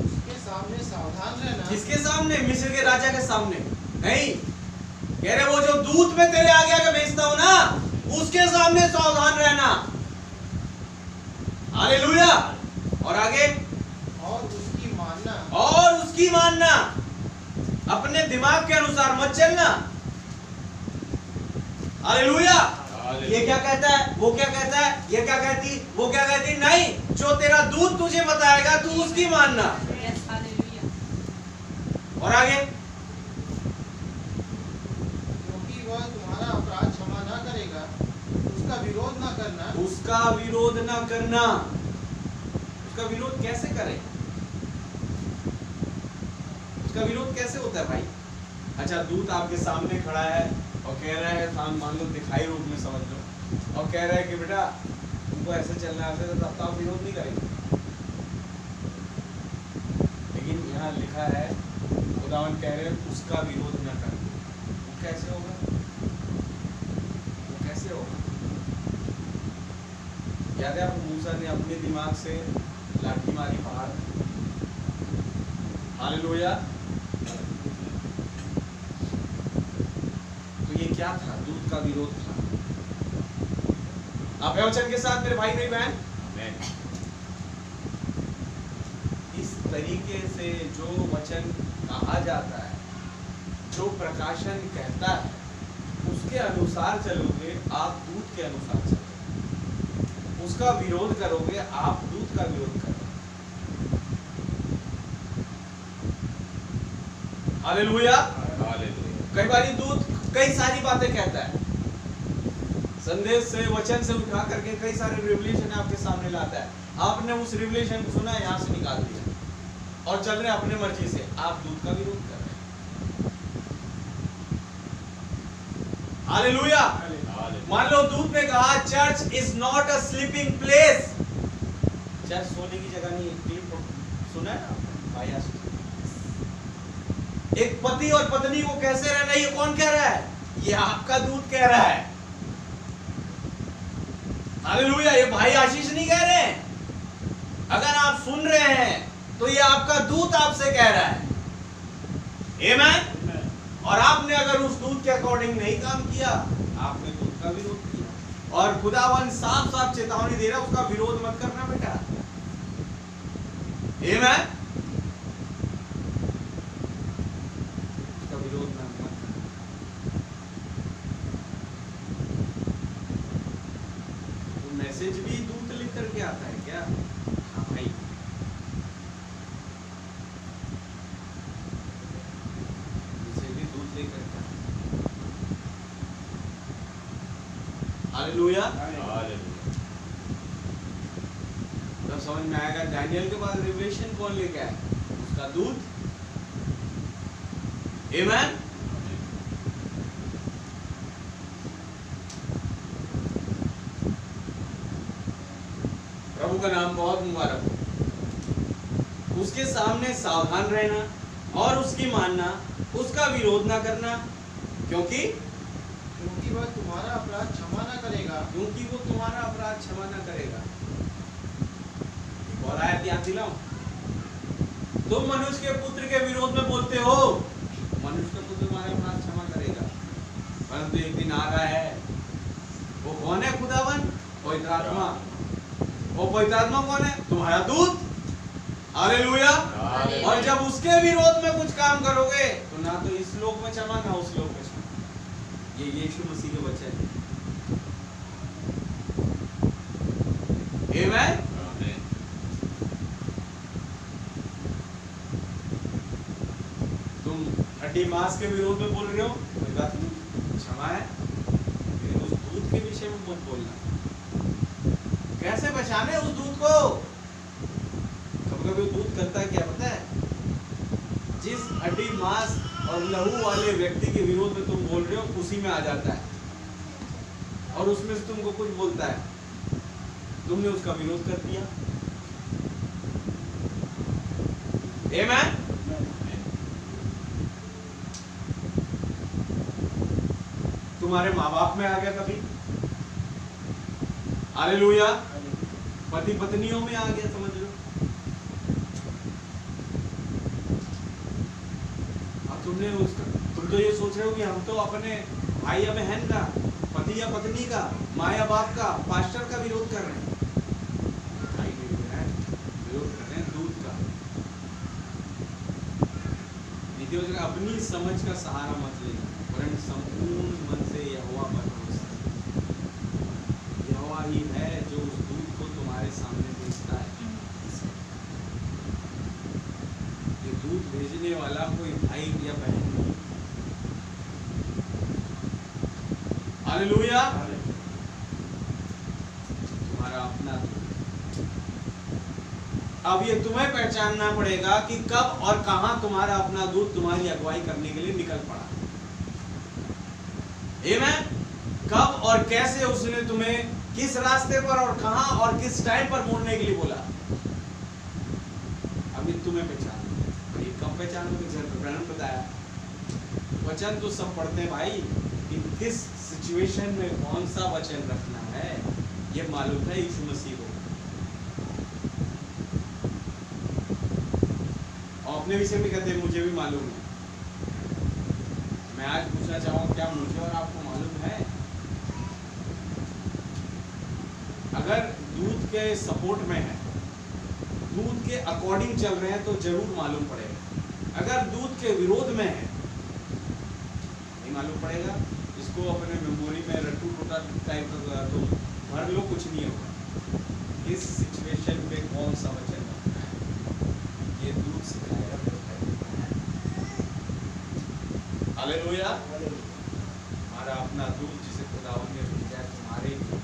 उसके सामने सावधान रहना। किसके सामने? मिस्र के राजा के सामने नहीं, कह रहे वो जो दूत में तेरे आगे आगे भेजता हूं ना, उसके सामने सावधान रहना। हालेलुया। और आगे, और उसकी मानना। और उसकी मानना, अपने दिमाग के अनुसार मत चलना। हालेलुया। ये क्या कहता है, वो क्या कहता है, ये क्या कहती, वो क्या कहती, नहीं, जो तेरा दूत तुझे बताएगा तू उसकी मानना। और आगे, क्योंकि वह तुम्हारा अपराध क्षमा ना करेगा, उसका विरोध ना करना। उसका विरोध ना करना। उसका विरोध कैसे करें? उसका विरोध कैसे होता है भाई? अच्छा, दूत आपके सामने खड़ा है और कह रहा है, मान लो दिखाई रूप में समझ लो, और कह रहा है कि बेटा तुमको ऐसे चलना है, तो तब आप विरोध नहीं करेंगे। लेकिन यहाँ लिखा है, खुदावन कह रहे हैं उसका विरोध न करना। वो कैसे होगा? वो कैसे होगा? याद है आपको, मूसा ने अपने दिमाग से लाठी मारी पहाड़। हालेलुया। तो ये क्या था? दूत का विरोध था। आप वचन के साथ मेरे भाई मेरी बहन, इस तरीके से जो वचन कहा जाता है, जो प्रकाशन कहता है, उसके अनुसार चलोगे आप दूत के अनुसार चलोगे। उसका विरोध करोगे आप दूत का विरोध करोगे। हालेलुया। कई बार दूत कई सारी बातें कहता है, संदेश से, वचन से उठा करके कई सारे रिवलेशन आपके सामने लाता है। आपने उस रिवलेशन को सुना, यहाँ से निकाल दिया और चल रहे अपने मर्जी से, आप दूत का विरोध कर रहे हैं। हालेलुया। मान लो दूत ने कहा church is not a sleeping place, church सोने की जगह नहीं है। सुना है ना भाई? एक पति और पत्नी को कैसे रहना, ये कौन कह रहा है? ये आपका दूत कह रहा है। हालेलुया। ये भाई आशीष नहीं कह रहे हैं। अगर आप सुन रहे हैं तो ये आपका दूत आपसे कह रहा है। आमीन। और आपने अगर उस दूत के अकॉर्डिंग नहीं काम किया, आपने दूत का विरोध किया। और खुदावन साफ साफ चेतावनी दे रहा है, उसका विरोध मत करना बेटा। आमीन। उसका विरोध मत करना। तो मैसेज भी दूत लिख करके आता है क्या? हाँ भाई। हालेलुया। तब समझ में आएगा दानियल के बाद रिवलेशन कौन लेके आया? उसका दूत। आमीन। प्रभु का नाम बहुत मुबारक हो। उसके सामने सावधान रहना और उसकी मानना, उसका विरोध ना करना, क्योंकि वह तुम्हारा अपराध क्षमा न करेगा। क्योंकि वो तुम्हारा अपराध क्षमा न करेगा। और आयत याद दिलाऊं, तुम मनुष्य के पुत्र के विरोध में बोलते हो मनुष्य का पुत्र तुम्हारा अपराध क्षमा करेगा, परंतु एक दिन आ रहा है, वो कौन है? खुदावन, पवित्र आत्मा। वो पवित्र आत्मा कौन है? तुम्हारा दूत। हालेलुया। और जब उसके विरोध में कुछ काम करोगे तो ना तो इस लोक में क्षमा, ना उस लोक में क्षमा। ये यीशु मसीह के वचन है। आमीन। तुम हड्डी मांस के विरोध में बोल रहे हो, कोई बात नहीं, क्षमा है, लेकिन उस दूत के विषय में मत बोलना। कैसे पहचाने उस दूत को? कभी कभी दूत करता है क्या पता है? जिस हड्डी मांस और लहू वाले व्यक्ति के विरोध में तुम बोल रहे हो, उसी में आ जाता है और उसमें से तुमको कुछ बोलता है, तुमने उसका विरोध कर दिया। आमीन। तुम्हारे माँ बाप में आ गया कभी? हालेलुया। पति पत्नियों में आ गया, समझ लो। तुमने उसका, तुम तो ये सोच रहे हो कि हम तो अपने भाई या बहन का, पति या पत्नी का, माँ या बाप का, पास्टर का विरोध कर रहे हैं। भाई विरोध कर रहे हैं दूत का। नीति अपनी समझ का सहारा मत लेना, वरन संपूर्ण मन से यहोवा पर भरोसा। यहोवा ही है जो उस दूत को तुम्हारे सामने भेजता है। ये दूत भेजने वाला कोई भाई या बहन नहीं। हालेलुया। तुम्हारा अपना दूत। अब ये तुम्हें पहचानना पड़ेगा कि कब और कहां तुम्हारा अपना दूत तुम्हारी अगुवाई करने के लिए निकल पड़ा। आमीन। कब और कैसे उसने तुम्हें किस रास्ते पर और कहां और किस टाइम पर मोड़ने के लिए बोला, अभी तुम्हें पहचानना। ये कब पहचानोगे? जैसे ब्रह्म बताया, वचन तो सब पढ़ते हैं भाई, कि किस सिचुएशन में कौन सा वचन रखना है ये मालूम है यीशु मसीह को। और अपने विषय में कहते हैं मुझे भी मालूम है। मैं आज पूछना चाहूँगा, क्या मुझे और आपको मालूम है? अगर दूत के सपोर्ट में है, दूत के अकॉर्डिंग चल रहे हैं तो जरूर मालूम पड़ेगा। अगर दूत के विरोध में है नहीं मालूम पड़ेगा। इसको अपने मेमोरी में रट्टू टोटा टाइप का तो भर लो, कुछ नहीं होगा। इस सिचुएशन में कौन सा वचन रखना है ये दूत सिखाएगा। हालेलुया। हमारा अपना दूत जिसे खुदावन ने भेजा है तुम्हारे लिए।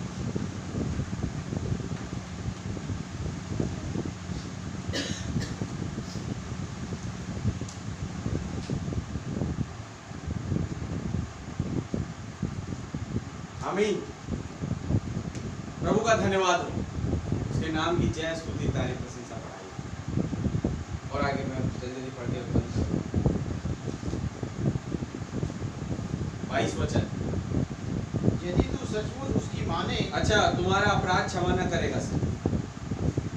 आमीन। प्रभु का धन्यवाद हो, उसके नाम की जय स्तुति तारीफ प्रशंसा बढ़ाई। और आगे मैं जल्दी पढ़ के बंद करूं। 22 वचन। यदि तू सचमुच उसकी माने, अच्छा, तुम्हारा अपराध क्षमा न करेगा सर,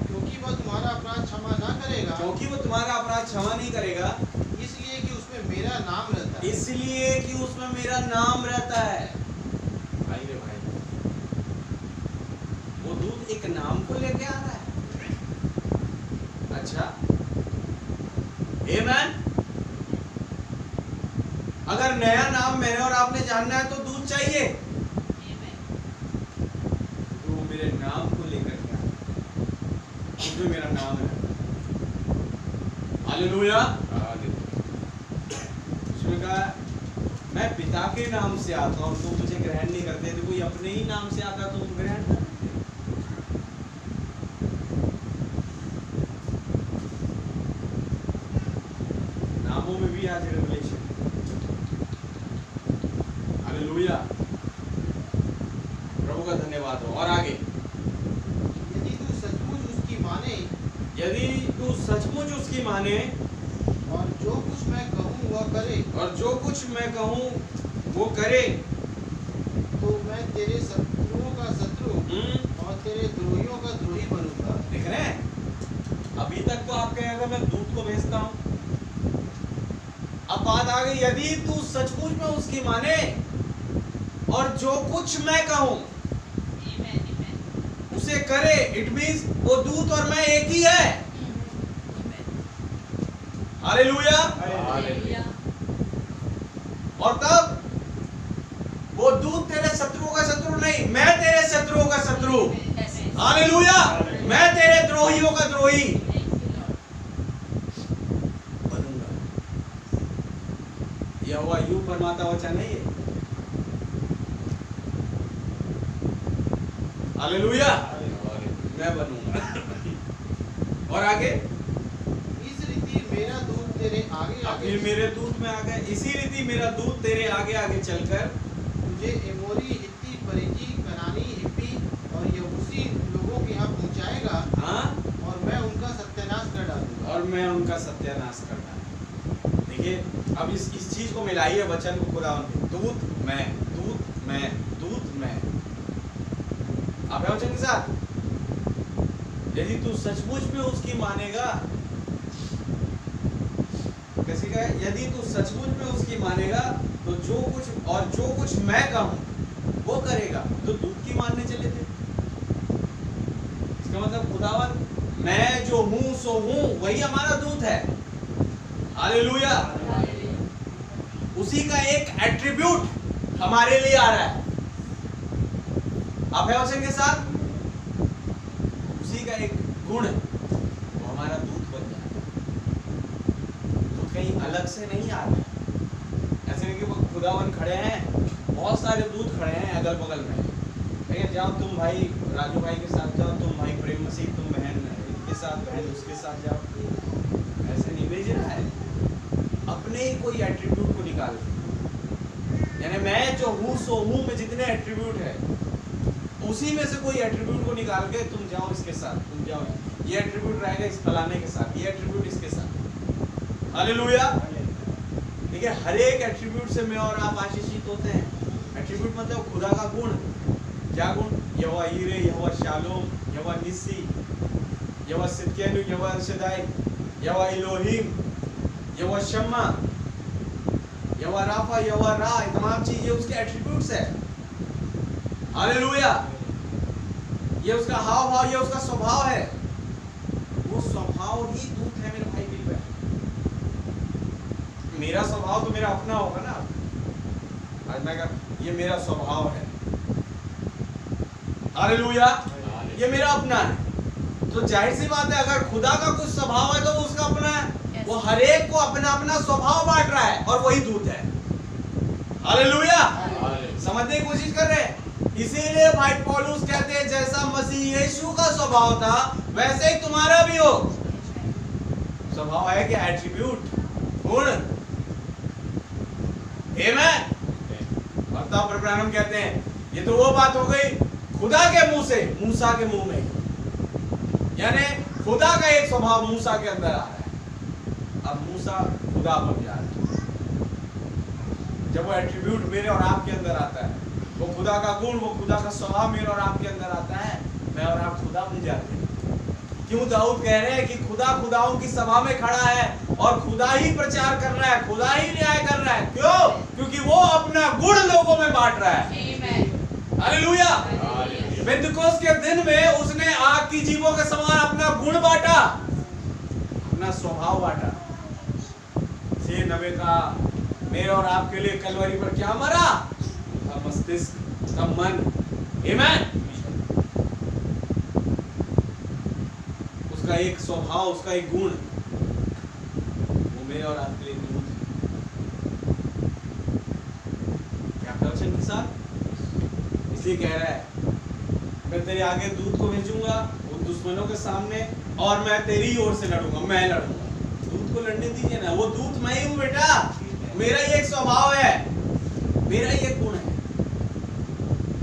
क्योंकि वह तुम्हारा अपराध क्षमा न करेगा, क्योंकि वो तुम्हारा अपराध क्षमा नहीं करेगा, इसलिए कि उसमें मेरा नाम रहता है। इसलिए कि उसमें मेरा नाम रहता है। भाई रे भाई, वो दूत एक नाम को लेके आ रहा है। अच्छा, आमेन। अगर नया नाम मैंने और आपने जानना है तो दूत चाहिए, तो वो मेरे नाम को लेकर के आया, उसमें मेरा नाम है। हालेलुया। उसने कहा मैं पिता के नाम से आता हूं, तुम मुझे ग्रहण नहीं करते, तो कोई अपने ही नाम से आता तो तुम ग्रहण करते। नामों में भी आज रेवलेशन। हालेलुया, प्रभु का धन्यवाद हो। और आगे, यदि तू सचमुच उसकी माने, यदि तू सचमुच उसकी माने और जो कुछ मैं कहूँ वह करे, और जो कुछ मैं कहूँ वो करे, तो मैं तेरे शत्रुओं का शत्रु और तेरे द्रोहियों का द्रोही बनूंगा। देख रहे हैं, अभी तक तो आप कहेंगे मैं दूत को भेजता हूं, अब बात आ गई यदि तू सचमुच में उसकी माने और जो कुछ मैं कहूं उसे करे, इट मींस वो दूत और मैं एक ही है। हालेलुया। और तब वो दूत तेरे शत्रुओं का शत्रु नहीं, मैं तेरे शत्रुओं का शत्रु। हालेलुया, मैं तेरे द्रोहियों का द्रोही बनूंगा। यहोवा यूं फरमाता वचन नहीं है। हालेलुया, मैं बनूंगा। और आगे, इस रीति मेरा दूत तेरे आगे अब आगे फिर मेरे दूत में आ गए, इसी रीति मेरा दूत तेरे आगे आगे चलकर तुझे एमोरी, हित्ती, परिज्जी, कनानी, हिब्बी और यबूसी लोगों के यहाँ पहुँचाएगा, हाँ, और मैं उनका सत्यानाश कर डालूंगा। और मैं उनका सत्यानाश करना। देखिए, अब इस चीज को मिलाइए वचन को खुदा उनके दूत मैं, दूत मैं, दूत मैं। आप है वचन के साथ। यदि तू सचमुच में उसकी मानेगा, कैसे कहे, यदि तू सचमुच में उसकी मानेगा तो जो कुछ मैं कहूं वो करेगा। तो दूत की मानने चले थे, इसका मतलब खुदावन मैं जो हूं सो हूं, वही हमारा दूत है। हालेलुया, उसी का एक एट्रीब्यूट हमारे लिए आ रहा है। आप है वचन के साथ, उसी का एक गुण वो हमारा दूत बन जाता है। दूत कहीं अलग से नहीं आ रहा है, ऐसे नहीं कि वो खुदावन खड़े हैं, बहुत सारे दूत खड़े हैं अगल बगल में, ठीक है, जाओ तुम भाई राजू भाई के साथ जाओ, तुम भाई प्रेम मसीह, तुम बहन इसके साथ, बहन उसके साथ जाओ। ऐसे नहीं भेज रहा है, अपने ही कोई एट्रीब्यूट को निकाल, यानी मैं जो हूँ सो हूँ में जितने एट्रीब्यूट है उसी में से कोई एट्रीब्यूट को निकाल के तुम जाओ इसके साथ, तुम जाओ ये एट्रीब्यूट रहेगा इस फलाने के साथ, ये एट्रीब्यूट इसके साथ। हालेलुया। देखिए, हर एक एट्रीब्यूट से मैं और आप आशीषित होते हैं। एट्रीब्यूट मतलब खुदा का गुण। क्या गुण? यहोवा यीरे, यहोवा शालोम, यहोवा निस्सी, यहोवा सिदकेनु, यहोवा अल-शदाई, यहोवा इलोहिम, यहोवा शम्मा, यहोवा राफा, यहोवा रा, तमाम चीजें उसके एट्रीब्यूट्स है। हालेलुया। ये उसका हाव भाव, ये उसका स्वभाव है। वो स्वभाव ही दूत है मेरे भाई दिल पे। मेरा स्वभाव तो मेरा अपना होगा ना। आज मैं कह, ये मेरा स्वभाव है। हालेलुया, ये मेरा अपना है। तो जाहिर सी बात है, अगर खुदा का कुछ स्वभाव है तो वो उसका अपना है। वो हर एक को अपना अपना स्वभाव बांट रहा है, और वही दूत है। हालेलुया, समझने की कोशिश कर रहे हैं। इसीलिए भाई पौलुस कहते हैं जैसा मसीह यीशु का स्वभाव था वैसे ही तुम्हारा भी हो। स्वभाव है कि एट्रीब्यूट, गुण। आमेन। और तब ब्रैनम कहते हैं ये तो वो बात हो गई खुदा के मुंह से मूसा के मुंह में, यानी खुदा का एक स्वभाव मूसा के अंदर आ रहा है। अब मूसा खुदा बन जा रहा है। जब वो एट्रीब्यूट मेरे और आपके अंदर आता है, वो खुदा का गुण, वो खुदा का स्वभाव मेरे और आपके अंदर आता है, मैं और आप खुदा बन जाते हैं। क्यों दाऊद कह रहे हैं कि खुदा खुदाओं की सभा में खड़ा है और खुदा ही प्रचार कर रहा है, खुदा ही न्याय कर रहा है। क्यों? क्योंकि वो अपना गुण लोगों में बांट रहा है। हालेलुया। पेंतिकोस्त के दिन में उसने आग की जीवों के समान अपना गुण बांटा, अपना स्वभाव बांटा। से नबी का मेरे और आपके लिए कलवरी पर क्या मरा? उसका मस्तिष्क, उसका मन। आमीन। उसका एक स्वभाव, उसका एक गुण, वो मेरे और आपके लिए गुण। क्या वचन के साथ इसलिए कह रहा है, मैं तेरे आगे दूत को भेजूंगा उन दुश्मनों के सामने और मैं तेरी ओर से लड़ूंगा, मैं लड़ूंगा। दूत को लड़ने दीजिए ना, वो दूत मैं ही हूं बेटा। मेरा ही एक स्वभाव है, मेरा ही एक गुण है।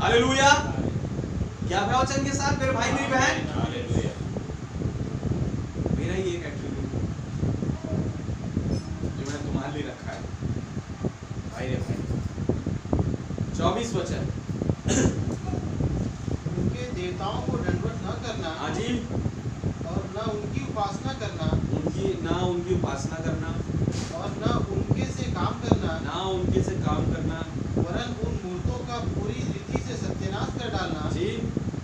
हालेलुया। क्या वचन के साथ मेरे भाई मेरी बहन, मेरा ही एक एट्रीब्यूट जो मैंने तुम्हारे लिए रखा है भाई रे भाई। 24 वचन, उनके देवताओं को दंडवत न करना, हाँ जी, और न उनकी उपासना करना, ना उनकी उपासना करना, और न उनके से काम करना, ना उनके से काम करना, वरन उन मूर्तों का पूरी रीति से सत्यानाश कर डालना जी,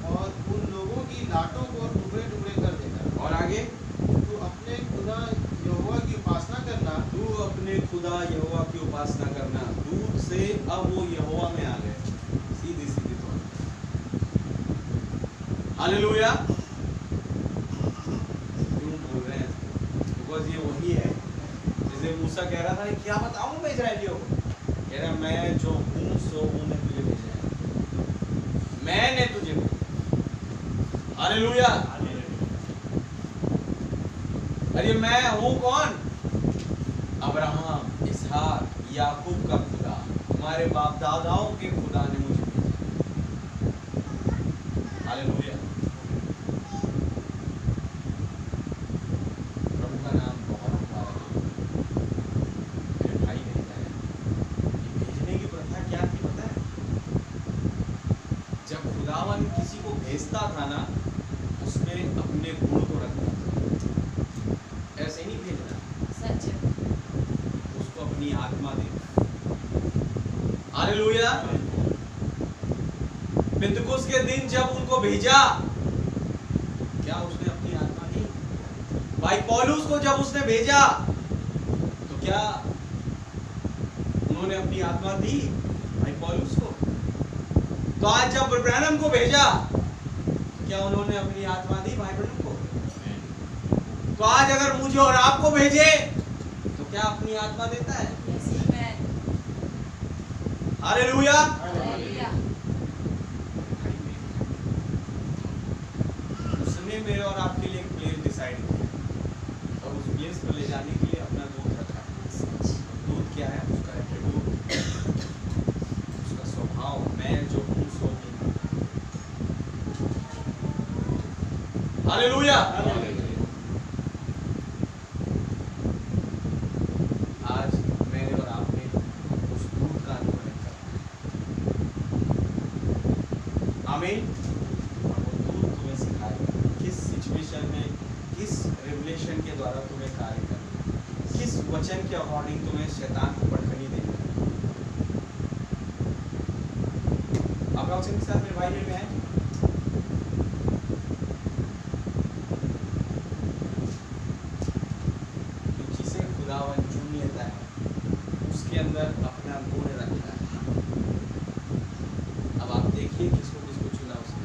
और उन लोगों की लाटों को टुकड़े टुकड़े कर देना। और आगे, तू अपने खुदा यहोवा की उपासना करना, तू अपने खुदा यहोवा की उपासना करना। दूध से अब वो यहोवा में आ गए, सीधी सीधी तौर पर। हालेलुया। क्यों बोल रहे हैं? बिकॉज़ ये वही है जैसे मूसा कह रहा था, क्या बताऊं मैं इस्राएलियों को? कह रहा मैं जो हूं सो हूं ने तुझे भेजा है, मैंने तुझे भेजा। हालेलुया। अरे मैं हूं कौन? अब्राहम, इसहाक, याकूब का खुदा, तुम्हारे बाप दादाओं के खुदा ने मुझे भेजा। हालेलुया। प्रभु का नाम बहुत मुबारक है। मेरे भाई भेजा है। ये भेजने की प्रथा क्या थी पता है? जब खुदावन किसी को भेजता था ना, उसमें अपने गुण को रखता था। ऐसे ही नहीं भेजना, उसको अपनी आत्मा देना। हालेलुया। पेंतिकोस्त के दिन जब उनको भेजा, क्या उसने अपनी आत्मा दी? भाई पौलुस को जब उसने भेजा तो क्या उन्होंने अपनी आत्मा दी भाई पौलुस को? तो आज जब ब्रैनम को भेजा तो क्या उन्होंने अपनी आत्मा दी भाई ब्रैनम को? तो आज अगर मुझे और आपको भेजे तो क्या अपनी आत्मा देता है? हालेलुया। उसने मेरे और आपके लिए एक प्लेस डिसाइड किया और उस प्लेस पर ले जाने के लिए अपना दूत रखा है। दूत क्या है? उसका एट्रीब्यूट, उसका स्वभाव, मैं जो हूं सो हूं। हालेलुया। आज मैंने और आपने उस दूत का अनुकरण करना है। आमीन। और वो दूत तुम्हें सिखाएगा किस सिचुएशन में, किस रिवलेशन के द्वारा तुम्हें कार्य करना है, किस वचन के अकॉर्डिंग तुम्हें शैतान को पटखनी देना है। आपका वचन के साथ मेरे भाई में है। जिसे खुदावन चुन लेता है उसके अंदर अपना गुण रखता है। अब आप देखिए किसको किसको चुना उसने।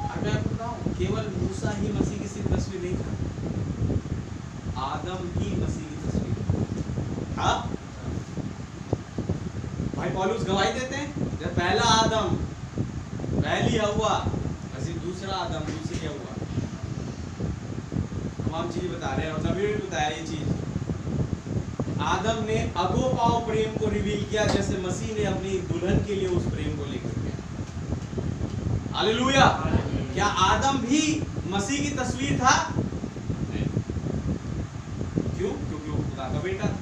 अब मैं आपको बताऊं, केवल मूसा ही मसीह की सिर्फ तस्वीर नहीं था, आदम ही मसीह की तस्वीर। हाँ भाई पौलुस गवाही देते हैं, जब पहला आदम, पहली हव्वा, मसीह दूसरा आदम, दूसरी हव्वा, तमाम चीजें बता रहे हैं और नबी ने बताया ये चीज। आदम ने अगोपाव प्रेम को रिवील किया, जैसे मसीह ने अपनी दुल्हन के लिए उस प्रेम को लेकर गया। हालेलुया। क्या आदम भी मसीह की तस्वीर था? क्यों? क्योंकि वो खुदा का बेटा था।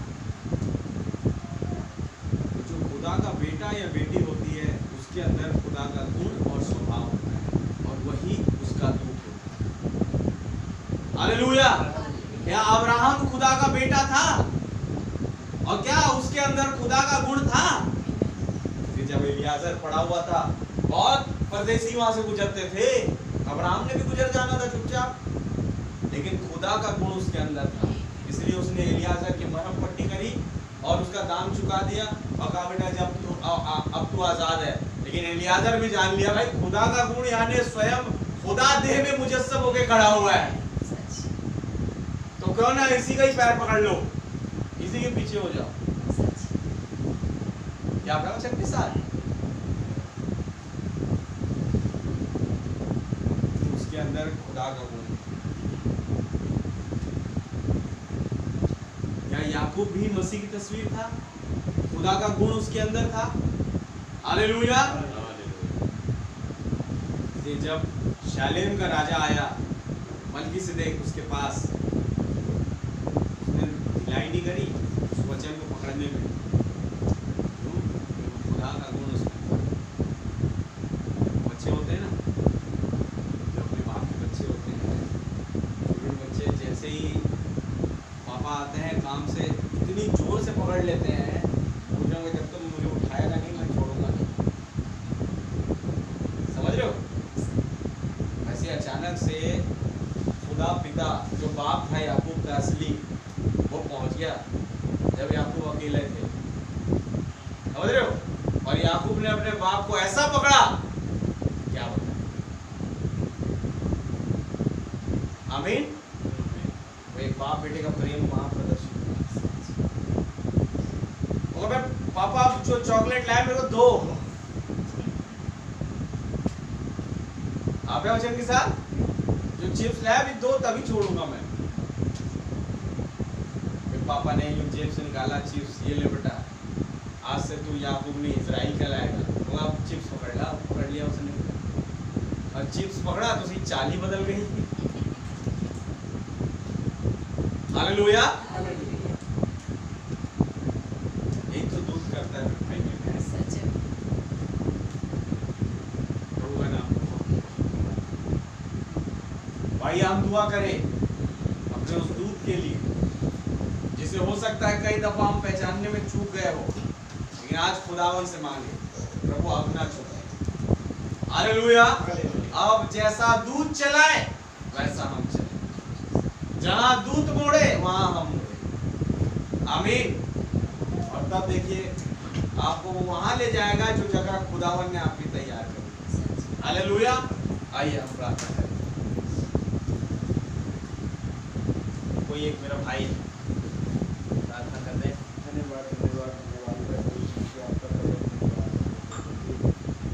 जो खुदा का बेटा या बेटी होती है उसके अंदर खुदा का गुण और स्वभाव होता है और वही उसका दूत होता है। हालेलुया। क्या अब्राहम खुदा का बेटा था? और क्या उसके अंदर खुदा का गुण था? फिर जब एलियाजर पड़ा हुआ था, बहुत परदेसी वहां से गुजरते थे, अब्राहम ने भी गुजर जाना था चुपचाप, लेकिन खुदा का गुण उसके अंदर था। इसलिए उसने एलियाजर की मरहम पट्टी करी और उसका दाम चुका दिया और कहा बेटा जब तू अब तू आजाद है। लेकिन एलियाजर भी जान लिया भाई खुदा का गुण यानी स्वयं खुदा देह में मुजस्सम होके खड़ा हुआ है, तो क्यों ना इसी का ही पैर पकड़ लो, इसी के पीछे हो जाओ। क्या कहा वचन के साथ? उसके अंदर खुदा का गुण। क्या याकूब भी मसीह की तस्वीर था? खुदा का गुण उसके अंदर था। हालेलुया। जब शालेम का राजा आया मलकीसिदक उसके पास, उसने ढिलाई नहीं करी उस वचन को पकड़ने में। खुदा का गुण उसमें। बच्चे होते हैं ना, जो अपने बाप के बच्चे होते हैं, छोटे बच्चे जैसे ही पापा आते हैं काम से इतनी जोर से पकड़ लेते हैं, पूछोगे जब तक मुझे उठाएगा नहीं मैं छोड़ूंगा नहीं। समझ रहे हो? ऐसे अचानक से खुदा पिता जो बाप था याकूब का असली, वो पहुंच गया जब याकूब अकेले थे। समझ रहे हो? और याकूब ने अपने बाप को ऐसा पकड़ा, क्या बताएं। आमीन। वो एक बाप बेटे का प्रेम वहां प्रदर्शित हुआ। पापा जो चॉकलेट लाए मेरे को दो, आप वचन के साथ जो चिप्स लाया भी दो, तभी छोड़ूंगा मैं। फिर पापा ने यूं जेब से निकाला चिप्स, ये ले बेटा, आज से तू याकूब नहीं इजराइल का लाएगा। तो आप चिप्स पकड़ लिया उसने, और चिप्स पकड़ा तो उसकी चाल ही बदल गई। हालेलुया। यही तो दूध करता है भाई में। भाई हम दुआ करें अपने उस दूत के लिए, जिसे हो सकता है कई दफा हम पहचानने में चूक गए हो, लेकिन आज खुदावन से मांगे प्रभु अब ना चुकाए। हालेलुया। अब जैसा दूत चलाए वैसा हम चले, जहां दूत मोड़े वहां हम मोड़े। आमीन। और तब देखिए आपको वो वहां ले जाएगा जो जगह खुदावन ने आपकी तैयार कर। हालेलुया। आइए हम प्रार्थना करें। कोई एक मेरा भाई प्रार्थना कर दे। धन्यवाद धन्यवाद धन्यवाद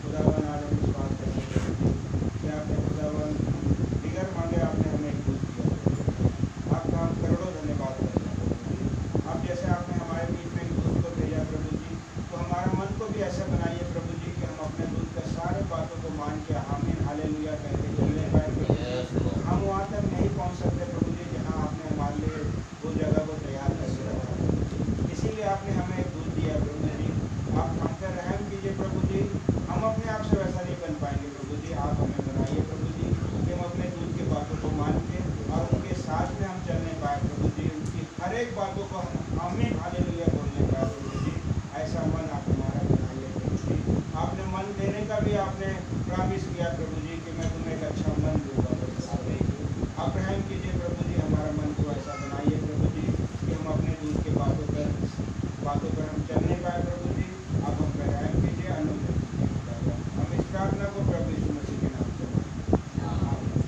खुदावन। आज हम विश्वास करेंगे कि आपने खुदावन बिगर मांगे आपने हमें एक दूत दिया। आपका हम करोड़ों धन्यवाद करते हैं। आप जैसे आपने हमारे बीच में एक दूत को भेजा प्रभु जी, तो हमारा मन को भी ऐसा बनाइए प्रभु जी कि हम अपने दूत के सारे बातों को मान के आमीन हालेलुया कहते चलने पाए। हम वहाँ तक नहीं पहुँच सकते प्रभु जी जहाँ आपने हमारे लिए वो जगह को तैयार करके रखा। इसीलिए आपने हमें एक दूत दिया प्रभु जी। आप हम पर रहम कीजिए प्रभु जी। हम अपने आप से वैसा नहीं बन पाएंगे प्रभु जी, आप हमें बनाइए प्रभु जी कि हम अपने दूत की बातों को मान के और उनके साथ में हम चलने पाए प्रभु जी। उनकी हर एक बातों को हम आमीन हालेलुया बोलने पाए प्रभु जी। ऐसा मन आप हमारा बनाइए प्रभु जी। आपने मन देने का भी आपने प्रॉमिस किया प्रभु जी कि मैं तुम्हें एक अच्छा मन दूंगा प्रभु। आप रहम कीजिए प्रभु जी, हमारा मन को ऐसा बनाइए प्रभु जी कि हम अपने दूत के बातों पर हम चलने पाए प्रभु जी। आप हम पर रहम कीजिए, अनुग्रह कीजिए। हम इस प्रार्थना को प्रभु यीशु मसीह के नाम से मांगते हैं। आमीन।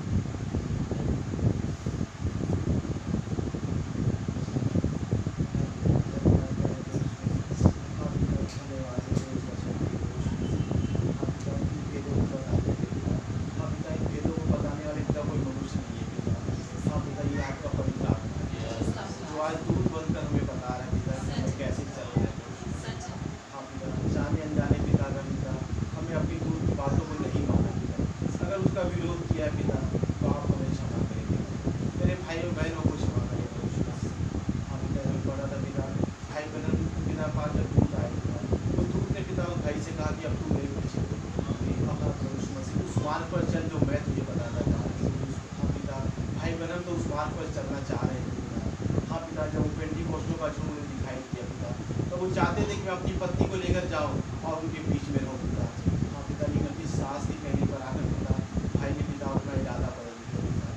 धन्यवाद बातों को नहीं माना पिता, अगर उसका विरोध किया है पिता तो आप हमें क्षमा करेंगे। मेरे भाइयों बहनों को क्षमा करें प्रभु यीशु। हम हम पढ़ा था पिता, भाई बहन पिता पास जब दूध आए पिता, उस दूध ने पिता उस भाई से कहा कि अब तू मेरे पीछे अपना प्रभु यीशु मसीह उस मार्ग पर चल जो मैं तुझे बताना चाह रहा हूँ। हाँ पिता, भाई बहन तो उस मार्ग पर चलना चाह रहे थे पिता। हाँ पिता, जब वो पेंटिकोस्टल का झूम दिखाई दिया पिता, तो वो चाहते थे कि मैं अपनी पत्नी को लेकर जाऊँ और उनके बीच में रहूँ पिता। हाँ पिता, लेकिन अपनी सास की कहने पर आकर पिता भाई ने पिता अपना इरादा बदल दिया पिता।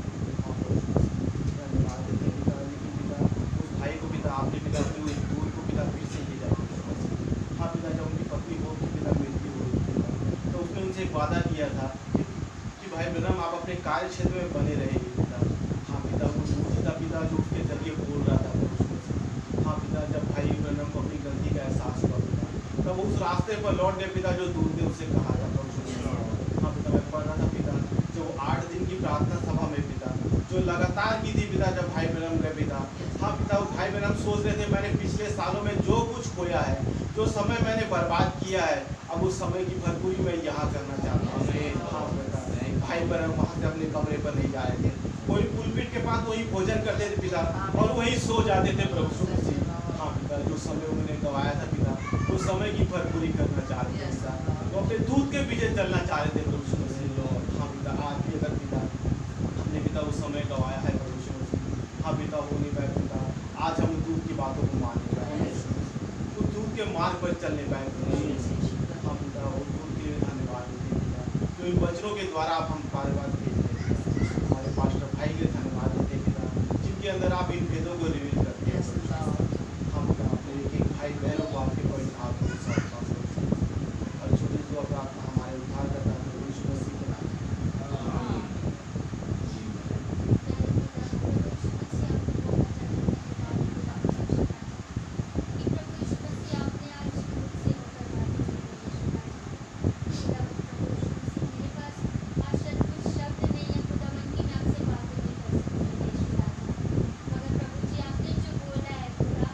हाँ प्रभु यीशु मसीह धन्यवाद देते हैं पिता, लेकिन पिता उस भाई को पिता आपने पिता अपने उस दूर को पिता फिर से ले जाए प्रभु यीशु मसीह। हाँ पिता, जब उनकी पत्नी हो की पिता मृत्यु हुई पिता, तो उसने उनसे एक वादा किया था कि भाई बहन आप अपने कार्य क्षेत्र में बने रहेंगे पिता। हाँ पिता, वो दूसरा पिता जो उसके जरिए बोल रहा था प्रभु यीशु मसीह। हाँ पिता, जब भाई बहन को अपनी गलती का एहसास हुआ पिता, तब उस रास्ते पर लौट गए पिता जो दूर ने उसे कहा था प्रभु यीशु मसीह। हाँ पिता, मैं पढ़ रहा था पिता जो 8 दिन की प्रार्थना सभा में पिता जो लगातार की थी पिता, जब भाई बहन गए पिता। हाँ पिता, वो भाई बहन सोच रहे थे मैंने पिछले सालों में जो कुछ खोया है, जो समय मैंने बर्बाद किया है, अब उस समय की भरपूरी मैं यहाँ करना चाहता हूँ। हाँ पिता, भाई बहन वहाँ से अपने कमरे पर नहीं जा रहे थे, कोई पुलपिट के पास वहीं भोजन करते थे पिता और वहीं सो जाते थे प्रभु यीशु मसीह। हाँ पिता, जो समय उन्होंने गवाया था पिता, उस समय की भरपूरी करना चाह रहे थे पिता, वो अपने दूध के पीछे चलना चाह रहे थे प्रभु यीशु मसीह। हाँ पिता, आज भी अगर पिता हमने पिता उस समय गवाया है प्रभु यीशु मसीह, हाँ पिता हो नहीं पाए पिता, आज हम दूध की बातों को मानने पाए, उस दूध के मार्ग पर चलने पाए प्रभु यीशु मसीह। हाँ पिता, वो दूध के लिए धन्यवाद देते हैं पिता, जो इन वचनों के द्वारा आप हम कार्यवाद भेजते हैं पिता। हमारे पास्टर भाई के धन्यवाद देते हैं पिता, जिनके अंदर आप इन भेदों को रिवील करते हैं प्रभु यीशु मसीह। हम पिता अपने एक भाई बहनों को आपके पवित्र हाथ में सौंपते हैं और छोटी सी प्रार्थना हमारे उद्धारकर्ता प्रभु यीशु मसीह के नाम में। आमीन। मगर प्रभु जी आपने जो बोला है पूरा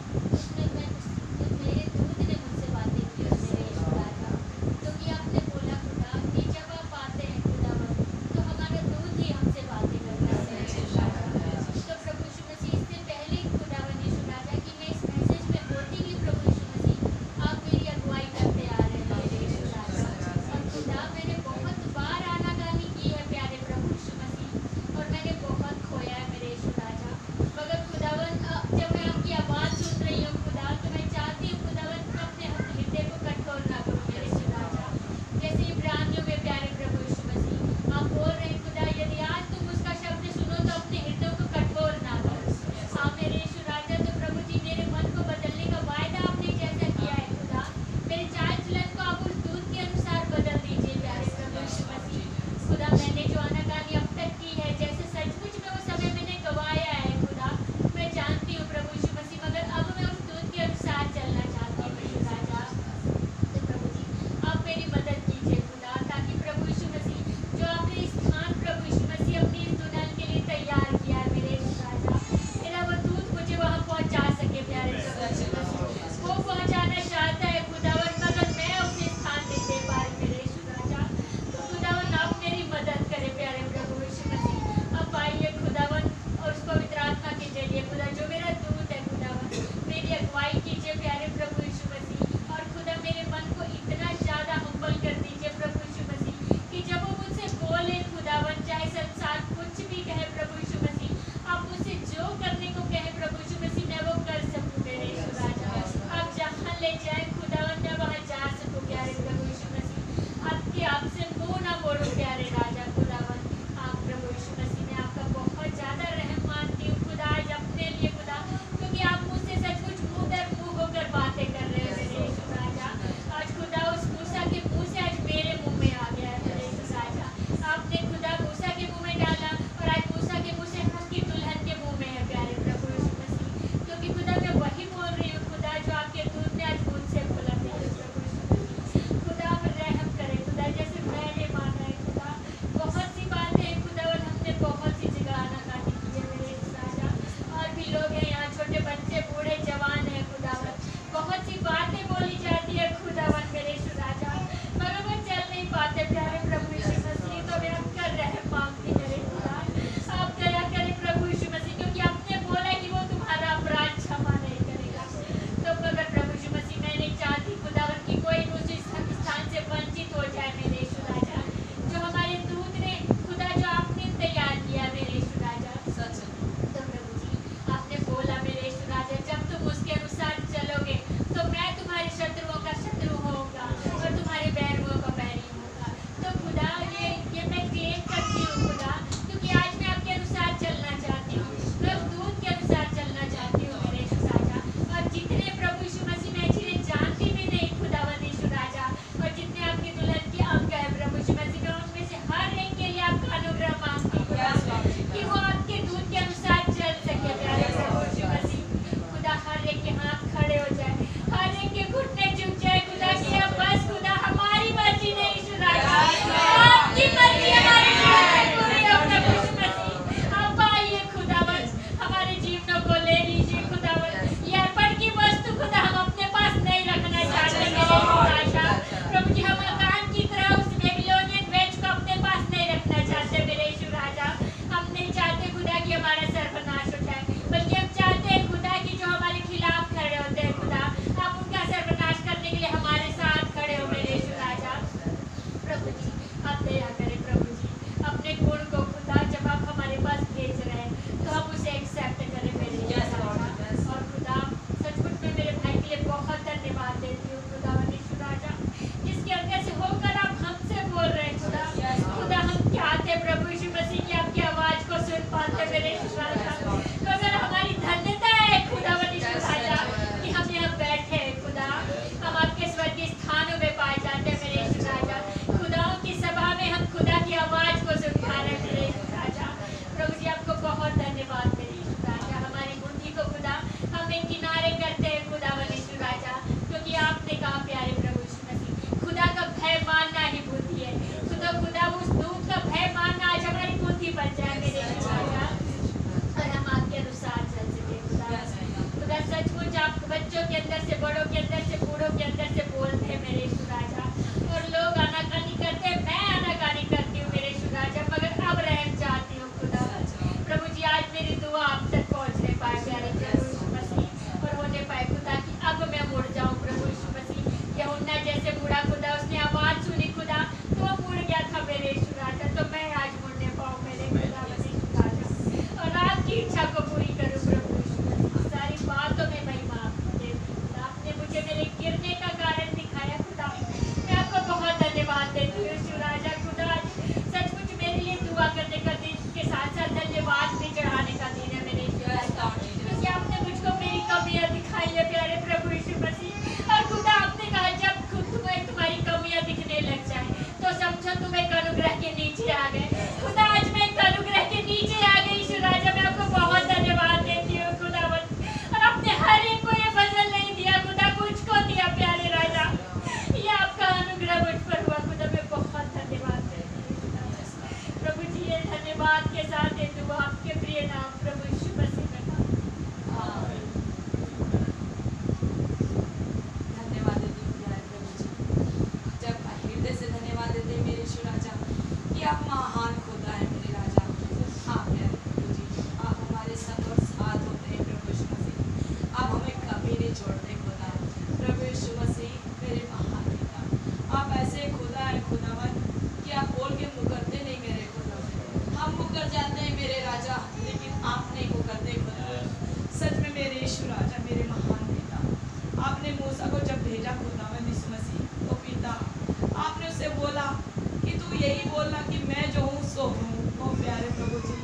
यही बोलना कि मैं जो हूँ सो हूँ। ओ प्यारे प्रभु जी,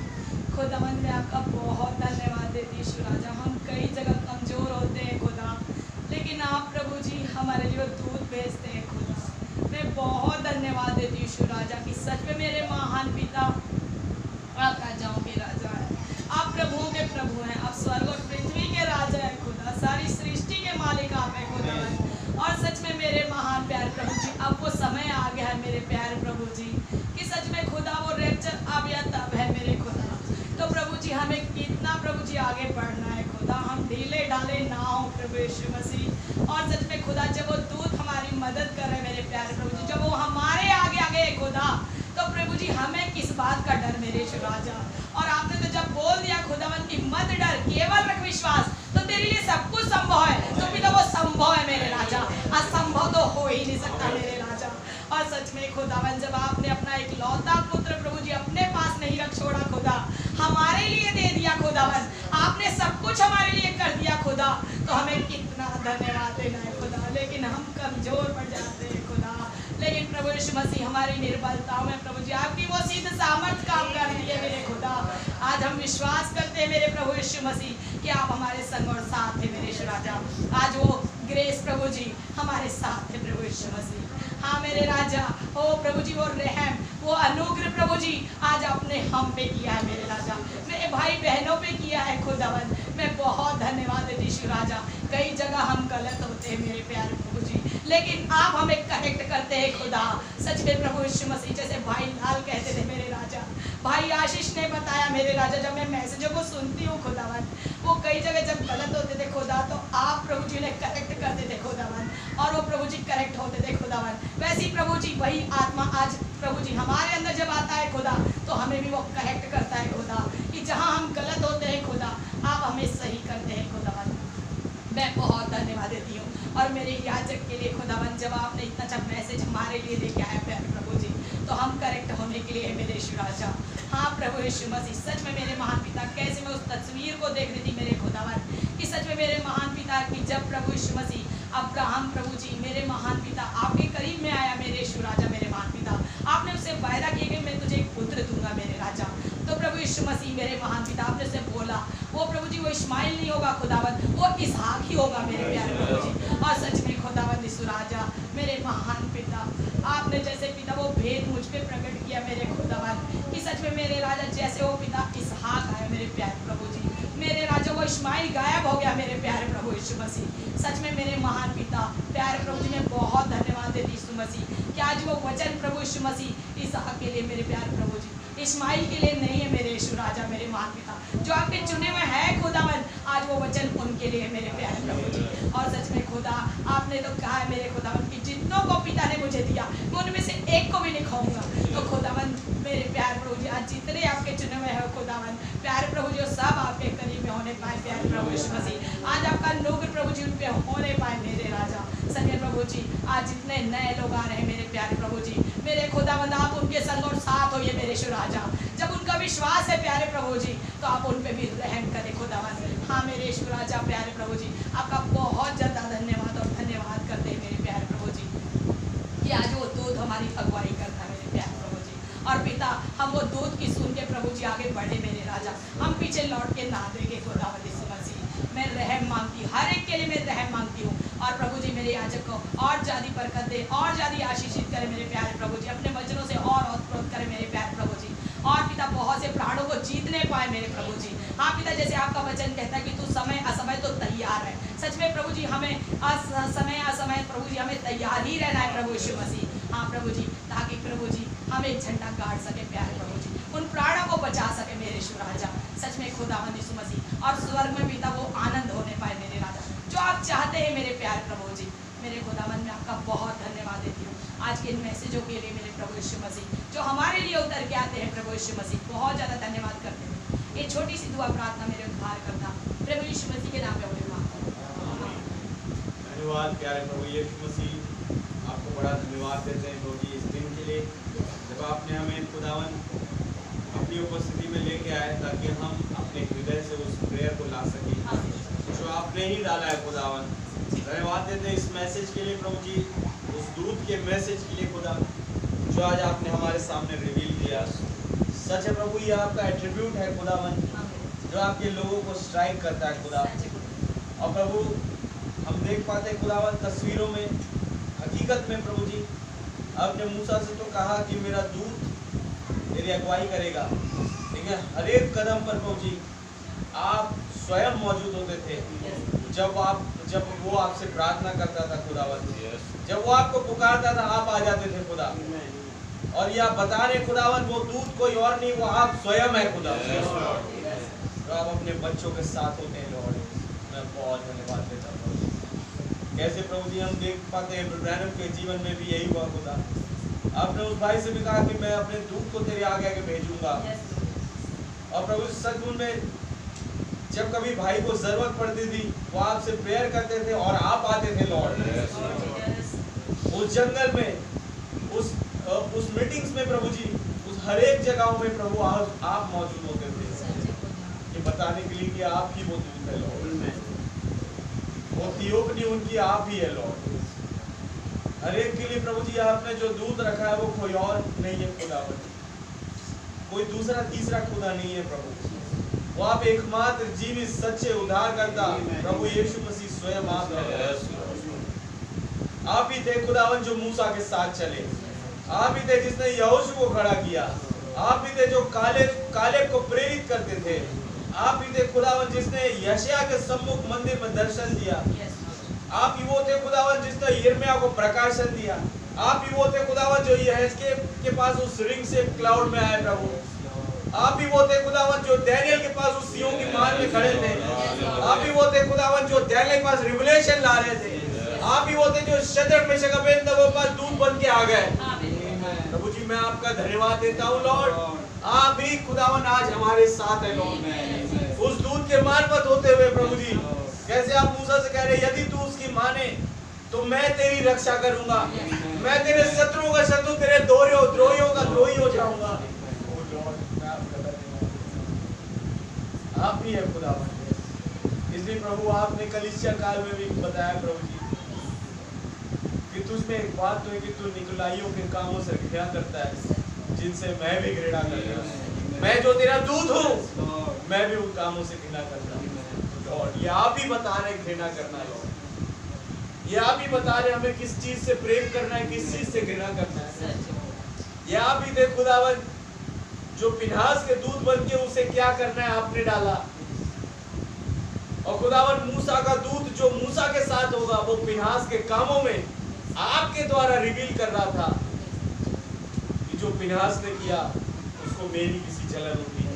खुदावन मैं आपका बहुत धन्यवाद देती हूँ यीशु राजा। हम कई जगह कमज़ोर होते हैं खुदा, लेकिन आप प्रभु जी हमारे लिए दूध भेजते हैं खुदा। मैं बहुत धन्यवाद देती हूँ यीशु राजा कि सच में मेरे महान पिता आप राजाओं के राजा है, आप प्रभुओं के प्रभु हैं, आप स्वर्ग और पृथ्वी के राजा है खुदा, सारी सृष्टि के मालिक आप हैं खुदा। और सच में मेरे महान प्यारे प्रभु जी, अब वो समय आ गया है मेरे प्यारे प्रभु जी कि सच में खुदा वो रैप्चर अब या तब है मेरे खुदा। तो प्रभु जी हमें कितना प्रभु जी आगे बढ़ना है खुदा, हम ढीले ढाले ना हो प्रभु यीशु मसीह। और सच में खुदा जब वो दूत हमारी मदद कर रहे मेरे प्यारे प्रभु जी, जब वो हमारे आगे आगे है खुदा, तो प्रभु जी हमें किस बात का डर मेरे यीशु राजा। और आपने तो जब बोल दिया खुदावन की मत डर, केवल रख विश्वास, तो तेरे लिए सब कुछ संभव है। तो पिता वो संभव है मेरे राजा, असंभव तो हो ही नहीं सकता मेरे राजा। और सच में खुदावन जब आपने अपना एक लौता पुत्र प्रभु जी अपने पास नहीं रख छोड़ा खुदा, हमारे लिए दे दिया खुदावन, आपने सब कुछ हमारे लिए कर दिया खुदा, तो हमें कितना धन्यवाद देना है खुदा। लेकिन हम कमजोर पड़ जाते हैं खुदा, लेकिन प्रभु यीशु मसीह हमारी निर्बलताओं में प्रभु जी आपकी वो सिद्ध सामर्थ काम कर रही है मेरे खुदा। आज हम विश्वास करते हैं मेरे प्रभु यीशु मसीह कि आप हमारे संग और साथ है मेरे यीशु राजा। आज वो ग्रेस प्रभु जी हमारे साथ है प्रभु यीशु मसीह। हाँ मेरे राजा, ओ प्रभु जी वो रहम, वो अनुग्रह प्रभु जी आज आपने हम पे किया है मेरे राजा, मेरे भाई बहनों पे किया है खुदावन। मैं बहुत धन्यवाद देती यीशु राजा। कई जगह हम गलत होते हैं मेरे प्यारे प्रभु जी, लेकिन आप हमें करेक्ट करते हैं खुदा। सच में प्रभु यीशु मसीह जैसे भाई लाल कहते थे मेरे राजा, भाई आशीष ने बताया मेरे राजा, जब मैं मैसेजों को सुनती हूँ खुदावन, वो कई जगह जब गलत होते थे खुदा, तो आप प्रभु जी ने करेक्ट करते थे खुदावन, और वो प्रभु जी करेक्ट होते थे खुदावन। वैसे ही प्रभु जी वही आत्मा आज प्रभु जी हमारे अंदर जब आता है खुदा, तो हमें भी वो करेक्ट करता है खुदा, कि जहाँ हम गलत होते हैं खुदा, आप हमें सही करते हैं खुदावन। मैं बहुत धन्यवाद देती हूँ। और मेरे याजक के लिए खुदावन, जब आपने इतना अच्छा मैसेज हमारे लिए लेके आया प्यारे प्रभु जी, तो हम करेक्ट होने के लिए मेरे यीशु राजा। हाँ प्रभु यीशु मसीह, सच में मेरे महान पिता, कैसे मैं उस तस्वीर को देख रही थी मेरे खुदावन, कि सच में मेरे महान पिता की जब प्रभु यीशु मसीह अब्राहम प्रभु जी मेरे महान पिता आपके करीब में आया मेरे यीशु राजा, मेरे महान पिता, आपने उससे वायदा किया कि मैं तुझे एक पुत्र दूंगा मेरे राजा। तो प्रभु यीशु मसीह मेरे महान पिता, आपने उससे बोला वो प्रभु जी वो इस्माइल नहीं होगा खुदावन, वो इसहाक ही होगा मेरे प्यारे प्रभु जी। और सच में खुदावन यीशु राजा मेरे महान पिता, आपने जैसे पिता वो भेद मुझ पे प्रकट किया मेरे खुदावन, कि सच में मेरे राजा जैसे वो पिता इसहाक आया मेरे प्यारे प्रभु जी, मेरे राजा वो इस्माइल गायब हो गया मेरे प्यारे प्रभु यीशु मसीह। सच में मेरे महान पिता प्यारे प्रभु जी, मैं बहुत धन्यवाद देती यीशु मसीह कि आज वो वचन प्रभु यीशु मसीह इसहाक के लिए मेरे प्यारे प्रभु जी, इस्माइल के लिए नहीं है मेरे यीशु राजा, मेरे महान पिता, जो आपके चुने हुए हैं खुदावन, आज वो वचन उनके लिए मेरे प्यारे प्रभु जी। और सच में खुदा आपने तो कहा है मेरे खुदावन कि जितनों को पिता ने मुझे दिया, मैं उनमें से एक को भी नहीं खाऊंगा। तो खुदावन मेरे प्यारे प्रभु जी, आज जितने आपके चुने हुए हैं खुदावन प्यारे प्रभु जी, सब आपके करीब में होने पाए प्यारे प्रभु यीशु मसीह, आज आपका अनुग्रह प्रभु जी उन पे होने पाए मेरे राजा। सच्चे प्रभु जी, आज जितने नए लोग आ रहे हैं मेरे प्यारे प्रभु जी, मेरे खुदावंद आप उनके संग और साथ होइए मेरे यीशु राजा। जब उनका विश्वास है प्यारे प्रभु जी, तो आप उन पे भी रहम करें खुदावंद। हाँ मेरे यीशु राजा प्यारे प्रभु जी, आपका बहुत ज़्यादा धन्यवाद और धन्यवाद करते हैं मेरे प्यारे प्रभु जी, कि आज वो दूध हमारी अगुवाई करता है मेरे प्यारे प्रभु जी। और पिता हम वो दूध की सुन के प्रभु जी आगे बढ़े मेरे राजा, हम पीछे लौट के ना देंगे खुदावंद यीशु मसीह। मैं रहम मांगती हूँ, हर एक के लिए मैं रहम मांगती हूँ। और प्रभु जी मेरे याजक को और ज़्यादा बरकत दे, और ज़्यादा आशीषित करे मेरे प्यारे प्रभु जी, अपने वचनों से और ओतप्रोत करे मेरे प्यारे प्रभु जी। और पिता बहुत से प्राणों को जीतने पाए मेरे प्रभु जी। हाँ पिता, जैसे आपका वचन कहता है कि तू समय असमय तो तैयार है, सच में प्रभु जी हमें समय असमय प्रभु जी हमें तैयार ही रहना है प्रभु यीशु मसीह। हाँ प्रभु जी, ताकि प्रभु जी हम एक झंडा गाड़ सके प्यारे प्रभु जी, उन प्राणों को बचा सके मेरे यीशु राजा। सच में खुदावंद यीशु मसीह, और स्वर्ग में पिता वो आनंद होने पाए मेरे राजा, जो आप चाहते हैं मेरे प्यारे प्रभु जी। मेरे खुदावंद में आपका बहुत धन्यवाद देती हूँ आज के इन मैसेजों के लिए मेरे प्रभु यीशु मसीह, जो हमारे लिए उतर के आते हैं प्रभु यीशु मसीह, बहुत ज़्यादा धन्यवाद करते हैं। ये छोटी सी दुआ प्रार्थना मेरे उद्धार करता प्रभु यीशु मसीह के नाम पे उन्हें मांगता हूँ। धन्यवाद प्यारे प्रभु यीशु मसीह, आपको बड़ा धन्यवाद देते हैं प्रभु जी इस दिन के लिए, जब आपने हमें खुदावन अपनी उपस्थिति में लेके आए, ताकि हम अपने हृदय से उस प्रेयर को ला सकें जो आपने ही डाला है खुदावन। धन्यवाद देते हैं इस मैसेज के लिए प्रभु जी, उस दूत के मैसेज के लिए खुदा, जो आज आपने हमारे सामने रिवील किया। सच है प्रभु, ये आपका एट्रीब्यूट है खुदावन, जो आपके लोगों को स्ट्राइक करता है खुदा। और प्रभु हम देख पाते हैं खुदावन तस्वीरों में, हकीकत में प्रभु जी आपने मूसा से तो कहा कि मेरा दूत तेरी अगुवाई करेगा, लेकिन हर एक कदम पर प्रभु जी आप स्वयं मौजूद होते थे। जब वो आपसे प्रार्थना करता था खुदावन, जब वो आपको पुकारता था आप आ जाते थे खुदा। और ये आप बता रहे खुदावन वो दूत कोई और नहीं, वो आप स्वयं है खुदा। तो आप अपने बच्चों के साथ होते हैं लॉर्ड, मैं बहुत धन्यवाद देता हूँ। कैसे प्रभु जी हम देख पाते हैं ब्रैनम के जीवन में भी यही हुआ खुदा। आपने उस भाई से भी कहा कि मैं अपने दूत को तेरे आगे आगे भेजूंगा। और प्रभु सचमुच में जब कभी भाई को जरूरत पड़ती थी वो आपसे प्रेयर करते थे और आप आते थे लॉर्ड। उस जंगल में, उस मीटिंग्स में प्रभु जी, उस हर एक जगहों में प्रभु आप मौजूद होते थे, ये बताने के लिए कि आप ही वो दूत है लॉर्ड। वो थियोपनी उनकी आप ही है लॉर्ड। हर एक के लिए प्रभु जी आपने जो दूत रखा है वो कोई और नहीं है खुदावन, कोई दूसरा तीसरा खुदा नहीं है प्रभु। वो आप एकमात्र जीवित सच्चे उद्धार करता प्रभु यीशु मसीह स्वयं आप है। आप ही थे खुदावन जो मूसा के साथ चले, आप ही थे जिसने यहोशू को खड़ा किया, आप ही थे जो कालेब को प्रेरित करते थे, आप ही थे खुदावन जिसने यशायाह के सम्मुख मंदिर में दर्शन दिया, आप ही वो थे खुदावन जिसने यिर्मयाह को प्रकाशन दिया, आप ही वो थे खुदावन जो यहेजकेल के पास उस रिंग से क्लाउड में आए प्रभु, आप ही वो थे खुदावन जो डैनियल के पास उस सियों की मान में खड़े थे, आप ही वो थे खुदावन जो डैनियल के पास रिवलेशन ला रहे थे, आप ही वो थे जो शद्रक मेशक अबेदनगो के पास दूत बन के आ गए। प्रभु जी मैं आपका धन्यवाद देता हूँ लॉर्ड, आप भी खुदावन आज हमारे साथ है लॉर्ड। उस दूत के मार्फत होते हुए प्रभु जी कैसे आप मूसा से कह रहे यदि तू उसकी माने तो मैं तेरी रक्षा करूंगा, मैं तेरे शत्रुओं का शत्रु, तेरे द्रोहियों का द्रोही हो जाऊंगा। आप ही है खुदावन। इसलिए प्रभु आपने कलीसिया काल में भी बताया प्रभु जी कि तुझमें एक बात तो है कि तू निकोलाइयों के कामों से घृणा करता है जिनसे मैं भी घृणा करता हूँ। मैं जो तेरा दूत हूँ मैं भी उन कामों से घृणा करता हूँ लॉर्ड। ये आप ही बता रहे घृणा करना लॉर्ड, ये आप ही बता रहे हमें किस चीज से प्रेम करना है, किस चीज से घृणा करना है। ये आप ही थे खुदावन जो फिनहास के दूत बन के उसे क्या करना है आपने डाला। और खुदावन मूसा का दूत जो मूसा के साथ होगा वो फिनहास के कामों में आपके द्वारा रिवील कर रहा था कि जो फिनहास ने किया उसको मेरी किसी जलन होती है।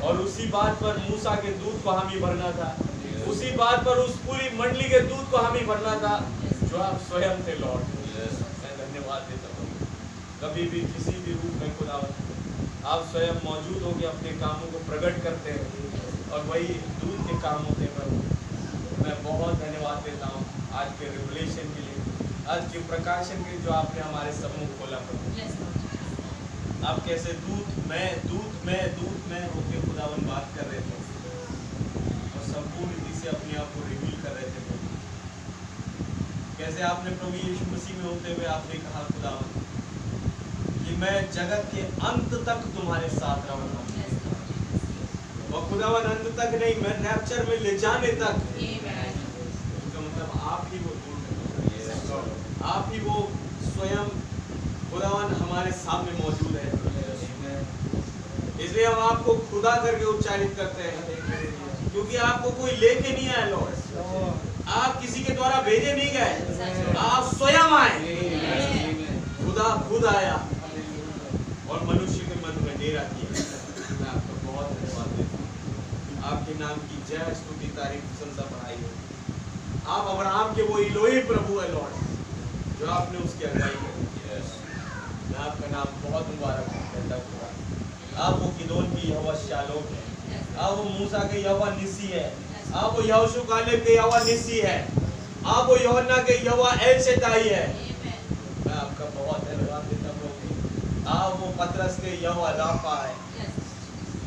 और उसी बात पर मूसा के दूत को हामी भरना था, उसी बात पर उस पूरी मंडली के दूत को हामी भरना था जो आप स्वयं थे लॉर्ड। मैं धन्यवाद देता हूँ कभी भी किसी भी रूप में खुदावन आप स्वयं मौजूद होकर अपने कामों को प्रकट करते हैं और वही दूत के काम होते हैं प्रभु। मैं बहुत धन्यवाद देता हूँ आज के रिवलेशन के लिए, आज के प्रकाशन के जो आपने हमारे सम्मुख खोला प्रभु। आप कैसे दूत में होके खुदावन बात कर रहे थे और संपूर्ण रीति से अपने आप को रिवील कर रहे थे प्रभु। कैसे आपने प्रभु यीशु मसीह में होते हुए आपने कहा खुदावन कि मैं जगत के अंत तक तुम्हारे साथ रहूंगा। और खुदावन अंत तक नहीं, मैं रैप्चर में ले जाने तक। तो मतलब आप ही वो दूत, आप ही वो स्वयं खुदावन हमारे सामने मौजूद है। इसलिए हम आपको खुदा करके उच्चारित करते हैं क्योंकि आपको कोई लेके नहीं आया लॉर्ड, आप किसी के द्वारा भेजे नहीं गए, आप स्वयं आए। खुदा खुद आया और मनुष्य के मध्य में डेरा किया। मैं आपको बहुत धन्यवाद देता हूँ, आपके नाम की जय स्तुति तारीफ प्रशंसा बढ़ाई हो। आप अब्राहम के वो इलोही प्रभु है लॉर्ड जो आपने उसकी अगुवाई की। मैं आपका नाम बहुत मुबारक कहता हूँ। आप वो गिदोन की यहोवा शालोम है, आप वो मूसा के यहोवा निसी है, आप वो यहोशू कालेब के यहोवा निसी है, आप वो यूहन्ना के यहोवा एल शदाई है। मैं आपका बहुत धन्यवाद देता हूँ। आप वो पतरस के यहोवा राफा है।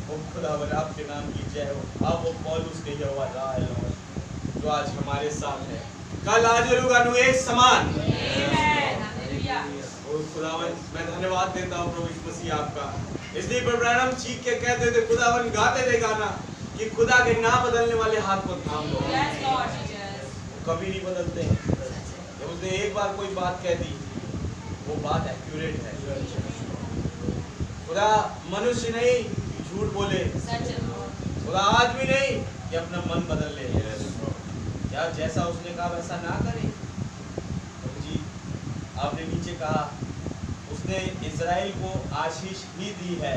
वो खुदावन आपके नाम की जय हो। आप वो पौलुस के यहोवा रा है लॉर्ड जो आज हमारे साथ है, कल आज और एक समान। और खुदावन मैं धन्यवाद देता हूँ प्रभु यीशु मसीह आपका। इसलिए ब्रैनम चीख के कहते थे, खुदावन गाते थे गाना कि खुदा के ना बदलने वाले हाथ को थाम लो। कभी नहीं बदलते हैं। जब उसने एक बार कोई बात कह दी वो बात एक्यूरेट है। खुदा मनुष्य नहीं झूठ बोले, खुदा आज भी नहीं कि अपना मन बदल ले। या जैसा उसने कहा वैसा ना करे। प्रभु जी आपने नीचे कहा उसने इज़राइल को आशीष ही दी है।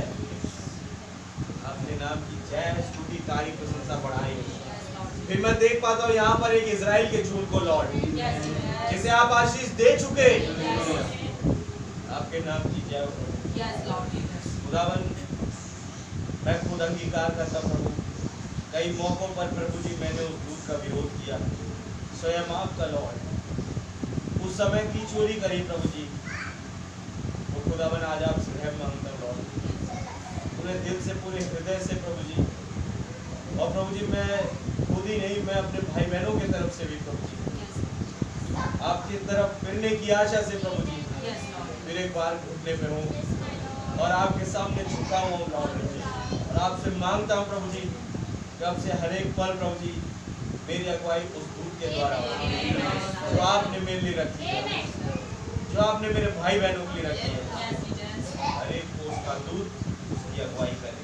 आपने नाम की जय स्तुति तारीफ प्रशंसा बढ़ाई। फिर मैं देख पाता हूँ यहाँ पर एक इज़राइल के झूठ को लॉर्ड जिसे आप आशीष दे चुके, आपके नाम की जय हो। खुदावन मैं खुद अंगीकार करता प्रभु, कई मौकों पर प्रभु जी मैंने उस दूत का विरोध किया, स्वयं आपका लॉर्ड उस समय की चोरी करी प्रभु जी। वो खुदावन आज आपसे रहम मांगता लॉर्ड, पूरे दिल से पूरे हृदय से प्रभु जी। और प्रभु जी मैं खुद ही नहीं, मैं अपने भाई बहनों की तरफ से भी प्रभु जी आपकी तरफ फिरने की आशा से प्रभु जी फिर एक बार घुटने पे हूँ और आपके सामने झुका हुआ हूँ लॉर्ड जी। और आपसे मांगता हूँ प्रभु जी कि आपसे हर एक पल प्रभु जी मेरी अगुवाई उस दूत के द्वारा जो आपने मेरे लिए रखी है, जो आपने मेरे भाई बहनों के लिए रखी है, हर एक को उसका दूत उसकी अगुवाई करे।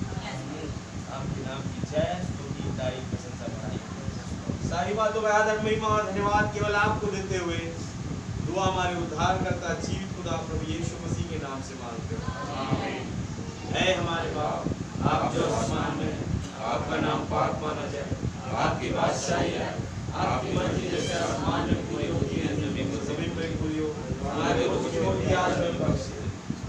आपके नाम की जय स्तुति तारीफ प्रशंसा बढ़ाई। सारी बातों में आदर महिमा और धन्यवाद केवल आपको देते हुए दुआ हमारे उद्धारकर्ता जीवित खुदा प्रभु यीशु मसीह के नाम से मांगते हैं, आमीन। है हमारे बाप आप जो आसमान में, आपका नाम पाक माना जाए, आपकी बादशाही है, आपकी मर्जी जैसे आसमान में पूरी होती है जमीन पर पूरी हो। हमारे रोजी रोटी आज हमें बख्शे,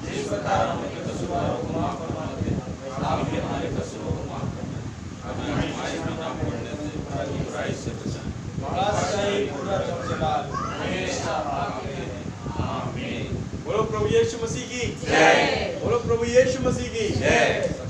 जिस प्रकार हम अपने कसूरों को माफ फरमाते हैं, आप भी हमारे कसूरों को माफ करना, हमें हमारी ना पड़ने से बुराई से बचाएं। बादशाही पूरा जलाल हमेशा आपके हैं, आमीन। बोलो प्रभु यीशु मसीह की जय। बोलो प्रभु यीशु मसीह की जय।